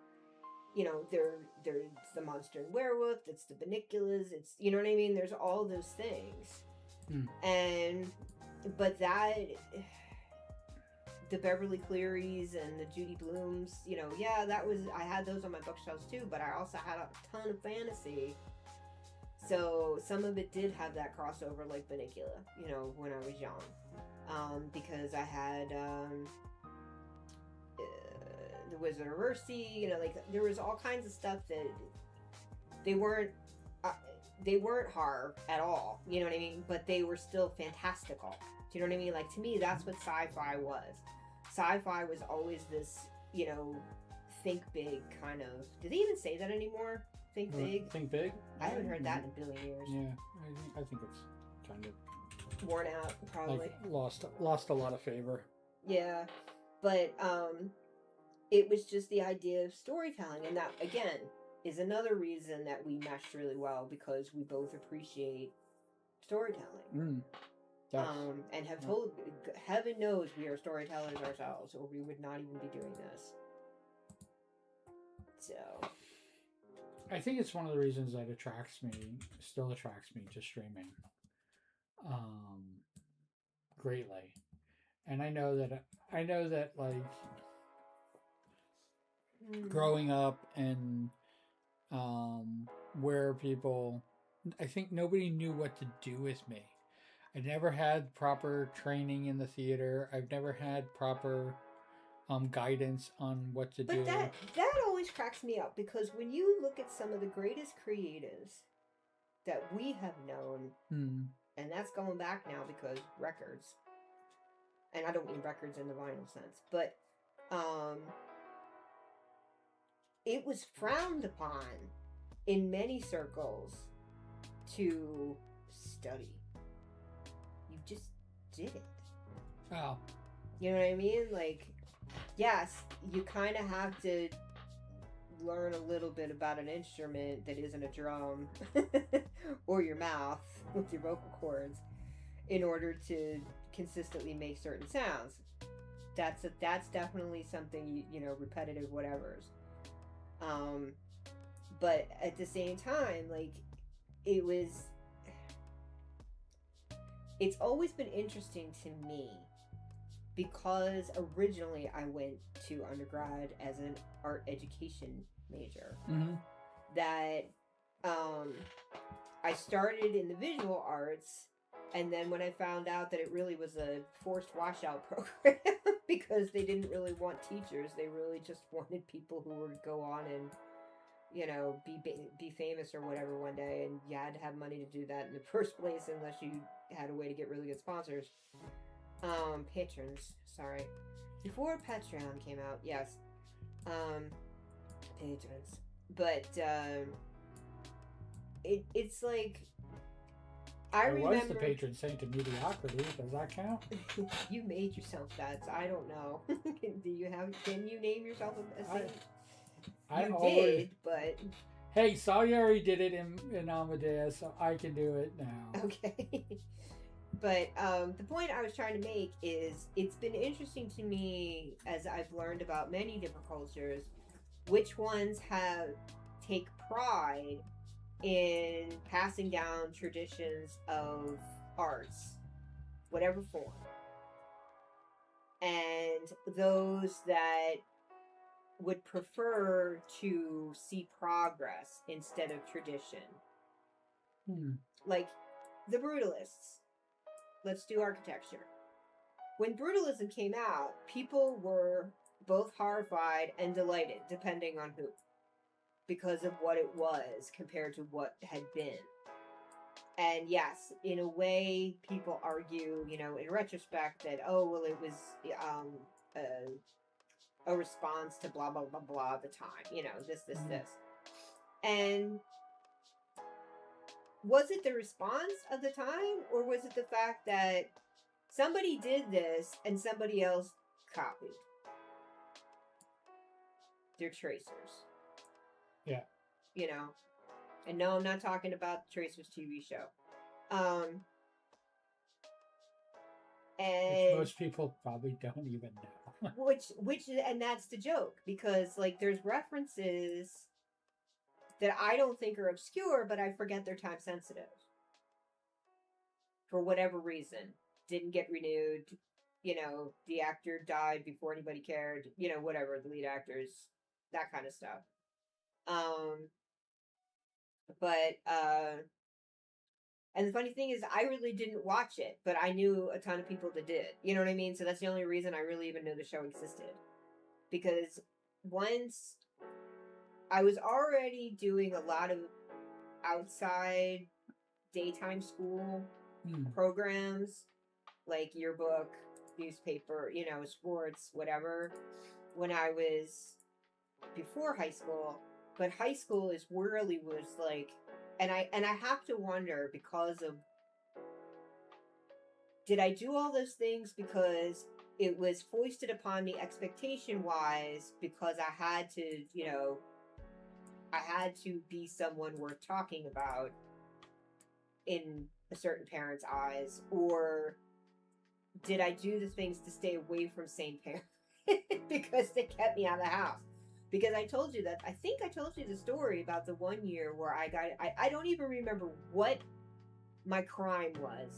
there's the monster and werewolf. It's the Beniculas. It's what I mean. There's all those things, but the Beverly Clearys and the Judy Blooms. I had those on my bookshelves too. But I also had a ton of fantasy. So some of it did have that crossover, like Benicula, when I was young. Because I had the Wizard of Earthsea, there was all kinds of stuff that they weren't horror at all, you know what I mean? But they were still fantastical. Do you know what I mean? Like to me, that's what sci-fi was. Sci-fi was always this, think big kind of. Do they even say that anymore? Think big. Think big. I haven't heard that in a billion years. Yeah, I think it's kind of worn out, probably. Like lost a lot of favor. Yeah, but it was just the idea of storytelling, and that again is another reason that we meshed really well, because we both appreciate storytelling. And have told, heaven knows we are storytellers ourselves, or we would not even be doing this. So I think it's one of the reasons that still attracts me to streaming greatly. And I know that like growing up and where people, I think nobody knew what to do with me. I never had proper training in the theater. I've never had proper guidance on what to do. But that always cracks me up, because when you look at some of the greatest creatives that we have known, and that's going back now because records, and I don't mean records in the vinyl sense, but it was frowned upon in many circles to study. You just did it. Oh. You know what I mean? Like, yes, you kind of have to learn a little bit about an instrument that isn't a drum or your mouth with your vocal cords in order to consistently make certain sounds. That's definitely something, repetitive whatevers. But at the same time, like, it's always been interesting to me, because originally I went to undergrad as an art education major. That I started in the visual arts, and then when I found out that it really was a forced washout program because they didn't really want teachers, they really just wanted people who would go on and be famous or whatever one day, and you had to have money to do that in the first place unless you had a way to get really good sponsors. Patrons, sorry. Before Patreon came out, yes. Patrons. But, it's like, I remember... was the patron saint of mediocrity. Does that count? You made yourself that, so I don't know. Can you name yourself a saint? You did, but... Hey, Salieri did it in Amadeus, so I can do it now. Okay. But the point I was trying to make is, it's been interesting to me, as I've learned about many different cultures, which ones take pride in passing down traditions of arts, whatever form, and those that would prefer to see progress instead of tradition. Like the Brutalists. Let's do architecture. When Brutalism came out, people were both horrified and delighted, depending on who. because of what it was compared to what had been. And yes, in a way, people argue, in retrospect that, oh, well, it was a response to blah, blah, blah, blah at the time, this. And was it the response of the time, or was it the fact that somebody did this and somebody else copied? They're tracers. Yeah. And no, I'm not talking about the Tracers TV show. And which most people probably don't even know. which, and that's the joke, because like there's references that I don't think are obscure, but I forget they're time sensitive. For whatever reason, didn't get renewed. The actor died before anybody cared. Whatever, the lead actors, that kind of stuff. And the funny thing is, I really didn't watch it, but I knew a ton of people that did. You know what I mean? So that's the only reason I really even knew the show existed. Because once I was already doing a lot of outside daytime school programs, like yearbook, newspaper, sports, whatever, when I was before high school. But high school is really was like, and I have to wonder, because of, did I do all those things because it was foisted upon me expectation wise, because I had to, I had to be someone worth talking about in a certain parent's eyes, or did I do the things to stay away from sane parents because they kept me out of the house? Because I told you that, I think I told you the story about the one year where I don't even remember what my crime was,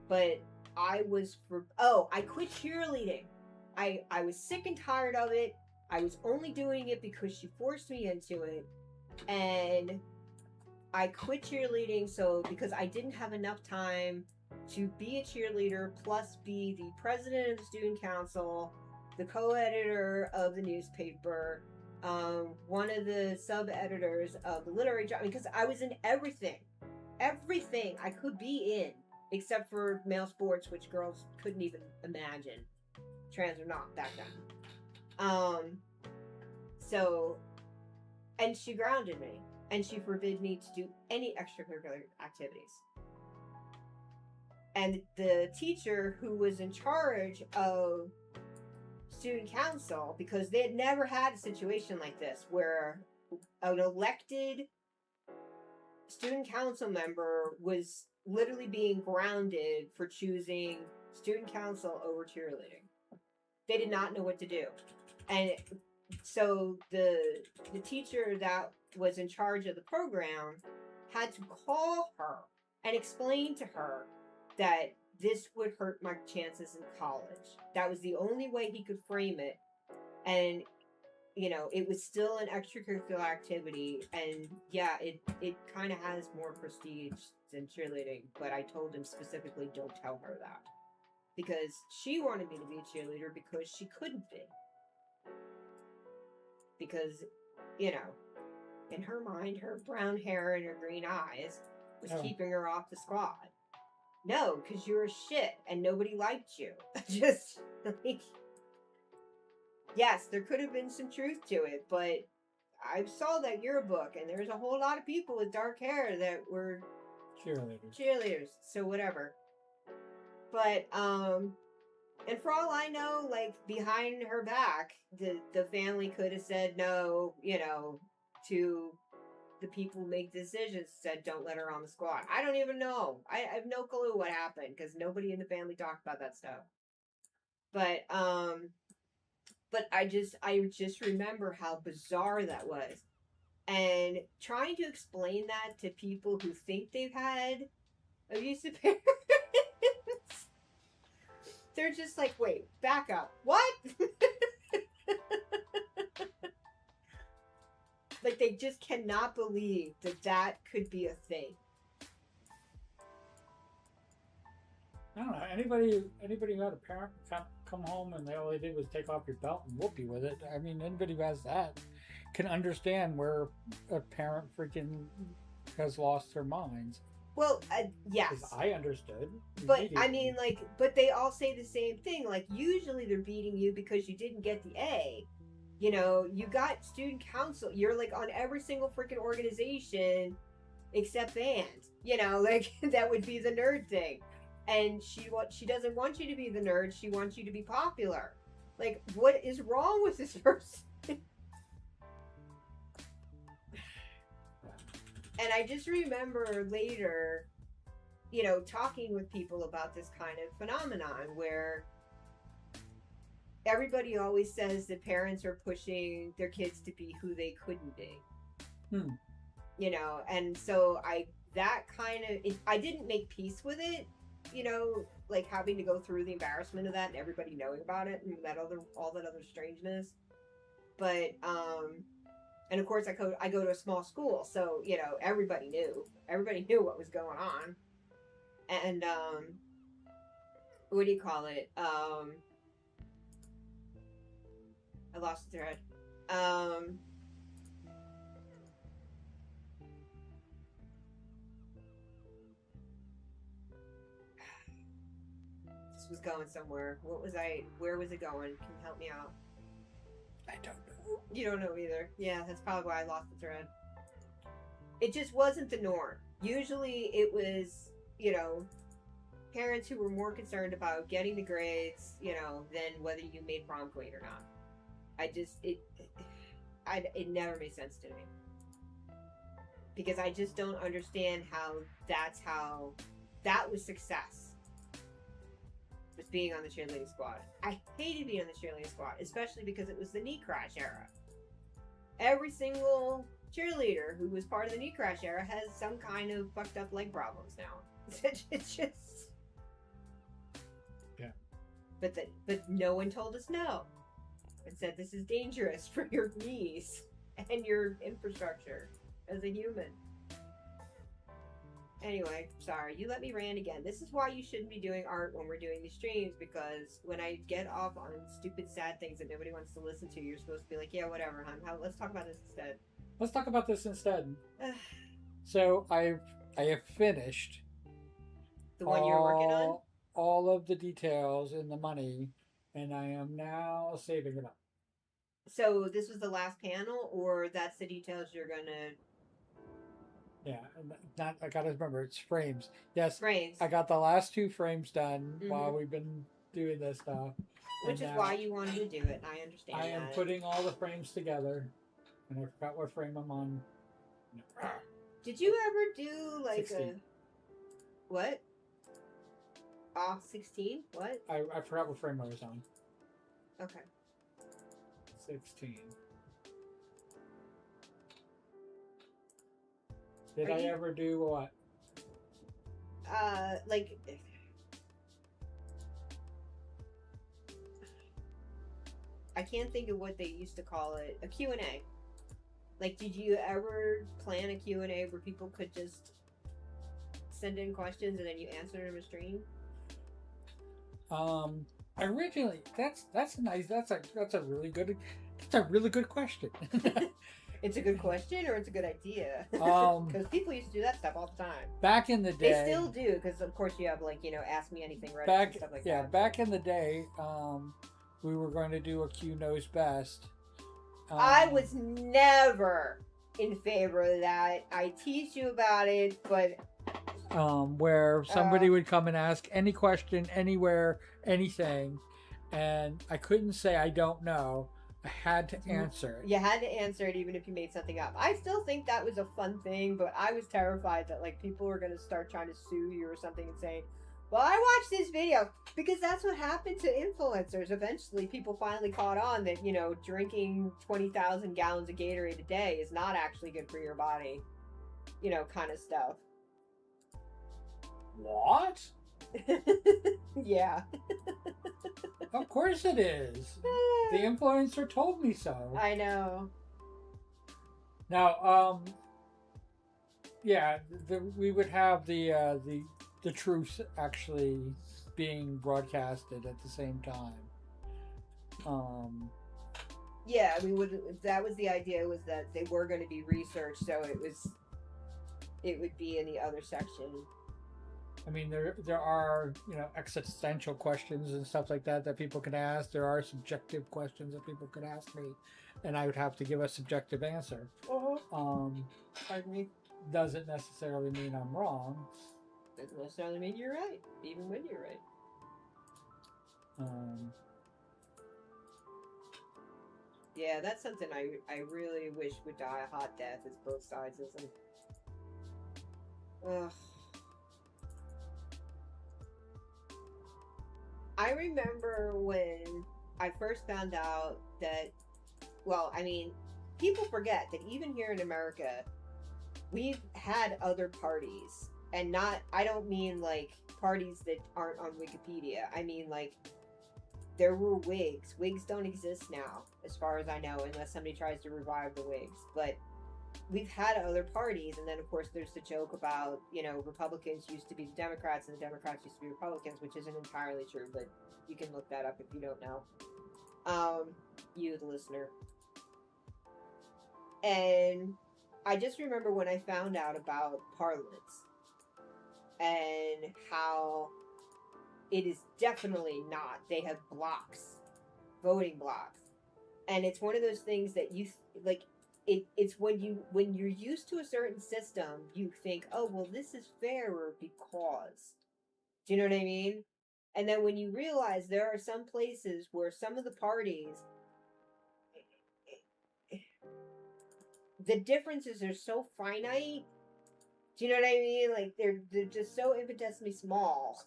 but I quit cheerleading. I was sick and tired of it. I was only doing it because she forced me into it. And I quit cheerleading because I didn't have enough time to be a cheerleader, plus be the president of the student council, the co-editor of the newspaper, one of the sub-editors of the literary journal, because I was in everything I could be in, except for male sports, which girls couldn't even imagine, trans or not, back then. And she grounded me, and she forbid me to do any extracurricular activities. And the teacher who was in charge of student council, because they had never had a situation like this where an elected student council member was literally being grounded for choosing student council over cheerleading. They did not know what to do. And so the teacher that was in charge of the program had to call her and explain to her that this would hurt my chances in college. That was the only way he could frame it. And, it was still an extracurricular activity. And yeah, it kind of has more prestige than cheerleading. But I told him specifically, don't tell her that. Because she wanted me to be a cheerleader because she couldn't be. Because, in her mind, her brown hair and her green eyes was keeping her off the squad. No, because you're a shit and nobody liked you. Just like, yes, there could have been some truth to it, but I saw that yearbook and there's a whole lot of people with dark hair that were cheerleaders. So whatever. But and for all I know, like behind her back, the family could have said no, to the people who make decisions, said don't let her on the squad. I don't even know. I have no clue what happened, because nobody in the family talked about that stuff. But I just remember how bizarre that was. And trying to explain that to people who think they've had abusive parents, they're just like, wait, back up. What? Like, they just cannot believe that could be a thing. I don't know. Anybody who had a parent come home and all they did was take off your belt and whoop you with it. I mean, anybody who has that, can understand where a parent freaking has lost their minds. Well, yes. I understood. But I mean, like, but they all say the same thing. Like, usually they're beating you because you didn't get the A. You know, you got student council. You're like on every single freaking organization except band. You know, like that would be the nerd thing. And she doesn't want you to be the nerd. She wants you to be popular. Like, what is wrong with this person? And I just remember later, you know, talking with people about this kind of phenomenon where everybody always says that parents are pushing their kids to be who they couldn't be. You know, and so I didn't make peace with it, you know, like having to go through the embarrassment of that and everybody knowing about it and all that other strangeness. But, and of course I go to a small school, so, you know, everybody knew what was going on. And, what do you call it? I lost the thread. This was going somewhere. Where was it going? Can you help me out? I don't know. You don't know either. Yeah, that's probably why I lost the thread. It just wasn't the norm. Usually it was, you know, parents who were more concerned about getting the grades, you know, than whether you made prom queen or not. It never made sense to me. Because I just don't understand how that was success. Was being on the cheerleading squad. I hated being on the cheerleading squad, especially because it was the knee crash era. Every single cheerleader who was part of the knee crash era has some kind of fucked up leg problems now. It's just... Yeah. But no one told us no. It said this is dangerous for your knees and your infrastructure as a human. Anyway, sorry, you let me rant again. This is why you shouldn't be doing art when we're doing these streams, because when I get off on stupid, sad things that nobody wants to listen to, you're supposed to be like, yeah, whatever, hon. Let's talk about this instead. Let's talk about this instead. So I have finished the one you're working on? All of the details and the money, and I am now saving it up. So this was the last panel, or that's the details you're gonna... Yeah, I gotta remember, it's frames. Yes, frames. I got the last 2 frames done while we've been doing this stuff. Which is why you wanted to do it, I understand I am putting all the frames together, and I forgot what frame I'm on. Did you ever do, like, 16. What? 16? What? I forgot what frame I was on. Okay. 16. Did I ever do what? Like... I can't think of what they used to call it. A Q&A. Like, did you ever plan a Q&A where people could just send in questions and then you answer them in stream? Originally, that's a really good question. It's a good question, or it's a good idea? Because people used to do that stuff all the time. Back in the day, they still do. Because of course you have, like, you know, Ask Me Anything Reddit and stuff like that. Yeah, back in the day, we were going to do a Q Knows Best. I was never in favor of that. I teased you about it, but where somebody would come and ask any question, anywhere, anything, and I couldn't say I don't know. I had to answer it. You had to answer it even if you made something up. I still think that was a fun thing, but I was terrified that, like, people were going to start trying to sue you or something and say, well, I watched this video. Because that's what happened to influencers. Eventually, people finally caught on that, you know, drinking 20,000 gallons of Gatorade a day is not actually good for your body. You know, kind of stuff. What? Yeah. Of course it is. The influencer told me so. I know. Now, yeah, we would have the truth actually being broadcasted at the same time. Yeah, I mean, that was the idea, was that they were going to be researched, so it would be in the other section. I mean, there are, you know, existential questions and stuff like that people can ask. There are subjective questions that people could ask me, and I would have to give a subjective answer. I mean, doesn't necessarily mean I'm wrong. Doesn't necessarily mean you're right, even when you're right. Yeah, that's something I really wish would die a hot death, is both sides of them. Ugh. I remember when I first found out that, well, I mean, people forget that even here in America, we've had other parties. And I don't mean like parties that aren't on Wikipedia. I mean like, there were Whigs. Whigs don't exist now, as far as I know, unless somebody tries to revive the Whigs. But we've had other parties, and then of course there's the joke about, you know, Republicans used to be the Democrats and the Democrats used to be Republicans, which isn't entirely true, but you can look that up if you don't know. You, the listener. And I just remember when I found out about parliaments and how it is definitely not. They have blocks, voting blocks. And it's one of those things that you, like, it's when you're used to a certain system, you think, oh, well, this is fairer because. Do you know what I mean? And then when you realize there are some places where some of the parties, the differences are so finite. Do you know what I mean? Like, they're just so infinitesimally small.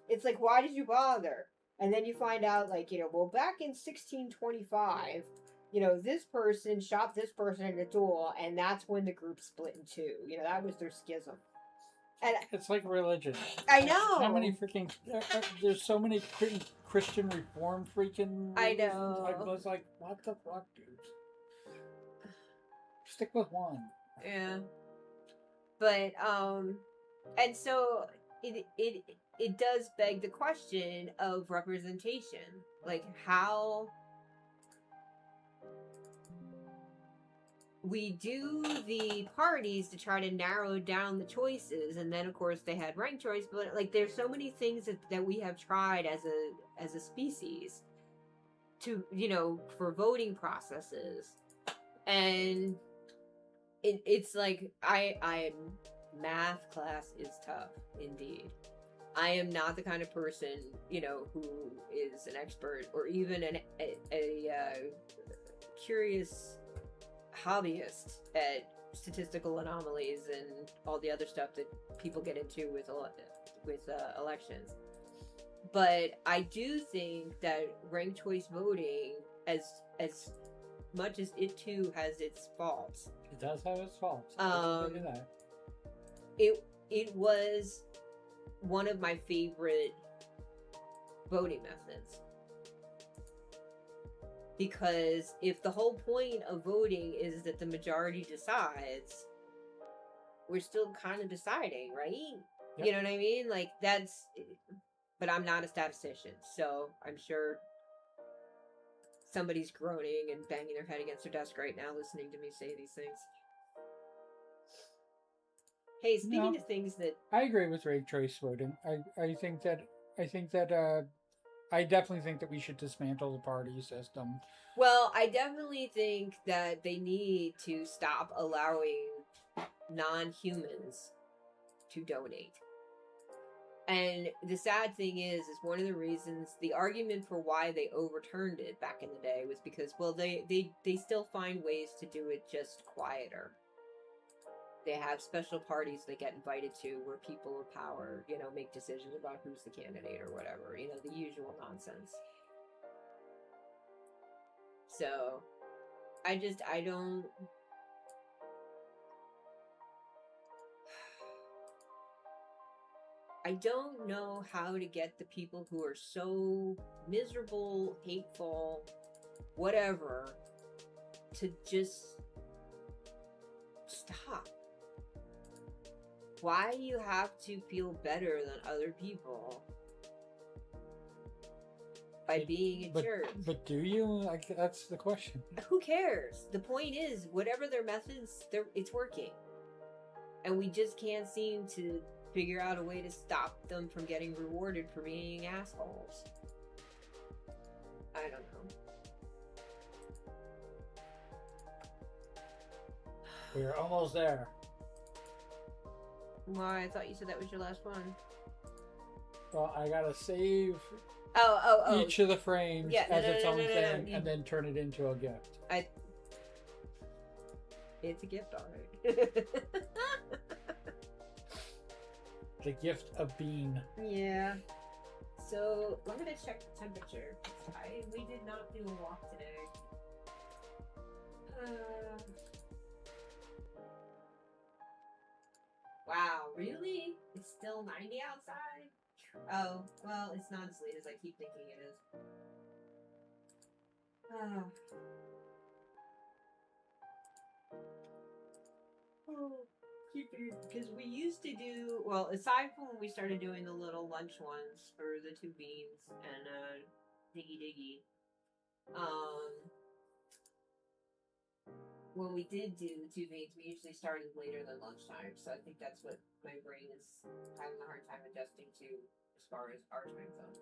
It's like, why did you bother? And then you find out, like, you know, well, back in 1625, you know, this person shot this person in a duel, and that's when the group split in two. You know, that was their schism. And it's like religion. I know. How many freaking... there's so many Christian reform freaking... I know. I was like, what the fuck, dude? Stick with one. Yeah. But, and so it does beg the question of representation. Like, how we do the parties to try to narrow down the choices, and then of course they had ranked choice, but like there's so many things that we have tried as a species to, you know, for voting processes. And it's like math class is tough indeed. I am not the kind of person, you know, who is an expert or even a curious hobbyist at statistical anomalies and all the other stuff that people get into with elections. But I do think that ranked choice voting, as much as it too has its faults, it does have its faults. It was one of my favorite voting methods. Because if the whole point of voting is that the majority decides, we're still kind of deciding, right? Yep. You know what I mean? Like, that's... But I'm not a statistician, so I'm sure somebody's groaning and banging their head against their desk right now listening to me say these things. Hey, speaking of things that... I agree with ranked choice voting. I definitely think that we should dismantle the party system. Well, I definitely think that they need to stop allowing non-humans to donate. And the sad thing is one of the reasons, the argument for why they overturned it back in the day was because, well, they still find ways to do it just quieter. They have special parties they get invited to where people of power, you know, make decisions about who's the candidate or whatever, you know, the usual nonsense. So, I don't... I don't know how to get the people who are so miserable, hateful, whatever, to just stop. Why do you have to feel better than other people by being a jerk. But do you? Like, that's the question. Who cares? The point is, whatever their methods, it's working. And we just can't seem to figure out a way to stop them from getting rewarded for being assholes. I don't know. We're almost there. Why? I thought you said that was your last one. Well, I gotta save each of the frames as its own thing and then turn it into a gift. It's a gift, alright. The gift of bean. Yeah. So, I'm gonna check the temperature. We did not do a walk today. Wow, really? It's still 90 outside? Oh, well, it's not as late as I keep thinking it is. Because we used to do, well, aside from when we started doing the little lunch ones for the two beans and diggy, when we did do the two beans, we usually started later than lunchtime, so I think that's what my brain is having a hard time adjusting to as far as our time zone.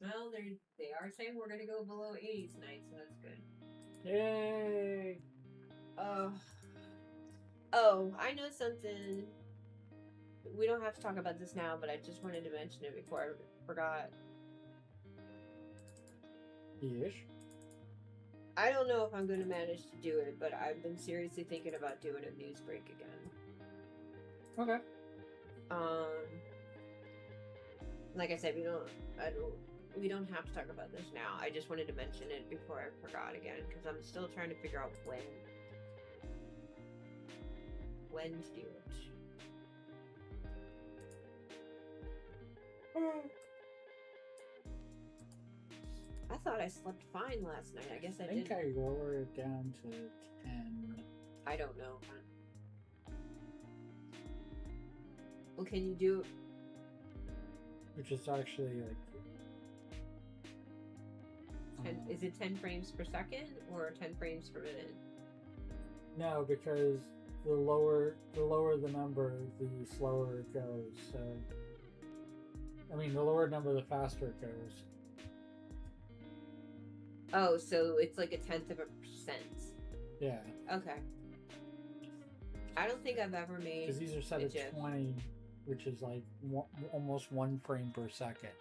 Well, they are saying we're gonna go below 80 tonight, so that's good. Yay! Oh, I know something. We don't have to talk about this now, but I just wanted to mention it before I forgot. Yes? I don't know if I'm going to manage to do it, but I've been seriously thinking about doing a news break again. Okay. Like I said, we don't have to talk about this now. I just wanted to mention it before I forgot again, because I'm still trying to figure out when to do it. I thought I slept fine last night. I guess I didn't. I think I lowered it down to 10. I don't know. Well, can you do it? Which is actually like... Is it 10 frames per second or 10 frames per minute? No, because the lower the number, the slower it goes. So, I mean, the lower number, the faster it goes. Oh, so it's like 1/10%. Yeah. Okay. I don't think I've ever made. Because these are set at 20, which is like almost 1 frame per second.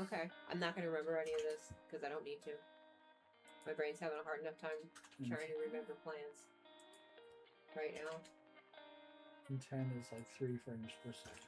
Okay, I'm not going to remember any of this because I don't need to. My brain's having a hard enough time trying to remember plans right now. And 10 is like 3 frames per second.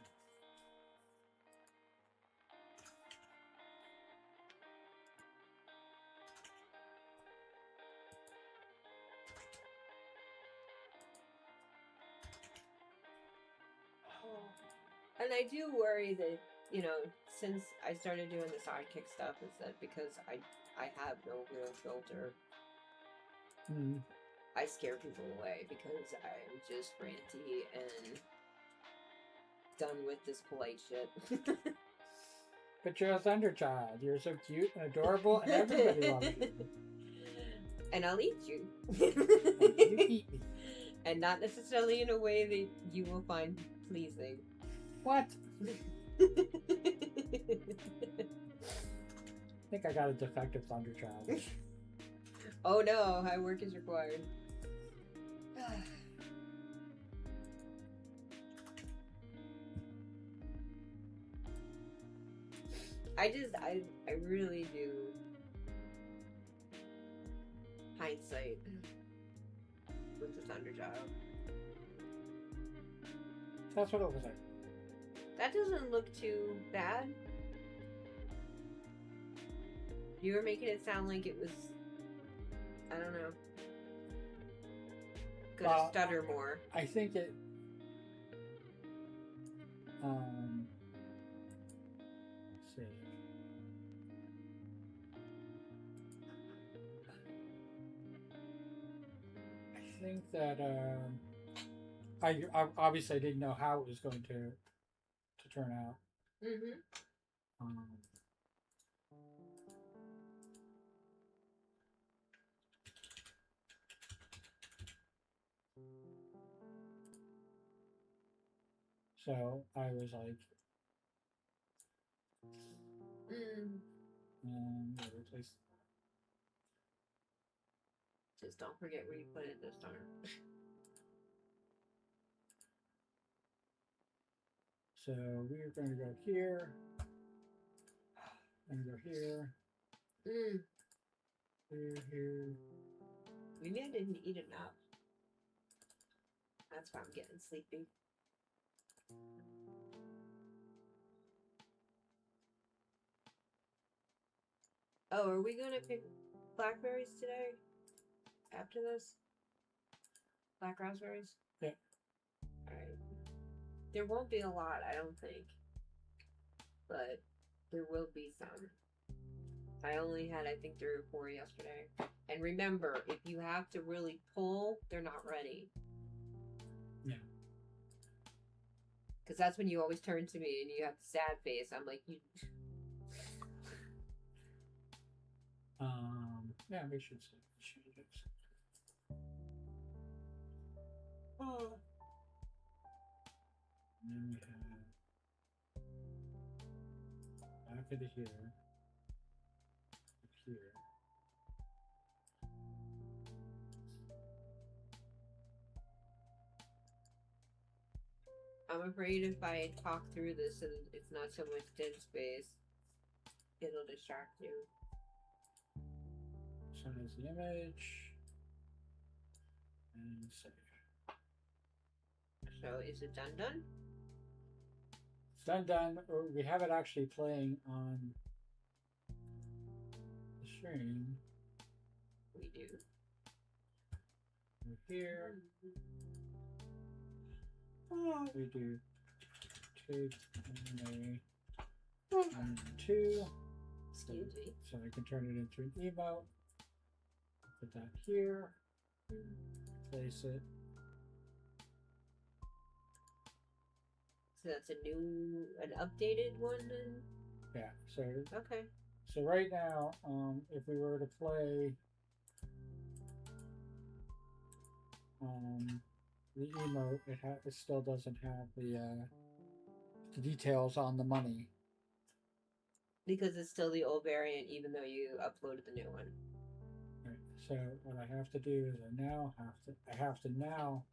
And I do worry that, you know, since I started doing the sidekick stuff, is that because I have no real filter, I scare people away because I'm just ranty and done with this polite shit. But you're a Thunder Child. You're so cute and adorable, and everybody loves you. And I'll eat you. And you eat me. And not necessarily in a way that you will find pleasing. What? I think I got a defective Thunder Child. Oh no, high work is required. I really do. Hindsight with the Thunder Child. That's what it was like. That doesn't look too bad. You were making it sound like it was, I don't know, gonna stutter more. I think it, let's see. think that I obviously didn't know how it was going to turn out. Mm-hmm. So I was like, replace. Just don't forget where you put it this time. So we're going to go here. And go here. Here. Maybe I didn't eat enough. That's why I'm getting sleepy. Oh, are we gonna pick blackberries today? After this? Black raspberries? Yeah. Alright. There won't be a lot, I don't think. But there will be some. I only had, I think, 3 or 4 yesterday. And remember, if you have to really pull, they're not ready. Yeah. Because that's when you always turn to me and you have the sad face. I'm like, you. Yeah, we should see. Oh. And then we have back into here. Here. I'm afraid if I talk through this and it's not so much dead space, it'll distract you. So there's the image. And save. So is it done? It's done. We have it actually playing on the stream. We do. We're here. We do take and 2. Excuse me. So I can turn it into an emote. Put that here. Place it. So that's an updated one then? Yeah. So okay. So right now, if we were to play the emote, it still doesn't have the details on the money. Because it's still the old variant, even though you uploaded the new one. Right. So what I have to do is I have to now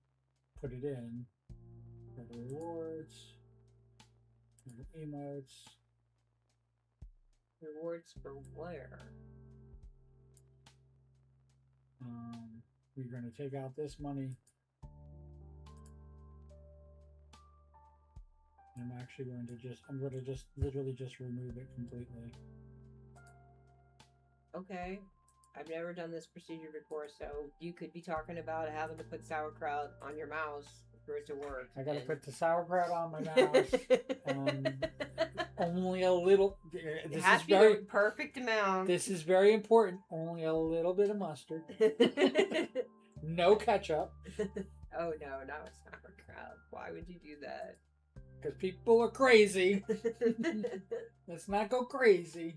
put it in for the rewards, for the emotes. Rewards for where? We're going to take out this money. I'm actually going to just literally just remove it completely. Okay. I've never done this procedure before, so you could be talking about having to put sauerkraut on your mouse for it to work. I gotta put the sauerkraut on my mouse. Only a little. This has to be the perfect amount. This is very important. Only a little bit of mustard. No ketchup. Oh no, not with sauerkraut. Why would you do that? Because people are crazy. Let's not go crazy.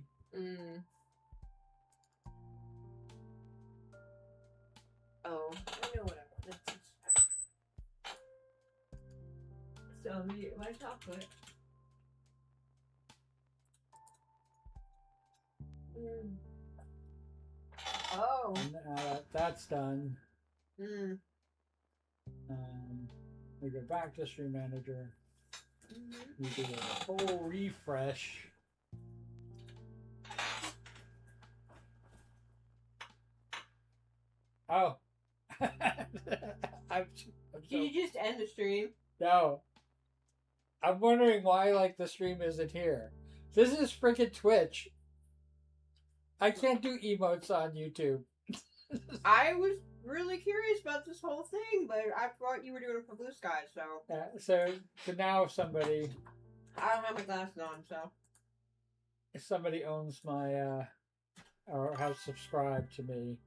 Oh, I know what I wanted to check. So, my chocolate. Oh. That's done. Mm. We go back to Stream Manager. We do a full refresh. Oh. Can you just end the stream? No. I'm wondering why, like, the stream isn't here. This is freaking Twitch. I can't do emotes on YouTube. I was really curious about this whole thing, but I thought you were doing it for Blue Sky, so... So now somebody... I don't have my glasses on, so... If somebody owns my, or has subscribed to me,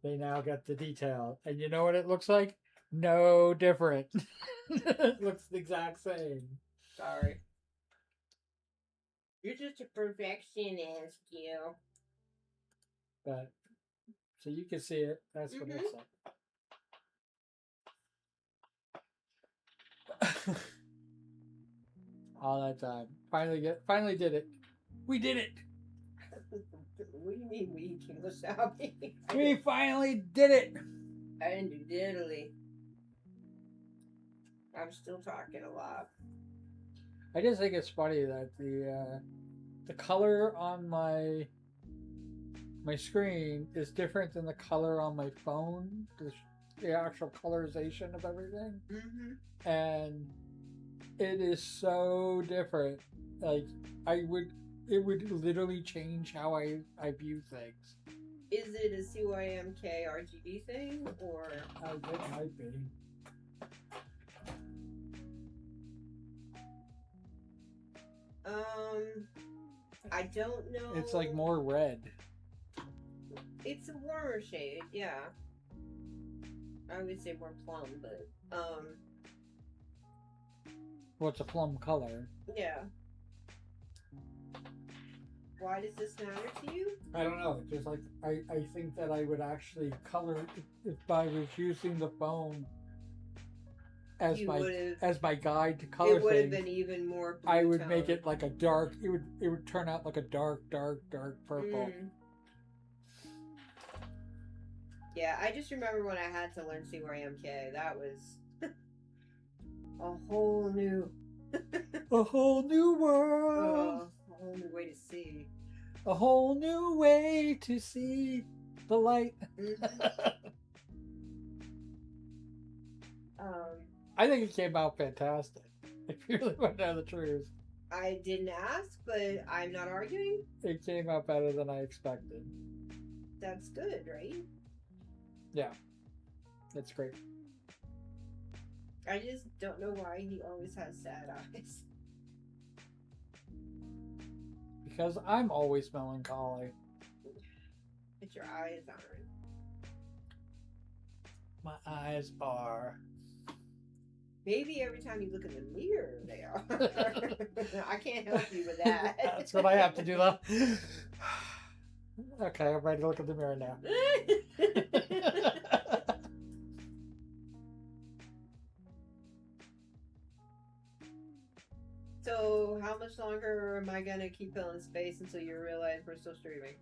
they now get the detail. And you know what it looks like? No different. It looks the exact same. Sorry. You're just a perfectionist, you. But so you can see it. That's what it looks like. All that time. Finally did it. We did it. What do you mean we, King Wasabi? We finally did it. I didn't do diddly. I'm still talking a lot. I just think it's funny that the color on my screen is different than the color on my phone. The actual colorization of everything, and it is so different. Like it would literally change how I view things. Is it a CYMK RGB thing, or it might be? I don't know. It's like more red. It's a warmer shade, yeah. I would say more plum, but well, it's a plum color. Yeah. Why does this matter to you? I don't know. Just like I think that I would actually color if I was using the phone as my guide to color things. It would have been even more blue I would tone. make it like a dark. It would turn out like a dark purple. Yeah, I just remember when I had to learn CYMK. That was a whole new world. A whole new way to see. A whole new way to see the light. I think it came out fantastic. If you really want to know the truth. I didn't ask, but I'm not arguing. It came out better than I expected. That's good, right? Yeah. That's great. I just don't know why he always has sad eyes. Because I'm always melancholy. But your eyes aren't. My eyes are. Maybe every time you look in the mirror, they are. I can't help you with that. That's what I have to do, though. Okay, I'm ready to look in the mirror now. So, how much longer am I going to keep filling space until you realize we're still streaming?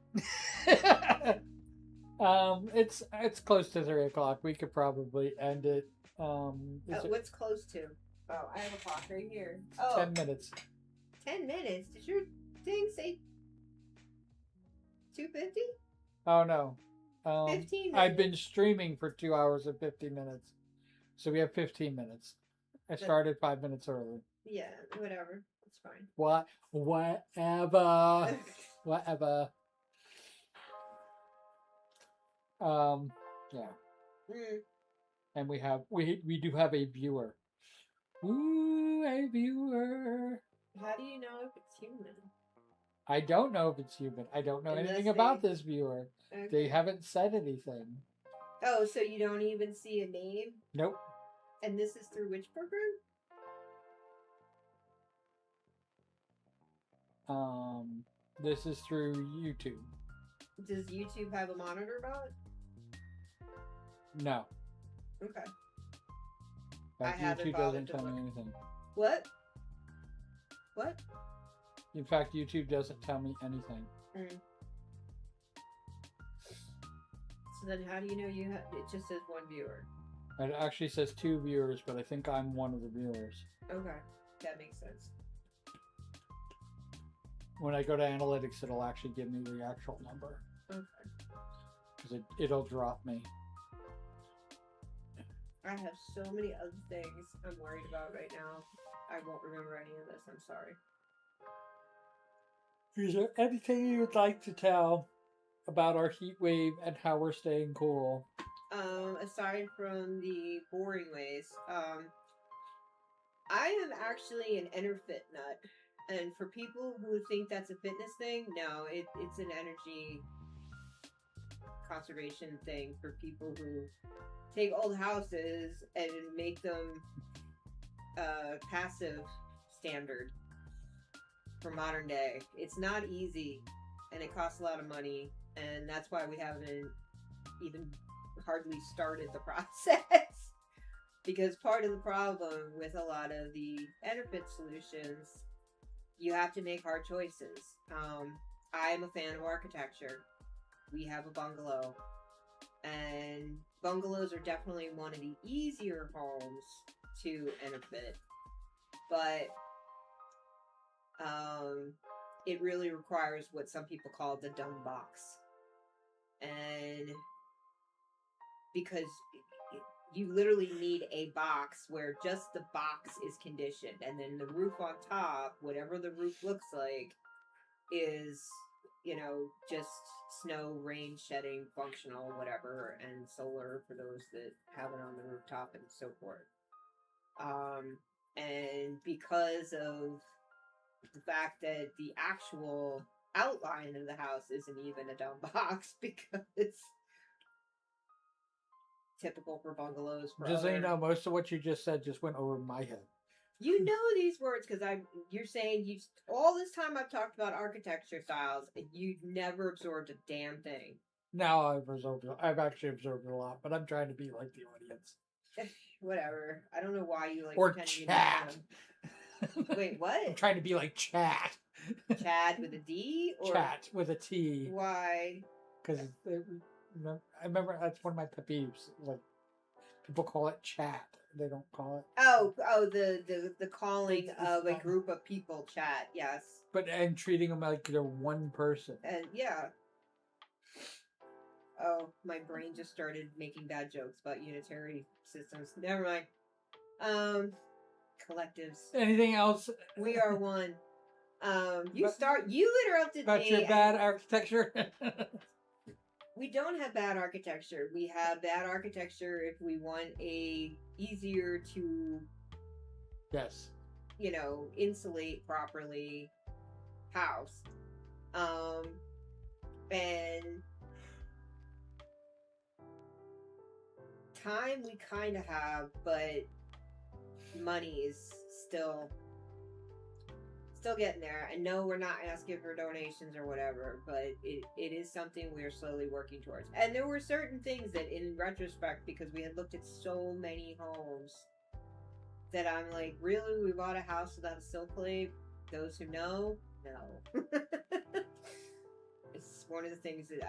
It's close to 3 o'clock. We could probably end it. What's close to? Oh, I have a clock right here. Oh, 10 minutes. 10 minutes? Did your thing say 2:50? Oh no. 15 minutes. I've been streaming for 2 hours and 50 minutes, so we have 15 minutes. I started 5 minutes early. Yeah, whatever. It's fine. Whatever. Whatever. Yeah. And we do have a viewer. Ooh, a viewer. How do you know if it's human? I don't know if it's human. I don't know anything about this viewer. Okay. They haven't said anything. Oh, so you don't even see a name? Nope. And this is through which program? This is through YouTube. Does YouTube have a monitor bot? No. Okay. But YouTube doesn't tell me anything. What? What? In fact, YouTube doesn't tell me anything. So then how do you know it just says one viewer? It actually says 2 viewers, but I think I'm one of the viewers. Okay. That makes sense. When I go to analytics, it'll actually give me the actual number. Okay. Because it'll drop me. I have so many other things I'm worried about right now. I won't remember any of this. I'm sorry. Is there anything you would like to tell about our heat wave and how we're staying cool? Aside from the boring ways, I am actually an fit nut. And for people who think that's a fitness thing, no, it's an energy conservation thing for people who take old houses and make them passive standard for modern day. It's not easy, and it costs a lot of money, and that's why we haven't even hardly started the process. Because part of the problem with a lot of the benefit solutions, you have to make hard choices. I'm a fan of architecture. We have a bungalow, and bungalows are definitely one of the easier homes to benefit, but it really requires what some people call the dumb box, and because you literally need a box where just the box is conditioned, and then the roof on top, whatever the roof looks like, is, you know, just snow, rain shedding, functional, whatever, and solar for those that have it on the rooftop and so forth. And because of the fact that the actual outline of the house isn't even a dumb box, because it's typical for bungalows. Just so you know, most of what you just said just went over my head. You know these words because you're saying all this time I've talked about architecture styles and you've never absorbed a damn thing. Now I've actually absorbed a lot, but I'm trying to be like the audience. Whatever. I don't know why you like or chat. Wait, what? I'm trying to be like chat. Chad with a D or chat with a T. Why? Because I remember that's one of my pet peeves. Like people call it chat. They don't call it. Oh, the calling of a group of people chat. Yes. And treating them like they're one person. And yeah. Oh, my brain just started making bad jokes about unitary systems. Never mind. Collectives. Anything else? We are one. You interrupted about me. About your bad architecture? We don't have bad architecture. We have bad architecture if we want a easier to, yes, insulate properly house. And time we kind of have, but money is still getting there. I know we're not asking for donations or whatever, but it is something we're slowly working towards. And there were certain things that, in retrospect, because we had looked at so many homes, that I'm like, really? We bought a house without a sill plate? Those who know, no. It's one of the things that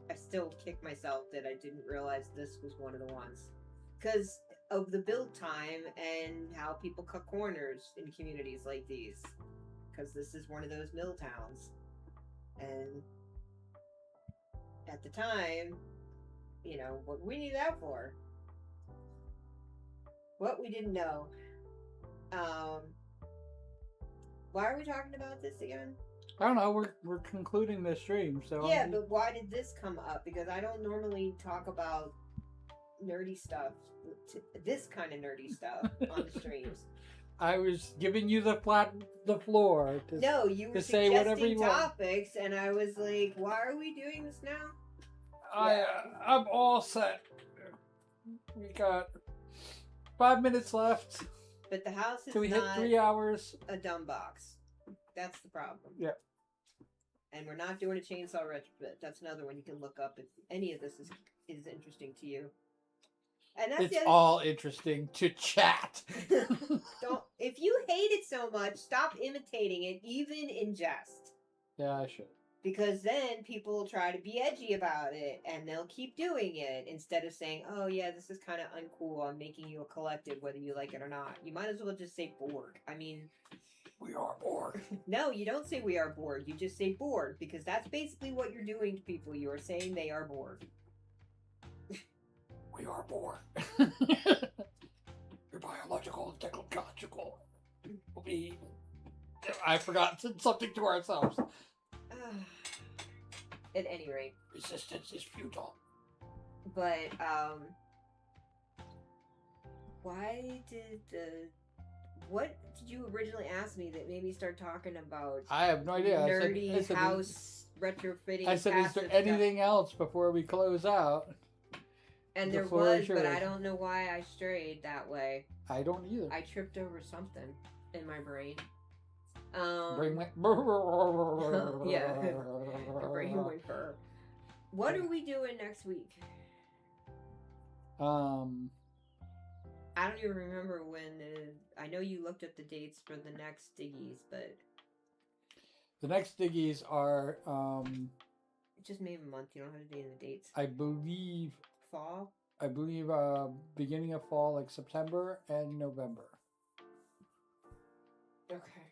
I still kick myself that I didn't realize this was one of the ones. Because of the build time and how people cut corners in communities like these, because this is one of those mill towns, and at the time, what we need that for, what we didn't know. Why are we talking about this again? I don't know. We're concluding the stream, so yeah. But why did this come up? Because I don't normally talk about nerdy stuff, this kind of nerdy stuff on the streams. I was giving you the floor. You were say whatever you topics, and I was like, "Why are we doing this now?" I'm all set. We got 5 minutes left. But the house is till we hit 3 hours. A dumb box. That's the problem. Yeah. And we're not doing a chainsaw retrofit. That's another one you can look up if any of this is interesting to you. And that's all interesting to chat. If you hate it so much, stop imitating it, even in jest. Yeah, I should. Because then people will try to be edgy about it, and they'll keep doing it instead of saying, "Oh yeah, this is kind of uncool. I'm making you a collective, whether you like it or not." You might as well just say Borg. I mean, we are Borg. No, you don't say we are Borg. You just say Borg, because that's basically what you're doing to people. You are saying they are Borg. We are Borg. Your biological and technological will be. I forgot something to ourselves. At any rate, resistance is futile. But why what did you originally ask me that made me start talking about? I have no idea. Nerdy house retrofitting. I said, is there anything else before we close out? And there was, but I don't know why I strayed that way. I don't either. I tripped over something in my brain. Brain went. Yeah, my brain went for. What are we doing next week? I don't even remember when. I know you looked up the dates for the next Diggies, but the next Diggies are. Just name a month. You don't have to name the dates. I believe fall. I believe beginning of fall, like September and November. Okay.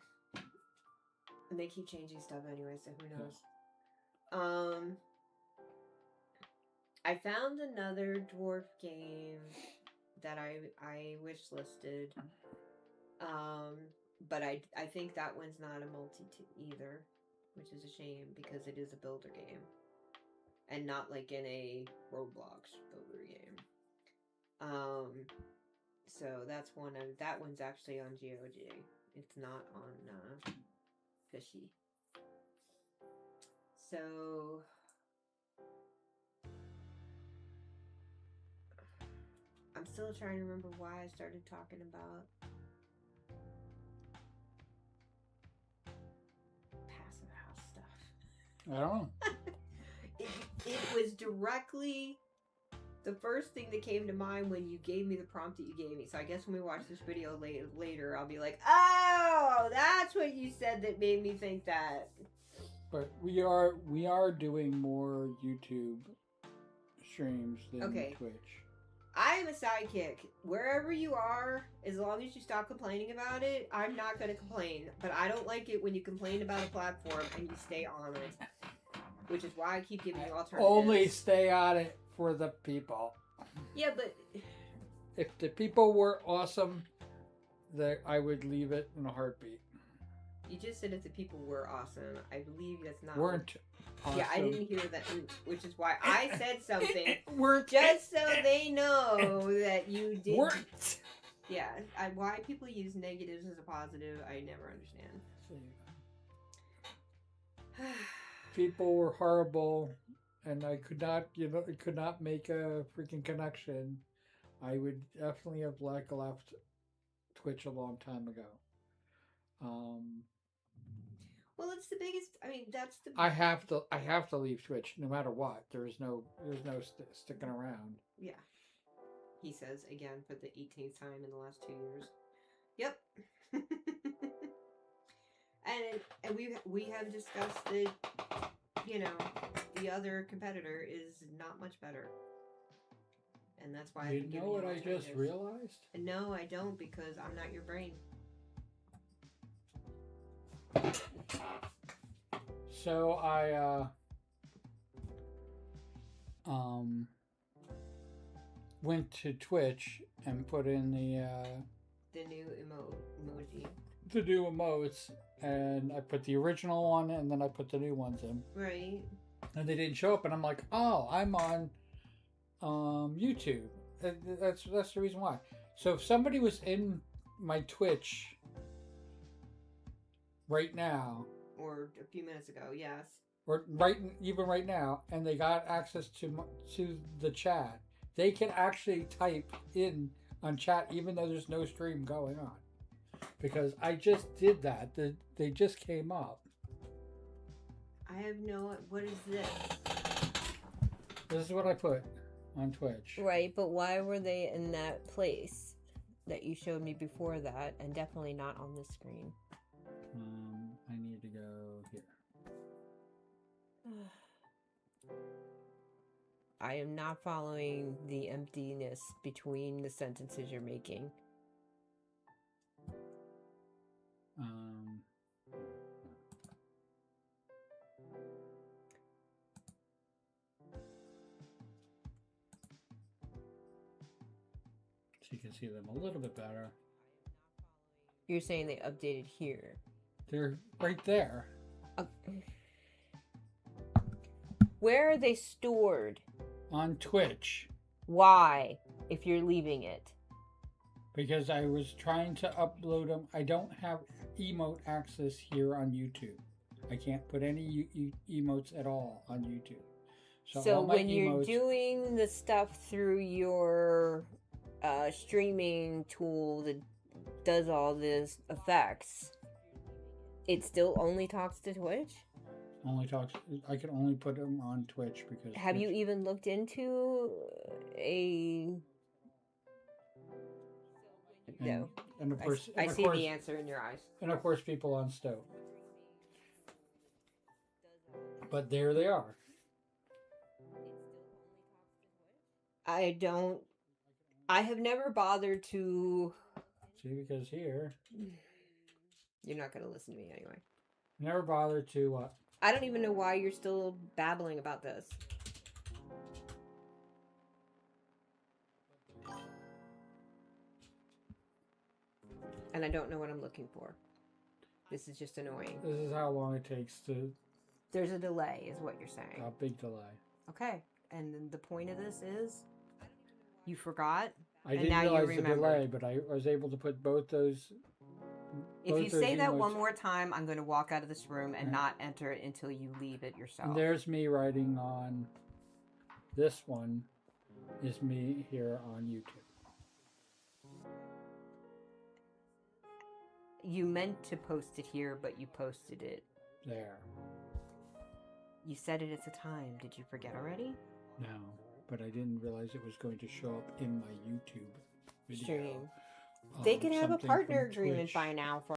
And they keep changing stuff anyway, so who knows? Yeah. I found another dwarf game that I wish listed. But I think that one's not a multi either, which is a shame because it is a builder game. And not like in a Roblox builder game. So that's that one's actually on GOG. It's not on Fishy. So I'm still trying to remember why I started talking about passive house stuff. I don't know. It was directly the first thing that came to mind when you gave me the prompt that you gave me. So I guess when we watch this video later, I'll be like, oh, that's what you said that made me think that. But we are doing more YouTube streams than Twitch. I am a sidekick. Wherever you are, as long as you stop complaining about it, I'm not going to complain. But I don't like it when you complain about a platform and you stay on it. Which is why I keep giving you alternatives. Only stay on it for the people. Yeah, but if the people were awesome, I would leave it in a heartbeat. You just said if the people were awesome. I believe that's not. Weren't awesome. Yeah, I didn't hear that, which is why I said something. Weren't. Just so they know that you did. Weren't. Yeah, why people use negatives as a positive, I never understand. People were horrible, and I could not make a freaking connection. I would definitely have left Twitch a long time ago. Well, it's the biggest. I mean, that's the. I have to leave Twitch no matter what. There's no sticking around. Yeah, he says again for the 18th time in the last 2 years. Yep. And we have discussed that, the other competitor is not much better. And that's why you know what I just realized? No, I don't, because I'm not your brain. So I went to Twitch and put in the new emoji. The new emotes, and I put the original one and then I put the new ones in. Right. And they didn't show up, and I'm like, oh, I'm on YouTube. That's the reason why. So if somebody was in my Twitch right now, or a few minutes ago, yes, or even right now, and they got access to the chat, they can actually type in on chat even though there's no stream going on, because I just did that. They just came up. I have what is this? This is what I put on Twitch. Right, but why were they in that place that you showed me before that, and definitely not on this screen? I need to go here. I am not following the emptiness between the sentences you're making. So you can see them a little bit better. You're saying they updated here. They're right there. Where are they stored? On Twitch. Why, if you're leaving it? Because I was trying to upload them. I don't have emote access here on YouTube. I can't put any emotes at all on YouTube. So when you're doing the stuff through your streaming tool that does all this effects, it still only talks to Twitch? I can only put them on Twitch because... Have you even looked into a... No. And of course... I see the answer in your eyes. And of course people on Stove. But there they are. I have never bothered to... See, because here... You're not going to listen to me anyway. Never bothered to what? I don't even know why you're still babbling about this. And I don't know what I'm looking for. This is just annoying. This is how long it takes to... There's a delay, is what you're saying. A big delay. Okay. And then the point of this is... You forgot? I didn't realize the delay, but I was able to put both those... If you say that one more time, I'm going to walk out of this room and not enter it until you leave it yourself. And there's me writing on... This one is me here on YouTube. You meant to post it here, but you posted it. There. You said it at the time. Did you forget already? No, but I didn't realize it was going to show up in my YouTube video. Stream. They can have a partner agreement by now for